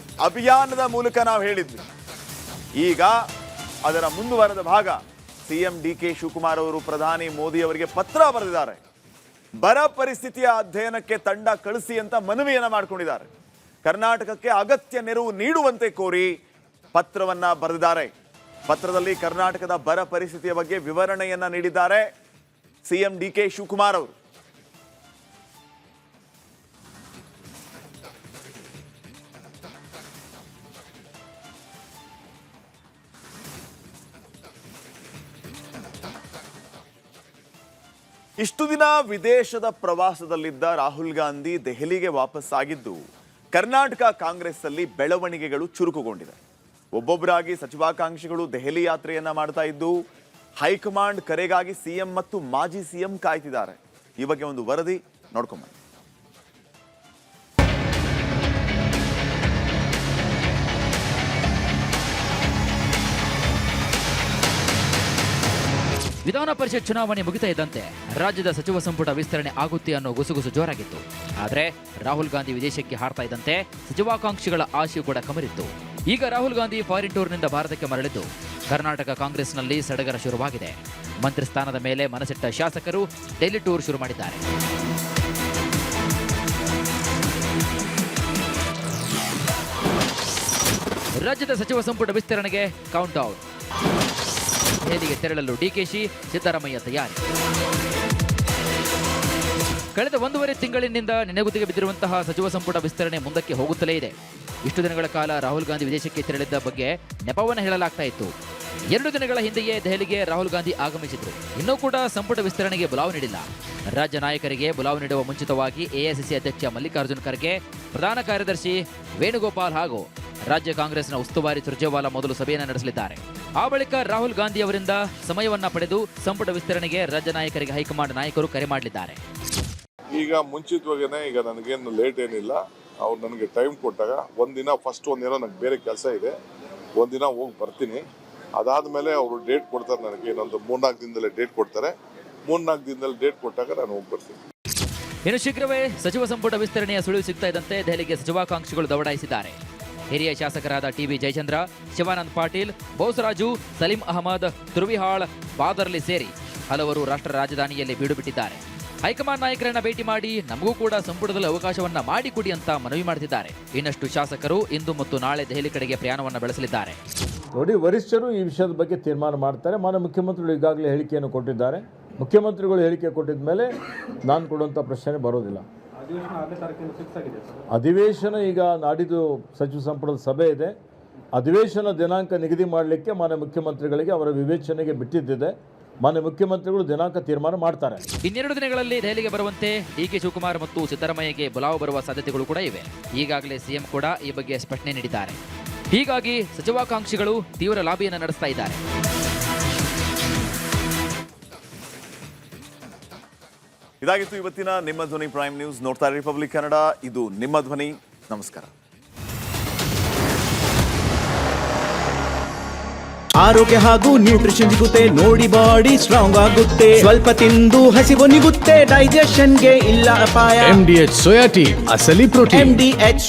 ಅಭಿಯಾನದ ಮೂಲಕ ನಾವು ಹೇಳಿದ್ವಿ. ಈಗ ಅದರ ಮುಂದುವರೆದ ಭಾಗ ಸಿಎಂ ಡಿಕೆ ಶಿವಕುಮಾರ್ ಅವರು ಪ್ರಧಾನಿ ಮೋದಿ ಅವರಿಗೆ ಪತ್ರ ಬರೆದಿದ್ದಾರೆ. ಬರ ಪರಿಸ್ಥಿತಿಯ ಅಧ್ಯಯನಕ್ಕೆ ತಂಡ ಕಳಿಸಿ ಅಂತ ಮನವಿಯನ್ನ ಮಾಡಿಕೊಂಡಿದ್ದಾರೆ. ಕರ್ನಾಟಕಕ್ಕೆ ಅಗತ್ಯ ನೆರವು ನೀಡುವಂತೆ ಕೋರಿ ಪತ್ರವನ್ನ ಬರೆದಿದ್ದಾರೆ. ಪತ್ರದಲ್ಲಿ ಕರ್ನಾಟಕದ ಬರ ಪರಿಸ್ಥಿತಿಯ ಬಗ್ಗೆ ವಿವರಣೆಯನ್ನ ನೀಡಿದ್ದಾರೆ ಸಿಎಂ ಡಿಕೆ ಶಿವಕುಮಾರ್ ಅವರು. ಇಷ್ಟು ದಿನ ವಿದೇಶದ ಪ್ರವಾಸದಲ್ಲಿದ್ದ ರಾಹುಲ್ ಗಾಂಧಿ ದೆಹಲಿಗೆ ವಾಪಸ್ಸಾಗಿದ್ದು ಕರ್ನಾಟಕ ಕಾಂಗ್ರೆಸ್ ಅಲ್ಲಿ ಬೆಳವಣಿಗೆಗಳು ಚುರುಕುಗೊಂಡಿದೆ. ಒಬ್ಬೊಬ್ಬರಾಗಿ ಸಚಿವಾಕಾಂಕ್ಷಿಗಳು ದೆಹಲಿ ಯಾತ್ರೆಯನ್ನ ಮಾಡ್ತಾ ಇದ್ದು ಹೈಕಮಾಂಡ್ ಕರೆಗಾಗಿ ಸಿಎಂ ಮತ್ತು ಮಾಜಿ ಸಿಎಂ ಕಾಯ್ತಿದ್ದಾರೆ. ಈ ಬಗ್ಗೆ ಒಂದು ವರದಿ ನೋಡ್ಕೊಂಬ. ವಿಧಾನ ಪರಿಷತ್ ಚುನಾವಣೆ ಮುಗಿತಾ ಇದ್ದಂತೆ ರಾಜ್ಯದ ಸಚಿವ ಸಂಪುಟ ವಿಸ್ತರಣೆ ಆಗುತ್ತೆ ಅನ್ನೋ ಗುಸುಗುಸು ಜೋರಾಗಿತ್ತು. ಆದರೆ ರಾಹುಲ್ ಗಾಂಧಿ ವಿದೇಶಕ್ಕೆ ಹಾರ್ತಾ ಇದ್ದಂತೆ ಸಚಿವಾಕಾಂಕ್ಷಿಗಳ ಆಶೆ ಕೂಡ ಕಮರಿತ್ತು. ಈಗ ರಾಹುಲ್ ಗಾಂಧಿ ಫಾರಿನ್ ಟೂರ್ನಿಂದ ಭಾರತಕ್ಕೆ ಮರಳಿದ್ದು ಕರ್ನಾಟಕ ಕಾಂಗ್ರೆಸ್ನಲ್ಲಿ ಸಡಗರ ಶುರುವಾಗಿದೆ. ಮಂತ್ರಿ ಸ್ಥಾನದ ಮೇಲೆ ಮನಸ್ಸಿಟ್ಟ ಶಾಸಕರು ಡೆಲ್ಲಿ ಟೂರ್ ಶುರು ಮಾಡಿದ್ದಾರೆ. ರಾಜ್ಯದ ಸಚಿವ ಸಂಪುಟ ವಿಸ್ತರಣೆಗೆ ಕೌಂಟ್ ಡೌನ್. ದೆಹಲಿಗೆ ತೆರಳಲು ಡಿಕೆಶಿ, ಸಿದ್ದರಾಮಯ್ಯ ತಯಾರಿ. ಕಳೆದ 1.5 ತಿಂಗಳಿನಿಂದ ನೆನೆಗುದಿಗೆ ಬಿದ್ದಿರುವಂತಹ ಸಚಿವ ಸಂಪುಟ ವಿಸ್ತರಣೆ ಮುಂದಕ್ಕೆ ಹೋಗುತ್ತಲೇ ಇದೆ. ಇಷ್ಟು ದಿನಗಳ ಕಾಲ ರಾಹುಲ್ ಗಾಂಧಿ ವಿದೇಶಕ್ಕೆ ತೆರಳಿದ್ದ ಬಗ್ಗೆ ನೆಪವನ್ನು ಹೇಳಲಾಗ್ತಾ ಇತ್ತು. 2 ದಿನಗಳ ಹಿಂದೆಯೇ ದೆಹಲಿಗೆ ರಾಹುಲ್ ಗಾಂಧಿ ಆಗಮಿಸಿದ್ರು. ಇನ್ನೂ ಕೂಡ ಸಂಪುಟ ವಿಸ್ತರಣೆಗೆ ಬುಲಾವ್ ನೀಡಿಲ್ಲ. ರಾಜ್ಯ ನಾಯಕರಿಗೆ ಬುಲಾವ್ ನೀಡುವ ಮುಂಚಿತವಾಗಿ ಎಐಸಿಸಿ ಅಧ್ಯಕ್ಷ ಮಲ್ಲಿಕಾರ್ಜುನ್ ಖರ್ಗೆ, ಪ್ರಧಾನ ಕಾರ್ಯದರ್ಶಿ ವೇಣುಗೋಪಾಲ್ ಹಾಗೂ ರಾಜ್ಯ ಕಾಂಗ್ರೆಸ್ನ ಉಸ್ತುವಾರಿ ಸುರ್ಜೇವಾಲಾ ಮೊದಲು ಸಭೆಯನ್ನು ನಡೆಸಲಿದ್ದಾರೆ. ಆ ಬಳಿಕ ರಾಹುಲ್ ಗಾಂಧಿ ಅವರಿಂದ ಸಮಯವನ್ನ ಪಡೆದು ಸಂಪುಟ ವಿಸ್ತರಣೆಗೆ ರಾಜ್ಯ ನಾಯಕರಿಗೆ ಹೈಕಮಾಂಡ್ ನಾಯಕರು ಕರೆ ಮಾಡಲಿದ್ದಾರೆ. ಈಗ ಮುಂಚಿತವಾಗೇನೆ ಈಗ ನನಗೇನು ಲೇಟ್ ಏನಿಲ್ಲ. ಅವ್ರು ನನಗೆ ಟೈಮ್ ಕೊಟ್ಟಾಗ ಒಂದಿನ ನನಗೆ ಬೇರೆ ಕೆಲಸ ಇದೆ, ಒಂದಿನ ಹೋಗಿ ಬರ್ತೀನಿ. ಅದಾದಮೇಲೆ ಅವರು ಡೇಟ್ ಕೊಡ್ತಾರೆ ನನಗೆ. ಇನ್ನೊಂದು 3-4 ದಿನದಲ್ಲೇ ಡೇಟ್ ಕೊಡ್ತಾರೆ. 3-4 ದಿನದಲ್ಲಿ ಡೇಟ್ ಕೊಟ್ಟಾಗ ನಾನು ಹೋಗಿ ಬರ್ತೀನಿ. ಇನ್ನು ಶೀಘ್ರವೇ ಸಚಿವ ಸಂಪುಟ ವಿಸ್ತರಣೆಯ ಸುಳಿವು ಸಿಗ್ತಾ ಇದ್ದಂತೆ ದೆಹಲಿಗೆ ಸಚಿವಾಕಾಂಕ್ಷಿಗಳು ದೌಡಾಯಿಸಿದ್ದಾರೆ. ಹಿರಿಯ ಶಾಸಕರಾದ ಟಿಬಿ ಜಯಚಂದ್ರ, ಶಿವಾನಂದ್ ಪಾಟೀಲ್, ಬೋಸರಾಜು, ಸಲೀಂ ಅಹಮದ್, ತುರ್ವಿಹಾಳ್, ಬಾದರ್ಲಿ ಸೇರಿ ಹಲವರು ರಾಷ್ಟ್ರ ರಾಜಧಾನಿಯಲ್ಲಿ ಬೀಡು ಬಿಟ್ಟಿದ್ದಾರೆ. ಹೈಕಮಾಂಡ್ ನಾಯಕರನ್ನ ಭೇಟಿ ಮಾಡಿ ನಮಗೂ ಕೂಡ ಸಂಪುಟದಲ್ಲಿ ಅವಕಾಶವನ್ನ ಮಾಡಿಕೊಡಿ ಅಂತ ಮನವಿ ಮಾಡುತ್ತಿದ್ದಾರೆ. ಇನ್ನಷ್ಟು ಶಾಸಕರು ಇಂದು ಮತ್ತು ನಾಳೆ ದೆಹಲಿ ಕಡೆಗೆ ಪ್ರಯಾಣವನ್ನು ಬೆಳೆಸಲಿದ್ದಾರೆ. ನೋಡಿ, ವರಿಷ್ಠರು ಈ ವಿಷಯದ ಬಗ್ಗೆ ತೀರ್ಮಾನ ಮಾಡ್ತಾರೆ. ಮಾನ್ಯ ಮುಖ್ಯಮಂತ್ರಿಗಳು ಈಗಾಗಲೇ ಹೇಳಿಕೆಯನ್ನು ಕೊಟ್ಟಿದ್ದಾರೆ. ಮುಖ್ಯಮಂತ್ರಿಗಳು ಹೇಳಿಕೆ ಕೊಟ್ಟಿದ ಮೇಲೆ ನಾನು ಕೊಡುವಂಥ ಪ್ರಶ್ನೆ ಬರೋದಿಲ್ಲ. ಅಧಿವೇಶನ ಈಗ ನಾಡಿದ್ದು ಸಚಿವ ಸಂಪುಟದ ಸಭೆ ಇದೆ. ಅಧಿವೇಶನ ದಿನಾಂಕ ನಿಗದಿ ಮಾಡಲಿಕ್ಕೆ ಮಾನ್ಯ ಮುಖ್ಯಮಂತ್ರಿಗಳಿಗೆ ಅವರ ವಿವೇಚನೆಗೆ ಬಿಟ್ಟಿದ್ದಿದೆ. ಮಾನ್ಯ ಮುಖ್ಯಮಂತ್ರಿಗಳು ದಿನಾಂಕ ತೀರ್ಮಾನ ಮಾಡ್ತಾರೆ. 2 ದಿನಗಳಲ್ಲಿ ದೆಹಲಿಗೆ ಬರುವಂತೆ ಡಿಕೆ ಶಿವಕುಮಾರ್ ಮತ್ತು ಸಿದ್ದರಾಮಯ್ಯಗೆ ಬುಲಾವ್ ಬರುವ ಸಾಧ್ಯತೆಗಳು ಕೂಡ ಇವೆ. ಈಗಾಗಲೇ ಸಿಎಂ ಕೂಡ ಈ ಬಗ್ಗೆ ಸ್ಪಷ್ಟನೆ ನೀಡಿದ್ದಾರೆ. ಹೀಗಾಗಿ ಸಚಿವಾಕಾಂಕ್ಷಿಗಳು ತೀವ್ರ ಲಾಬಿಯನ್ನು ನಡೆಸ್ತಾ ಇದ್ದಾರೆ. ಇದಾಗಿತ್ತು ಇವತ್ತಿನ ನಿಮ್ಮ ಧ್ವನಿ ಪ್ರೈಮ್ ನ್ಯೂಸ್. ನೋಡ್ತಾ ರಿಪಬ್ಲಿಕ್ ಕನ್ನಡ, ಇದು ನಿಮ್ಮ ಧ್ವನಿ. ನಮಸ್ಕಾರ. ಆರೋಗ್ಯ ಹಾಗೂ ನ್ಯೂಟ್ರಿಷನ್ ಸಿಗುತ್ತೆ ನೋಡಿ, ಬಾಡಿ ಸ್ಟ್ರಾಂಗ್ ಆಗುತ್ತೆ. ಸ್ವಲ್ಪ ತಿಂದು ಹಸಿವು ನಿಗುತ್ತೆ, ಡೈಜೆಷನ್ಗೆ ಇಲ್ಲ ಅಪಾಯ. MDH ಸೋಯಾ ಟೀ, ಅಸಲಿ ಪ್ರೋಟೀನ್. MDH